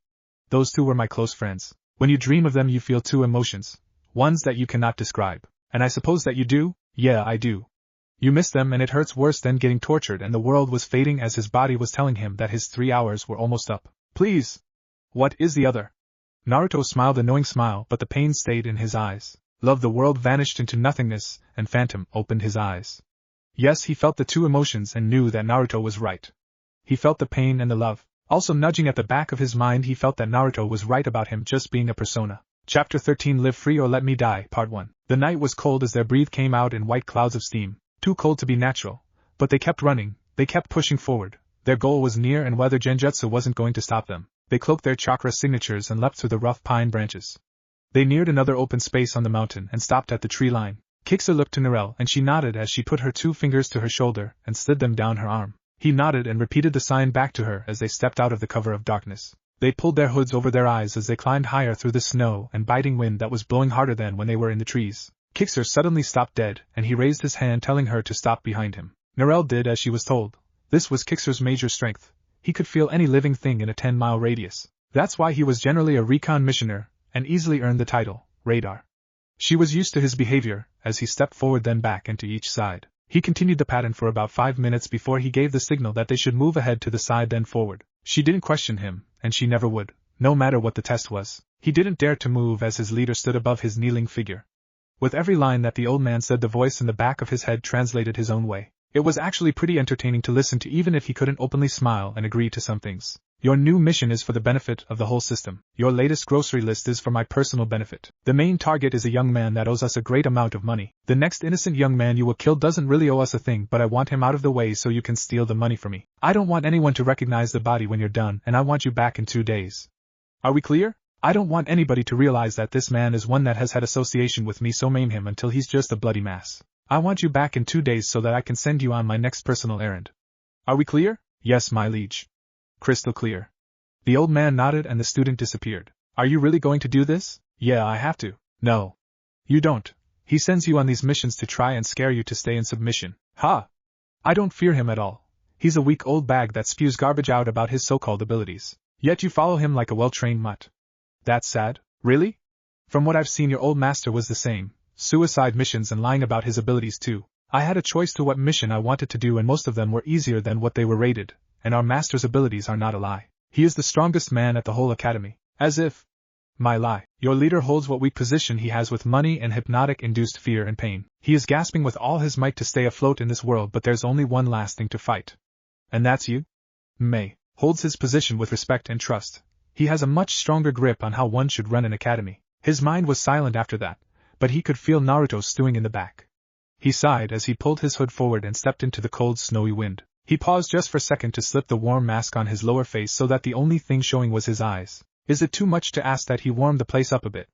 Those two were my close friends. When you dream of them, you feel two emotions. Ones that you cannot describe. And I suppose that you do? Yeah, I do. You miss them, and it hurts worse than getting tortured, and the world was fading as his body was telling him that his 3 hours were almost up. Please! What is the other? Naruto smiled a knowing smile, but the pain stayed in his eyes. Love, the world vanished into nothingness, and Phantom opened his eyes. Yes, he felt the two emotions and knew that Naruto was right. He felt the pain and the love. Also, nudging at the back of his mind, he felt that Naruto was right about him just being a persona. Chapter 13 Live Free or Let Me Die, Part 1. The night was cold as their breath came out in white clouds of steam, too cold to be natural, but they kept running, they kept pushing forward. Their goal was near and weather genjutsu wasn't going to stop them. They cloaked their chakra signatures and leapt through the rough pine branches. They neared another open space on the mountain and stopped at the tree line. Kixer looked to Narelle and she nodded as she put her 2 fingers to her shoulder and slid them down her arm. He nodded and repeated the sign back to her as they stepped out of the cover of darkness. They pulled their hoods over their eyes as they climbed higher through the snow and biting wind that was blowing harder than when they were in the trees. Kixer suddenly stopped dead and he raised his hand telling her to stop behind him. Narelle did as she was told. This was Kixer's major strength. He could feel any living thing in a 10-mile radius. That's why he was generally a recon missioner and easily earned the title, Radar. She was used to his behavior as he stepped forward then back and to each side. He continued the pattern for about 5 minutes before he gave the signal that they should move ahead to the side then forward. She didn't question him, and she never would, no matter what the test was. He didn't dare to move as his leader stood above his kneeling figure. With every line that the old man said, the voice in the back of his head translated his own way. It was actually pretty entertaining to listen to even if he couldn't openly smile and agree to some things. Your new mission is for the benefit of the whole system. Your latest grocery list is for my personal benefit. The main target is a young man that owes us a great amount of money. The next innocent young man you will kill doesn't really owe us a thing, but I want him out of the way so you can steal the money from me. I don't want anyone to recognize the body when you're done, and I want you back in 2 days. Are we clear? I don't want anybody to realize that this man is one that has had association with me, so maim him until he's just a bloody mass. I want you back in 2 days so that I can send you on my next personal errand. Are we clear? Yes, my liege. Crystal clear. The old man nodded and the student disappeared. Are you really going to do this? Yeah, I have to. No. You don't. He sends you on these missions to try and scare you to stay in submission. Ha! I don't fear him at all. He's a weak old bag that spews garbage out about his so-called abilities. Yet you follow him like a well-trained mutt. That's sad. Really? From what I've seen, your old master was the same. Suicide missions and lying about his abilities too. I had a choice to what mission I wanted to do and most of them were easier than what they were rated, and our master's abilities are not a lie. He is the strongest man at the whole academy. As if. My lie. Your leader holds what weak position he has with money and hypnotic-induced fear and pain. He is gasping with all his might to stay afloat in this world, but there's only one last thing to fight. And that's you? Mei holds his position with respect and trust. He has a much stronger grip on how one should run an academy. His mind was silent after that, but he could feel Naruto stewing in the back. He sighed as he pulled his hood forward and stepped into the cold snowy wind. He paused just for a second to slip the warm mask on his lower face so that the only thing showing was his eyes. Is it too much to ask that he warmed the place up a bit?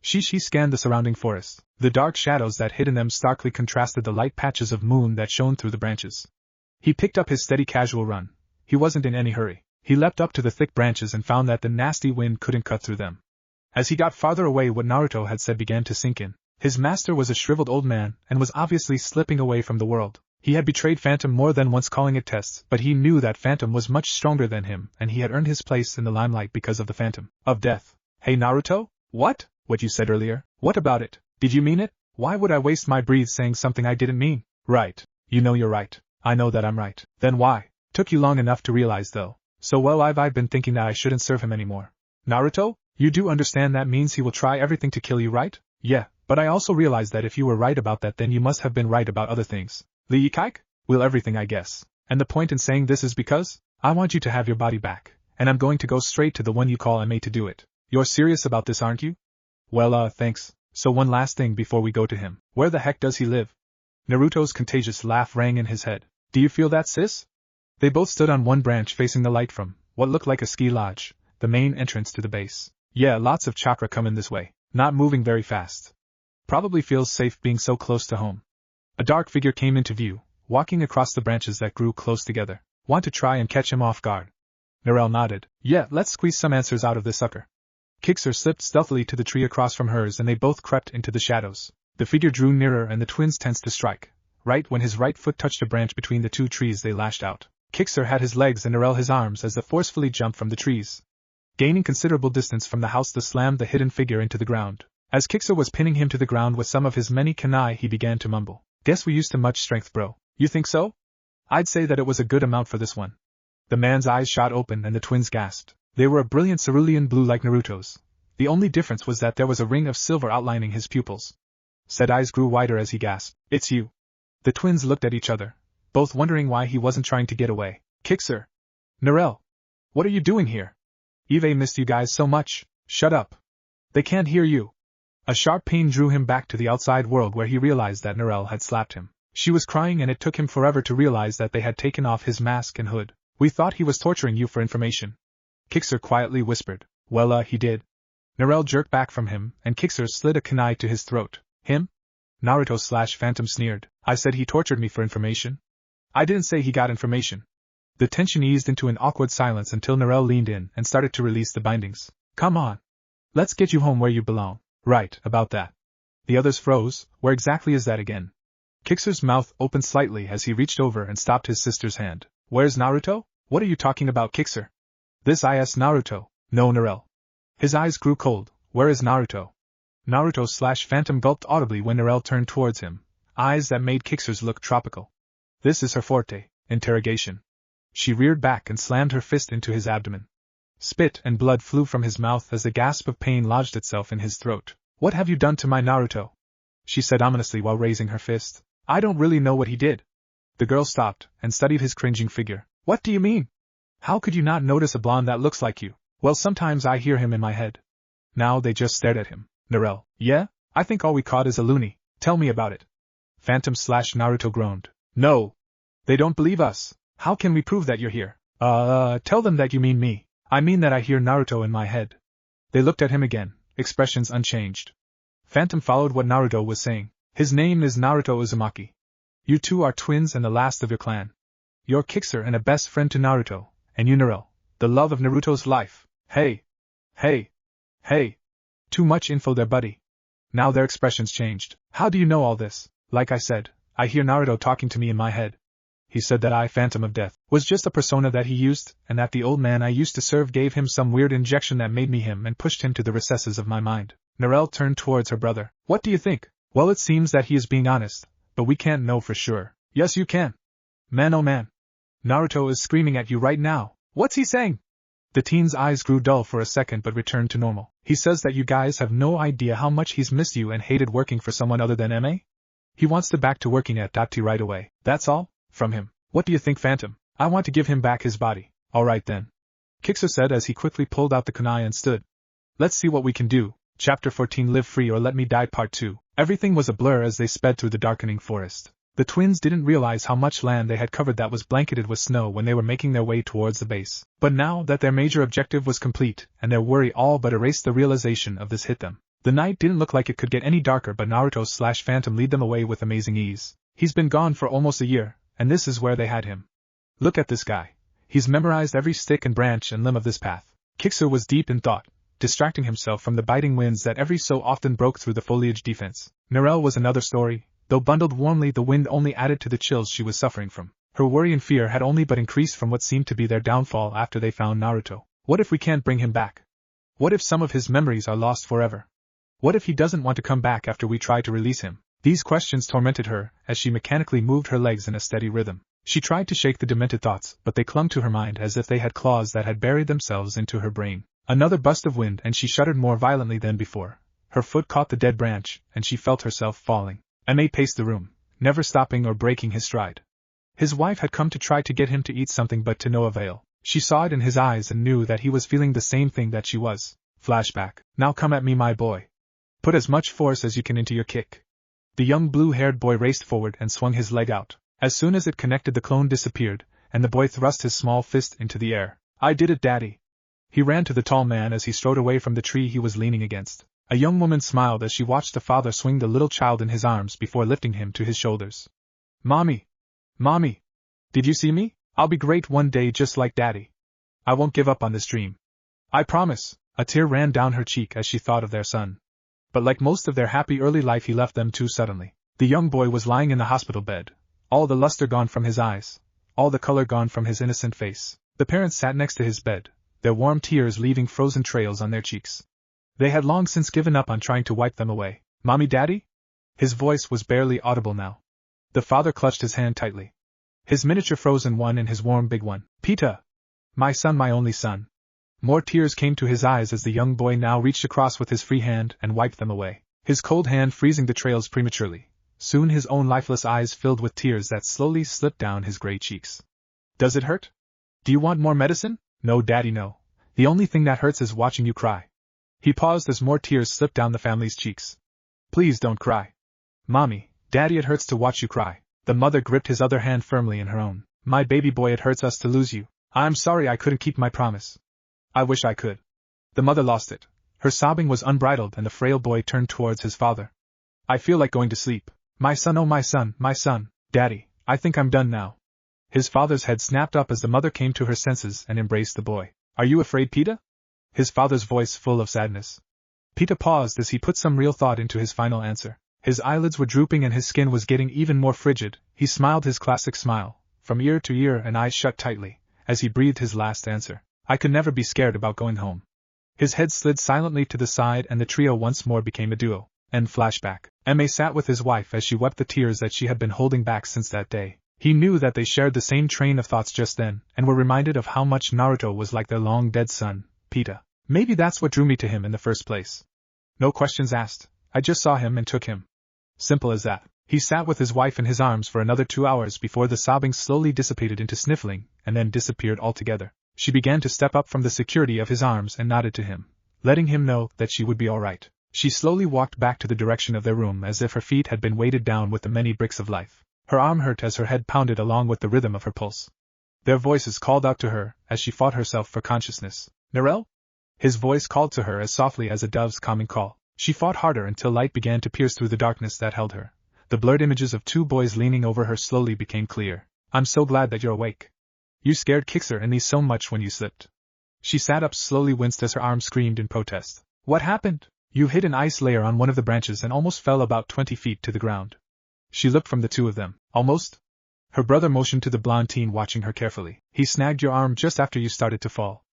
She scanned the surrounding forest. The dark shadows that hid in them starkly contrasted the light patches of moon that shone through the branches. He picked up his steady casual run. He wasn't in any hurry. He leapt up to the thick branches and found that the nasty wind couldn't cut through them. As he got farther away, what Naruto had said began to sink in. His master was a shriveled old man and was obviously slipping away from the world. He had betrayed Phantom more than once, calling it tests, but he knew that Phantom was much stronger than him and he had earned his place in the limelight because of the Phantom of Death. Hey Naruto? What? What you said earlier? What about it? Did you mean it? Why would I waste my breath saying something I didn't mean? Right. You know you're right. I know that I'm right. Then why? Took you long enough to realize though. So well, I've been thinking that I shouldn't serve him anymore. Naruto? You do understand that means he will try everything to kill you, right? Yeah, but I also realize that if you were right about that, then you must have been right about other things. Liikaik? Will everything, I guess. And the point in saying this is because I want you to have your body back, and I'm going to go straight to the one you call Mei to do it. You're serious about this, aren't you? Well, thanks. So one last thing before we go to him. Where the heck does he live? Naruto's contagious laugh rang in his head. Do you feel that, sis? They both stood on one branch facing the light from what looked like a ski lodge, the main entrance to the base. Yeah, lots of chakra come in this way, not moving very fast. Probably feels safe being so close to home. A dark figure came into view, walking across the branches that grew close together. Want to try and catch him off guard? Narelle nodded. Yeah, let's squeeze some answers out of this sucker. Kixer slipped stealthily to the tree across from hers and they both crept into the shadows. The figure drew nearer and the twins tensed to strike. Right when his right foot touched a branch between the two trees, they lashed out. Kixer had his legs and Narelle his arms as they forcefully jumped from the trees. Gaining considerable distance from the house, they slammed the hidden figure into the ground. As Kixer was pinning him to the ground with some of his many kunai, he began to mumble. Guess we used too much strength, bro. You think so? I'd say that it was a good amount for this one. The man's eyes shot open and the twins gasped. They were a brilliant cerulean blue like Naruto's. The only difference was that there was a ring of silver outlining his pupils. Said eyes grew wider as he gasped. It's you. The twins looked at each other, both wondering why he wasn't trying to get away. Kixer. Narelle. What are you doing here? Eve missed you guys so much. Shut up. They can't hear you. A sharp pain drew him back to the outside world where he realized that Narelle had slapped him. She was crying and it took him forever to realize that they had taken off his mask and hood. We thought he was torturing you for information. Kixer quietly whispered. Well, he did. Narelle jerked back from him, and Kixer slid a kunai to his throat. Him? Naruto/Phantom sneered. I said he tortured me for information. I didn't say he got information. The tension eased into an awkward silence until Narelle leaned in and started to release the bindings. Come on. Let's get you home where you belong. Right, about that. The others froze. Where exactly is that again? Kixer's mouth opened slightly as he reached over and stopped his sister's hand. Where's Naruto? What are you talking about, Kixer? This is Naruto. No, Narelle. His eyes grew cold. Where is Naruto? Naruto/Phantom gulped audibly when Narelle turned towards him, eyes that made Kixer's look tropical. This is her forte, interrogation. She reared back and slammed her fist into his abdomen. Spit and blood flew from his mouth as a gasp of pain lodged itself in his throat. What have you done to my Naruto? She said ominously while raising her fist. I don't really know what he did. The girl stopped and studied his cringing figure. What do you mean? How could you not notice a blonde that looks like you? Well, sometimes I hear him in my head. Now they just stared at him. Narelle. Yeah? I think all we caught is a loony. Tell me about it. Phantom/Naruto groaned. No. They don't believe us. How can we prove that you're here? Tell them that you mean me. I mean that I hear Naruto in my head. They looked at him again, expressions unchanged. Phantom followed what Naruto was saying. His name is Naruto Uzumaki. You two are twins and the last of your clan. You're Kixer and a best friend to Naruto, and you Narelle, the love of Naruto's life. Hey. Too much info there, buddy. Now their expressions changed. How do you know all this? Like I said, I hear Naruto talking to me in my head. He said that I, Phantom of Death, was just a persona that he used, and that the old man I used to serve gave him some weird injection that made me him and pushed him to the recesses of my mind. Narelle turned towards her brother. What do you think? Well, it seems that he is being honest, but we can't know for sure. Yes, you can. Man, oh man. Naruto is screaming at you right now. What's he saying? The teen's eyes grew dull for a second but returned to normal. He says that you guys have no idea how much he's missed you and hated working for someone other than MA? He wants to back to working at Dapti right away. That's all? From him. What do you think, Phantom? I want to give him back his body. Alright then. Kixer said as he quickly pulled out the kunai and stood. Let's see what we can do. Chapter 14 Live Free or Let Me Die Part 2. Everything was a blur as they sped through the darkening forest. The twins didn't realize how much land they had covered that was blanketed with snow when they were making their way towards the base. But now that their major objective was complete, and their worry all but erased the realization of this hit them. The night didn't look like it could get any darker, but Naruto/Phantom lead them away with amazing ease. He's been gone for almost a year, and this is where they had him. Look at this guy. He's memorized every stick and branch and limb of this path. Kixer was deep in thought, distracting himself from the biting winds that every so often broke through the foliage defense. Narelle was another story. Though bundled warmly, the wind only added to the chills she was suffering from. Her worry and fear had only but increased from what seemed to be their downfall after they found Naruto. What if we can't bring him back? What if some of his memories are lost forever? What if he doesn't want to come back after we try to release him? These questions tormented her as she mechanically moved her legs in a steady rhythm. She tried to shake the demented thoughts, but they clung to her mind as if they had claws that had buried themselves into her brain. Another burst of wind and she shuddered more violently than before. Her foot caught the dead branch, and she felt herself falling. Ma paced the room, never stopping or breaking his stride. His wife had come to try to get him to eat something but to no avail. She saw it in his eyes and knew that he was feeling the same thing that she was. Flashback. Now come at me, my boy. Put as much force as you can into your kick. The young blue-haired boy raced forward and swung his leg out. As soon as it connected, the clone disappeared, and the boy thrust his small fist into the air. I did it, Daddy. He ran to the tall man as he strode away from the tree he was leaning against. A young woman smiled as she watched the father swing the little child in his arms before lifting him to his shoulders. Mommy! Mommy! Did you see me? I'll be great one day just like Daddy. I won't give up on this dream. I promise. A tear ran down her cheek as she thought of their son. But like most of their happy early life, he left them too suddenly. The young boy was lying in the hospital bed, all the luster gone from his eyes, all the color gone from his innocent face. The parents sat next to his bed, their warm tears leaving frozen trails on their cheeks. They had long since given up on trying to wipe them away. Mommy, Daddy? His voice was barely audible now. The father clutched his hand tightly. His miniature frozen one in his warm big one. Pita! My son, my only son. More tears came to his eyes as the young boy now reached across with his free hand and wiped them away. His cold hand freezing the trails prematurely. Soon his own lifeless eyes filled with tears that slowly slipped down his gray cheeks. Does it hurt? Do you want more medicine? No, Daddy, no. The only thing that hurts is watching you cry. He paused as more tears slipped down the family's cheeks. Please don't cry. Mommy, Daddy, it hurts to watch you cry. The mother gripped his other hand firmly in her own. My baby boy, it hurts us to lose you. I'm sorry I couldn't keep my promise. I wish I could. The mother lost it. Her sobbing was unbridled and the frail boy turned towards his father. I feel like going to sleep. My son, oh my son, Daddy, I think I'm done now. His father's head snapped up as the mother came to her senses and embraced the boy. Are you afraid, Peter? His father's voice full of sadness. Peter paused as he put some real thought into his final answer. His eyelids were drooping and his skin was getting even more frigid. He smiled his classic smile, from ear to ear and eyes shut tightly, as he breathed his last answer. I could never be scared about going home. His head slid silently to the side and the trio once more became a duo. End flashback. Ma sat with his wife as she wept the tears that she had been holding back since that day. He knew that they shared the same train of thoughts just then, and were reminded of how much Naruto was like their long-dead son, Peter. Maybe that's what drew me to him in the first place. No questions asked, I just saw him and took him. Simple as that. He sat with his wife in his arms for another 2 hours before the sobbing slowly dissipated into sniffling, and then disappeared altogether. She began to step up from the security of his arms and nodded to him, letting him know that she would be all right. She slowly walked back to the direction of their room as if her feet had been weighted down with the many bricks of life. Her arm hurt as her head pounded along with the rhythm of her pulse. Their voices called out to her as she fought herself for consciousness. Narelle? His voice called to her as softly as a dove's calming call. She fought harder until light began to pierce through the darkness that held her. The blurred images of 2 boys leaning over her slowly became clear. I'm so glad that you're awake. You scared Kixer and me so much when you slipped. She sat up, slowly winced as her arm screamed in protest. What happened? You hit an ice layer on one of the branches and almost fell about 20 feet to the ground. She looked from the two of them. Almost? Her brother motioned to the blonde teen watching her carefully. He snagged your arm just after you started to fall.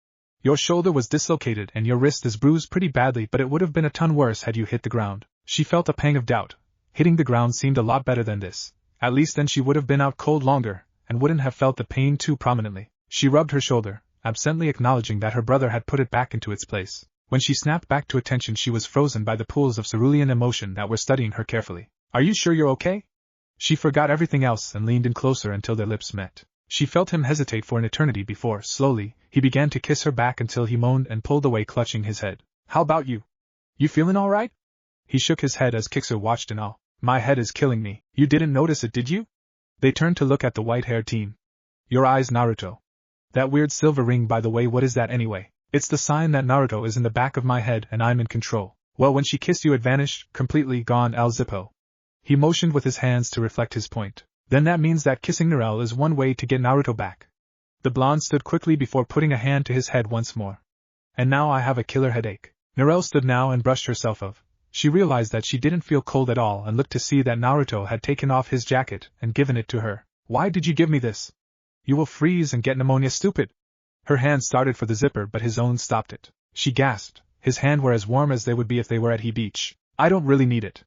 Your shoulder was dislocated and your wrist is bruised pretty badly, but it would have been a ton worse had you hit the ground. She felt a pang of doubt. Hitting the ground seemed a lot better than this. At least then she would have been out cold longer, and wouldn't have felt the pain too prominently. She rubbed her shoulder, absently acknowledging that her brother had put it back into its place. When she snapped back to attention, she was frozen by the pools of cerulean emotion that were studying her carefully. Are you sure you're okay? She forgot everything else and leaned in closer until their lips met. She felt him hesitate for an eternity before, slowly, he began to kiss her back until he moaned and pulled away, clutching his head. How about you? You feeling all right? He shook his head as Kixer watched in awe. My head is killing me. You didn't notice it, did you? They turned to look at the white-haired teen. Your eyes, Naruto. That weird silver ring, by the way, what is that anyway? It's the sign that Naruto is in the back of my head and I'm in control. Well, when she kissed you it vanished, completely gone, Al Zippo. He motioned with his hands to reflect his point. Then that means that kissing Narelle is one way to get Naruto back. The blonde stood quickly before putting a hand to his head once more. And now I have a killer headache. Narelle stood now and brushed herself off. She realized that she didn't feel cold at all and looked to see that Naruto had taken off his jacket and given it to her. Why did you give me this? You will freeze and get pneumonia, stupid. Her hand started for the zipper, but his own stopped it. She gasped. His hands were as warm as they would be if they were at He Beach. I don't really need it.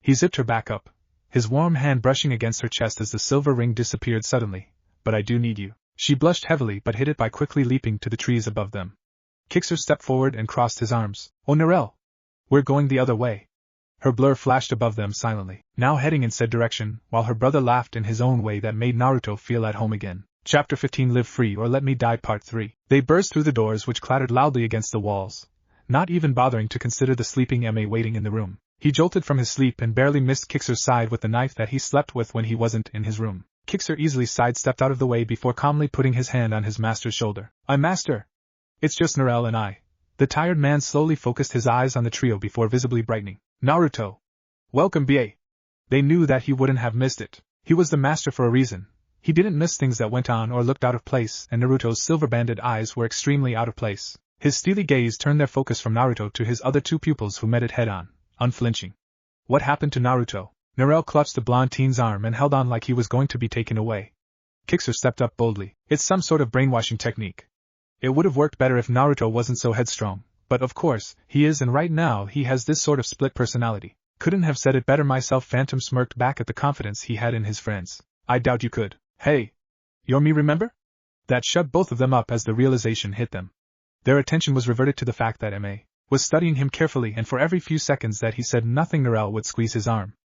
He zipped her back up, his warm hand brushing against her chest as the silver ring disappeared suddenly. But I do need you. She blushed heavily but hid it by quickly leaping to the trees above them. Kixer stepped forward and crossed his arms. Oh, Narelle. We're going the other way. Her blur flashed above them silently, now heading in said direction, while her brother laughed in his own way that made Naruto feel at home again. Chapter 15 Live Free or Let Me Die Part 3. They burst through the doors which clattered loudly against the walls, not even bothering to consider the sleeping Ma waiting in the room. He jolted from his sleep and barely missed Kixer's side with the knife that he slept with when he wasn't in his room. Kixer easily sidestepped out of the way before calmly putting his hand on his master's shoulder. Master. It's just Narelle and I. The tired man slowly focused his eyes on the trio before visibly brightening. Naruto. Welcome, BA. They knew that he wouldn't have missed it. He was the master for a reason. He didn't miss things that went on or looked out of place, and Naruto's silver-banded eyes were extremely out of place. His steely gaze turned their focus from Naruto to his other two pupils who met it head-on, unflinching. What happened to Naruto? Narelle clutched the blonde teen's arm and held on like he was going to be taken away. Kixer stepped up boldly. It's some sort of brainwashing technique. It would have worked better if Naruto wasn't so headstrong, but of course, he is, and right now he has this sort of split personality. Couldn't have said it better myself. Phantom smirked back at the confidence he had in his friends. I doubt you could. Hey. You're me, remember? That shut both of them up as the realization hit them. Their attention was reverted to the fact that Ma was studying him carefully, and for every few seconds that he said nothing, Narelle would squeeze his arm.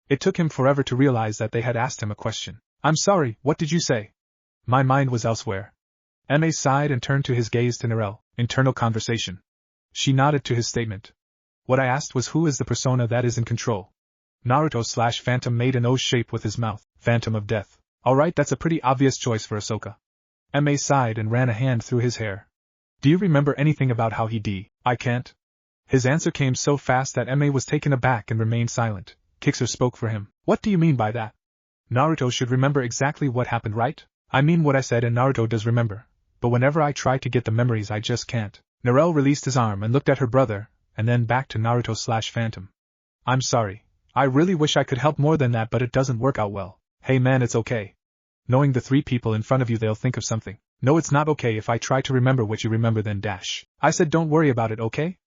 It took him forever to realize that they had asked him a question. I'm sorry, what did you say? My mind was elsewhere. Ma sighed and turned to his gaze to Narelle. Internal conversation. She nodded to his statement. What I asked was who is the persona that is in control. Naruto/Phantom made an O shape with his mouth. Phantom of Death. Alright, that's a pretty obvious choice for Ahsoka. Ma sighed and ran a hand through his hair. Do you remember anything about how I can't? His answer came so fast that Ma was taken aback and remained silent. Kixer spoke for him. What do you mean by that? Naruto should remember exactly what happened, right? I mean what I said, and Naruto does remember. But whenever I try to get the memories I just can't. Narelle released his arm and looked at her brother, and then back to Naruto/Phantom. I'm sorry. I really wish I could help more than that, but it doesn't work out well. Hey man, it's okay. Knowing the three people in front of you, they'll think of something. No, it's not okay if I try to remember what you remember, then dash. I said don't worry about it, okay?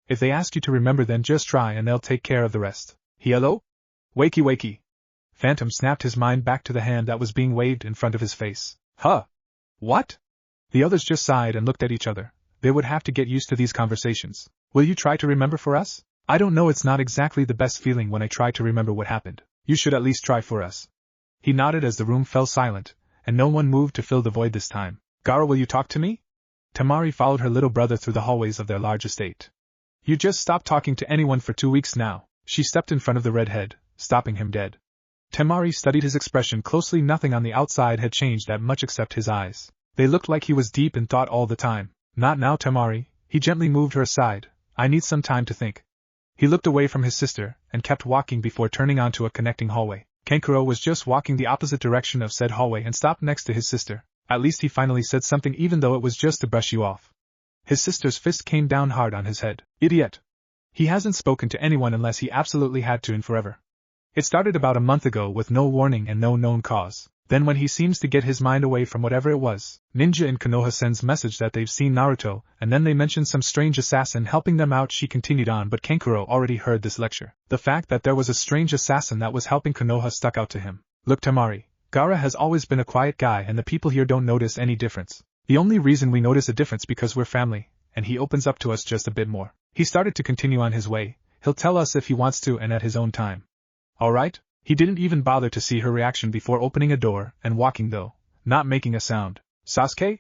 If they ask you to remember, then just try and they'll take care of the rest. Hello? Wakey. Phantom snapped his mind back to the hand that was being waved in front of his face. Huh? What? The others just sighed and looked at each other. They would have to get used to these conversations. Will you try to remember for us? I don't know, it's not exactly the best feeling when I try to remember what happened. You should at least try for us. He nodded as the room fell silent, and no one moved to fill the void this time. Gaara, will you talk to me? Tamari followed her little brother through the hallways of their large estate. You just stopped talking to anyone for 2 weeks now. She stepped in front of the redhead, stopping him dead. Tamari studied his expression closely. Nothing on the outside had changed that much except his eyes. They looked like he was deep in thought all the time. Not now, Tamari. He gently moved her aside. I need some time to think. He looked away from his sister, and kept walking before turning onto a connecting hallway. Kankuro was just walking the opposite direction of said hallway and stopped next to his sister. At least he finally said something, even though it was just to brush you off. His sister's fist came down hard on his head. Idiot! He hasn't spoken to anyone unless he absolutely had to in forever. It started about a month ago with no warning and no known cause. Then when he seems to get his mind away from whatever it was, Ninja in Konoha sends message that they've seen Naruto, and then they mention some strange assassin helping them out. She continued on, but Kankuro already heard this lecture. The fact that there was a strange assassin that was helping Konoha stuck out to him. Look, Tamari, Gaara has always been a quiet guy and the people here don't notice any difference. The only reason we notice a difference because we're family, and he opens up to us just a bit more. He started to continue on his way. He'll tell us if he wants to and at his own time. Alright? He didn't even bother to see her reaction before opening a door and walking, though, not making a sound. Sasuke?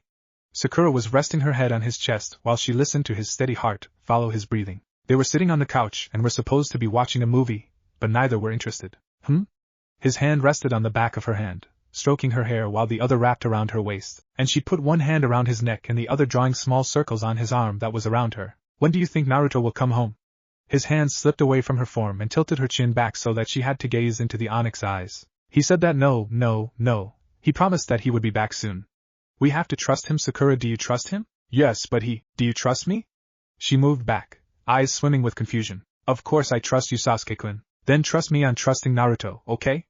Sakura was resting her head on his chest while she listened to his steady heart follow his breathing. They were sitting on the couch and were supposed to be watching a movie, but neither were interested. His hand rested on the back of her hand, stroking her hair while the other wrapped around her waist, and she put one hand around his neck and the other drawing small circles on his arm that was around her. When do you think Naruto will come home? His hand slipped away from her form and tilted her chin back so that she had to gaze into the onyx eyes. He said that no. He promised that he would be back soon. We have to trust him, Sakura. Do you trust him? Yes, but do you trust me? She moved back, eyes swimming with confusion. Of course I trust you, Sasuke-kun. Then trust me on trusting Naruto, okay?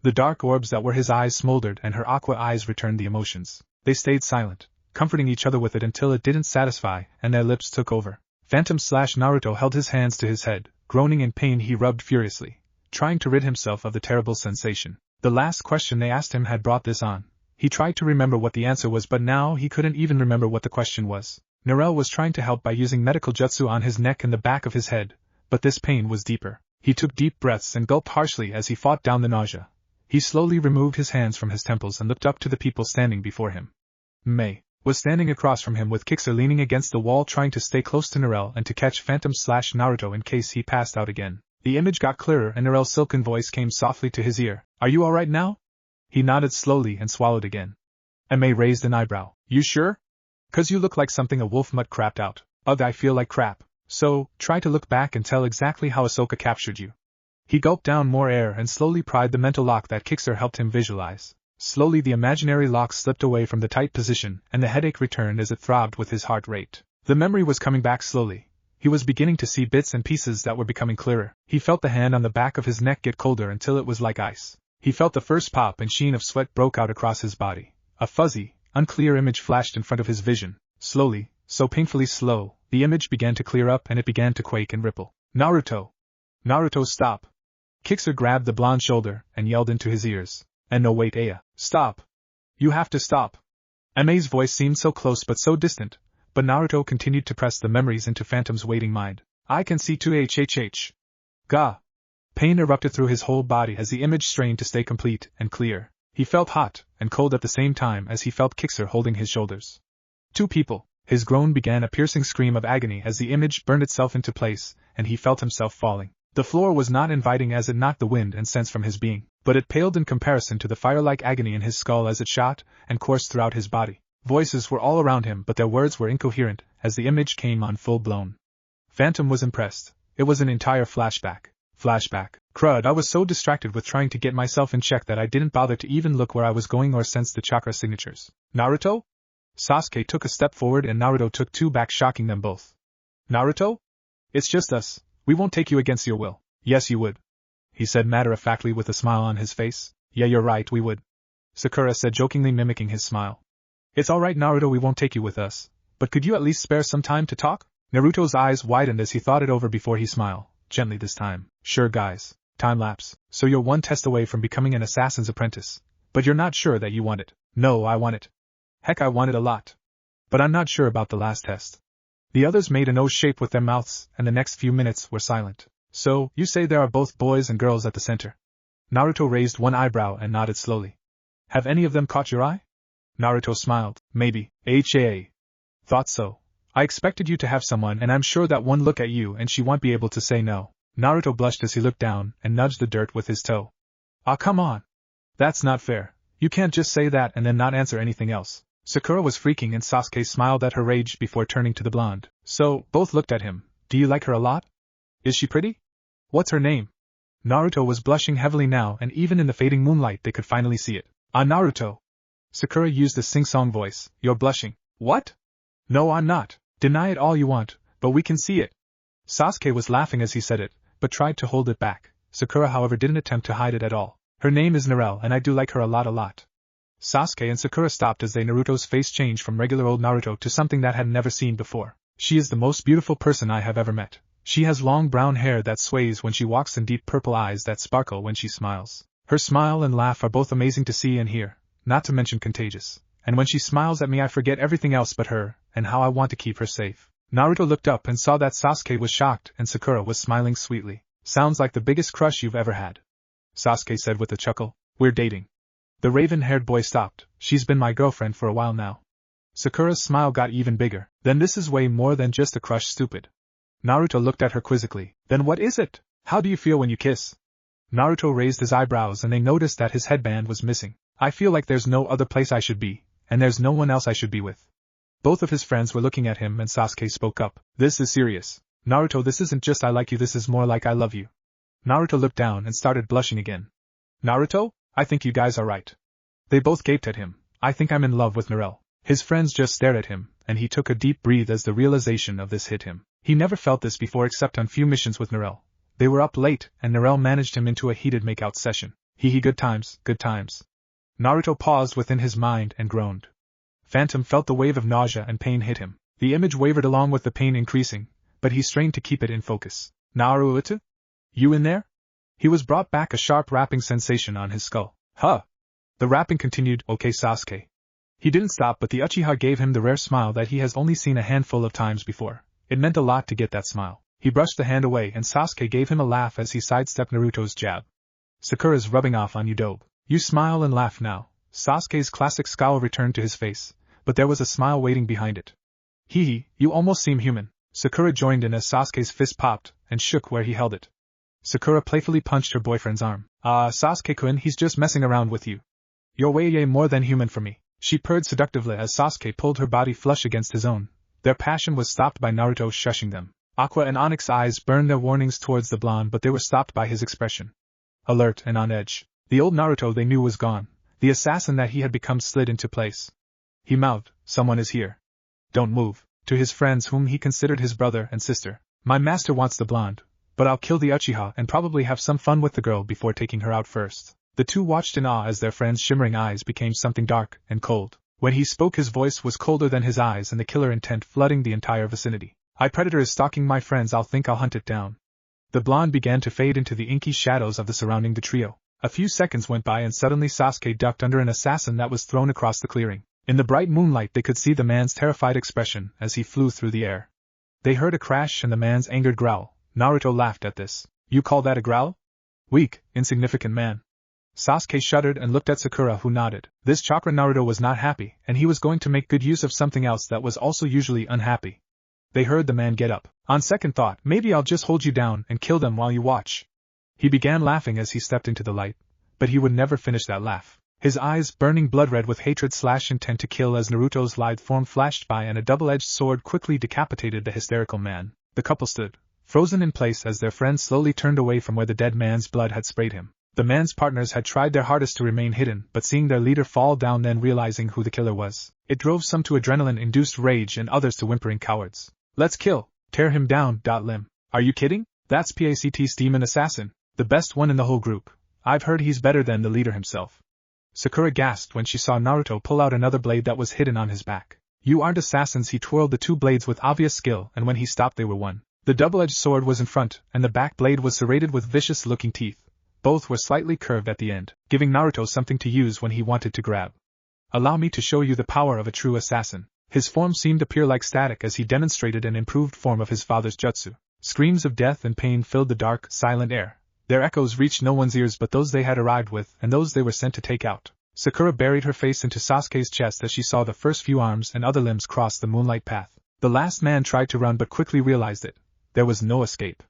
The dark orbs that were his eyes smoldered and her aqua eyes returned the emotions. They stayed silent, comforting each other with it until it didn't satisfy and their lips took over. Phantom/Naruto held his hands to his head, groaning in pain. He rubbed furiously, trying to rid himself of the terrible sensation. The last question they asked him had brought this on. He tried to remember what the answer was, but now he couldn't even remember what the question was. Narelle was trying to help by using medical jutsu on his neck and the back of his head, but this pain was deeper. He took deep breaths and gulped harshly as he fought down the nausea. He slowly removed his hands from his temples and looked up to the people standing before him. Mei was standing across from him with Kixer leaning against the wall, trying to stay close to Narelle and to catch Phantom/Naruto in case he passed out again. The image got clearer and Narelle's silken voice came softly to his ear. Are you alright now? He nodded slowly and swallowed again. Mei raised an eyebrow. You sure? 'Cause you look like something a wolf mutt crapped out. Ugh, I feel like crap. So, try to look back and tell exactly how Ahsoka captured you. He gulped down more air and slowly pried the mental lock that Kixer helped him visualize. Slowly the imaginary lock slipped away from the tight position, and the headache returned as it throbbed with his heart rate. The memory was coming back slowly. He was beginning to see bits and pieces that were becoming clearer. He felt the hand on the back of his neck get colder until it was like ice. He felt the first pop and sheen of sweat broke out across his body. A fuzzy, unclear image flashed in front of his vision. Slowly, so painfully slow, the image began to clear up and it began to quake and ripple. Naruto! Naruto, stop! Kixer grabbed the blonde shoulder and yelled into his ears. And no, wait, Aya, stop! You have to stop! Mei's voice seemed so close but so distant, but Naruto continued to press the memories into Phantom's waiting mind. I can see 2hhh. Gah! Pain erupted through his whole body as the image strained to stay complete and clear. He felt hot and cold at the same time as he felt Kixer holding his shoulders. Two people. His groan began a piercing scream of agony as the image burned itself into place, and he felt himself falling. The floor was not inviting as it knocked the wind and sense from his being, but it paled in comparison to the fire-like agony in his skull as it shot and coursed throughout his body. Voices were all around him, but their words were incoherent as the image came on full-blown. Phantom was impressed. It was an entire flashback. Crud, I was so distracted with trying to get myself in check that I didn't bother to even look where I was going or sense the chakra signatures. Naruto? Sasuke took a step forward and Naruto took two back, shocking them both. Naruto? It's just us. We won't take you against your will. Yes, you would, he said matter-of-factly with a smile on his face. Yeah, you're right, we would, Sakura said jokingly, mimicking his smile. It's alright, Naruto, we won't take you with us, but could you at least spare some time to talk? Naruto's eyes widened as he thought it over before he smiled, gently this time. Sure, guys. Time lapse. So you're one test away from becoming an assassin's apprentice, but you're not sure that you want it. No, I want it. Heck, I want it a lot. But I'm not sure about the last test. The others made an O shape with their mouths, and the next few minutes were silent. So, you say there are both boys and girls at the center? Naruto raised one eyebrow and nodded slowly. Have any of them caught your eye? Naruto smiled. Maybe. Thought so. I expected you to have someone, and I'm sure that one look at you and she won't be able to say no. Naruto blushed as he looked down and nudged the dirt with his toe. Ah, come on. That's not fair. You can't just say that and then not answer anything else. Sakura was freaking and Sasuke smiled at her rage before turning to the blonde. So, both looked at him. Do you like her a lot? Is she pretty? What's her name? Naruto was blushing heavily now, and even in the fading moonlight they could finally see it. Ah, Naruto. Sakura used a sing-song voice. You're blushing. What? No, I'm not. Deny it all you want, but we can see it. Sasuke was laughing as he said it, but tried to hold it back. Sakura, however, didn't attempt to hide it at all. Her name is Narelle, and I do like her a lot. Sasuke and Sakura stopped as Naruto's face changed from regular old Naruto to something that had never seen before. She is the most beautiful person I have ever met. She has long brown hair that sways when she walks and deep purple eyes that sparkle when she smiles. Her smile and laugh are both amazing to see and hear, not to mention contagious. And when she smiles at me I forget everything else but her, and how I want to keep her safe. Naruto looked up and saw that Sasuke was shocked and Sakura was smiling sweetly. Sounds like the biggest crush you've ever had, Sasuke said with a chuckle. We're dating. The raven-haired boy stopped. She's been my girlfriend for a while now. Sakura's smile got even bigger. Then this is way more than just a crush, stupid. Naruto looked at her quizzically. Then what is it? How do you feel when you kiss? Naruto raised his eyebrows and they noticed that his headband was missing. I feel like there's no other place I should be, and there's no one else I should be with. Both of his friends were looking at him and Sasuke spoke up. This is serious. Naruto, this isn't just I like you, this is more like I love you. Naruto looked down and started blushing again. Naruto? I think you guys are right. They both gaped at him. I think I'm in love with Narelle. His friends just stared at him, and he took a deep breath as the realization of this hit him. He never felt this before except on few missions with Narelle. They were up late, and Narelle managed him into a heated make-out session. Good times. Naruto paused within his mind and groaned. Phantom felt the wave of nausea and pain hit him. The image wavered along with the pain increasing, but he strained to keep it in focus. Naruto? You in there? He was brought back a sharp rapping sensation on his skull. Huh. The rapping continued. Okay, Sasuke. He didn't stop, but the Uchiha gave him the rare smile that he has only seen a handful of times before. It meant a lot to get that smile. He brushed the hand away and Sasuke gave him a laugh as he sidestepped Naruto's jab. Sakura's rubbing off on you, dope. You smile and laugh now. Sasuke's classic scowl returned to his face, but there was a smile waiting behind it. Hee, you almost seem human. Sakura joined in as Sasuke's fist popped and shook where he held it. Sakura playfully punched her boyfriend's arm. Sasuke-kun, he's just messing around with you. You're way more than human for me. She purred seductively as Sasuke pulled her body flush against his own. Their passion was stopped by Naruto shushing them. Aqua and Onyx eyes burned their warnings towards the blonde, but they were stopped by his expression. Alert and on edge. The old Naruto they knew was gone. The assassin that he had become slid into place. He mouthed, someone is here. Don't move. To his friends whom he considered his brother and sister. My master wants the blonde, but I'll kill the Uchiha and probably have some fun with the girl before taking her out first. The two watched in awe as their friend's shimmering eyes became something dark and cold. When he spoke his voice was colder than his eyes and the killer intent flooding the entire vicinity. Predator is stalking my friends, I'll hunt it down. The blonde began to fade into the inky shadows of the surrounding the trio. A few seconds went by and suddenly Sasuke ducked under an assassin that was thrown across the clearing. In the bright moonlight they could see the man's terrified expression as he flew through the air. They heard a crash and the man's angered growl. Naruto laughed at this. You call that a growl? Weak, insignificant man. Sasuke shuddered and looked at Sakura, who nodded. This chakra Naruto was not happy, and he was going to make good use of something else that was also usually unhappy. They heard the man get up. On second thought, maybe I'll just hold you down and kill them while you watch. He began laughing as he stepped into the light, but he would never finish that laugh. His eyes burning blood red with hatred/intent to kill as Naruto's lithe form flashed by and a double-edged sword quickly decapitated the hysterical man. The couple stood, frozen in place as their friend slowly turned away from where the dead man's blood had sprayed him. The man's partners had tried their hardest to remain hidden, but seeing their leader fall down, then realizing who the killer was, it drove some to adrenaline-induced rage and others to whimpering cowards. Let's kill, tear him down, limb. Are you kidding? That's Pact's demon assassin, the best one in the whole group. I've heard he's better than the leader himself. Sakura gasped when she saw Naruto pull out another blade that was hidden on his back. You aren't assassins. He twirled the two blades with obvious skill, and when he stopped they were one. The double-edged sword was in front, and the back blade was serrated with vicious-looking teeth. Both were slightly curved at the end, giving Naruto something to use when he wanted to grab. Allow me to show you the power of a true assassin. His form seemed to appear like static as he demonstrated an improved form of his father's jutsu. Screams of death and pain filled the dark, silent air. Their echoes reached no one's ears but those they had arrived with and those they were sent to take out. Sakura buried her face into Sasuke's chest as she saw the first few arms and other limbs cross the moonlight path. The last man tried to run but quickly realized it. There was no escape.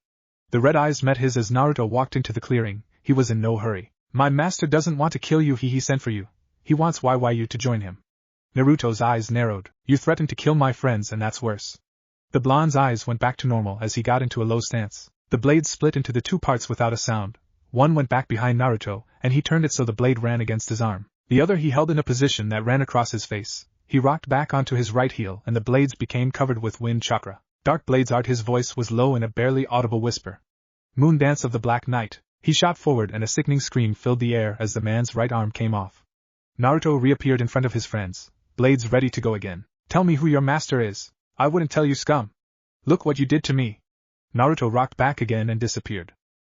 The red eyes met his as Naruto walked into the clearing. He was in no hurry. My master doesn't want to kill you, he sent for you. He wants YYU to join him. Naruto's eyes narrowed. You threatened to kill my friends and that's worse. The blonde's eyes went back to normal as he got into a low stance. The blade split into the two parts without a sound. One went back behind Naruto, and he turned it so the blade ran against his arm. The other he held in a position that ran across his face. He rocked back onto his right heel and the blades became covered with wind chakra. Dark blades art. His voice was low in a barely audible whisper. Moon dance of the Black Knight. He shot forward and a sickening scream filled the air as the man's right arm came off. Naruto reappeared in front of his friends, blades ready to go again. Tell me who your master is. I wouldn't tell you, scum. Look what you did to me. Naruto rocked back again and disappeared.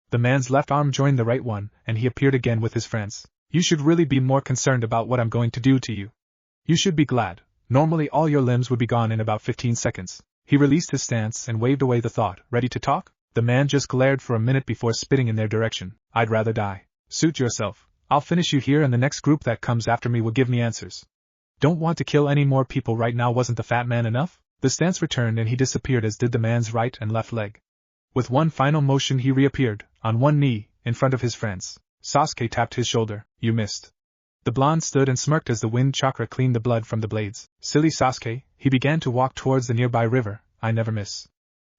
The man's left arm joined the right one, and he appeared again with his friends. You should really be more concerned about what I'm going to do to you. You should be glad. Normally all your limbs would be gone in about 15 seconds. He released his stance and waved away the thought. Ready to talk? The man just glared for a minute before spitting in their direction. I'd rather die. Suit yourself. I'll finish you here and the next group that comes after me will give me answers. Don't want to kill any more people right now. Wasn't the fat man enough? The stance returned and he disappeared as did the man's right and left leg. With one final motion he reappeared, on one knee, in front of his friends. Sasuke tapped his shoulder. You missed. The blonde stood and smirked as the wind chakra cleaned the blood from the blades. Silly Sasuke, he began to walk towards the nearby river. I never miss.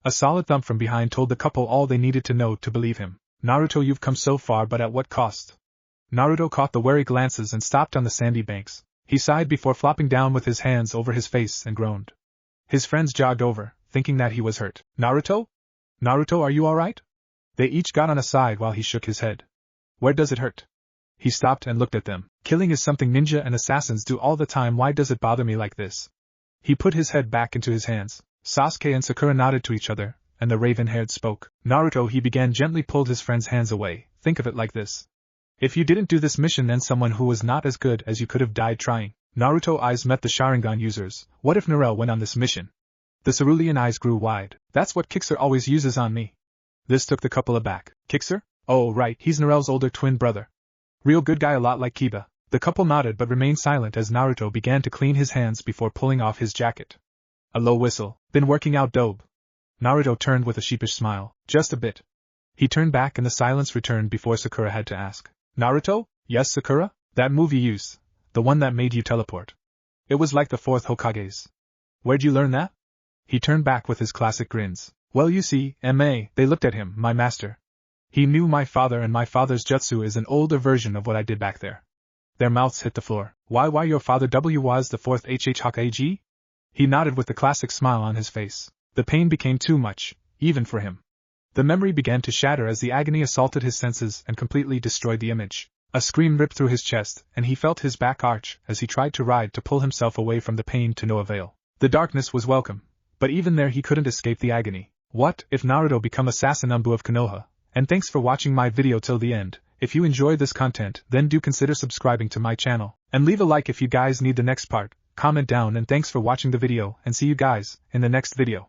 A solid thump from behind told the couple all they needed to know to believe him. Naruto, you've come so far, but at what cost? Naruto caught the wary glances and stopped on the sandy banks. He sighed before flopping down with his hands over his face and groaned. His friends jogged over, thinking that he was hurt. Naruto? Naruto, are you alright? They each got on a side while he shook his head. Where does it hurt? He stopped and looked at them. Killing is something ninja and assassins do all the time. Why does it bother me like this? He put his head back into his hands. Sasuke and Sakura nodded to each other, and the raven-haired spoke. Naruto, he began, gently pulled his friend's hands away. Think of it like this. If you didn't do this mission, then someone who was not as good as you could have died trying. Naruto's eyes met the Sharingan users. What if Narelle went on this mission? The cerulean eyes grew wide. That's what Kixer always uses on me. This took the couple aback. Kixer? Oh right, he's Narelle's older twin brother. Real good guy, a lot like Kiba. The couple nodded but remained silent as Naruto began to clean his hands before pulling off his jacket. A low whistle. Been working out, dope? Naruto turned with a sheepish smile. Just a bit. He turned back and the silence returned before Sakura had to ask. Naruto? Yes, Sakura? That move you used. The one that made you teleport. It was like the fourth Hokage's. Where'd you learn that? He turned back with his classic grins. Well, you see, they looked at him, my master. He knew my father, and my father's jutsu is an older version of what I did back there. Their mouths hit the floor. Why your father was the fourth Hokage? He nodded with the classic smile on his face. The pain became too much, even for him. The memory began to shatter as the agony assaulted his senses and completely destroyed the image. A scream ripped through his chest, and he felt his back arch as he tried to pull himself away from the pain to no avail. The darkness was welcome, but even there he couldn't escape the agony. What if Naruto become assassin anbu of Konoha? And thanks for watching my video till the end. If you enjoyed this content, then do consider subscribing to my channel, and leave a like if you guys need the next part. Comment down, and thanks for watching the video, and see you guys in the next video.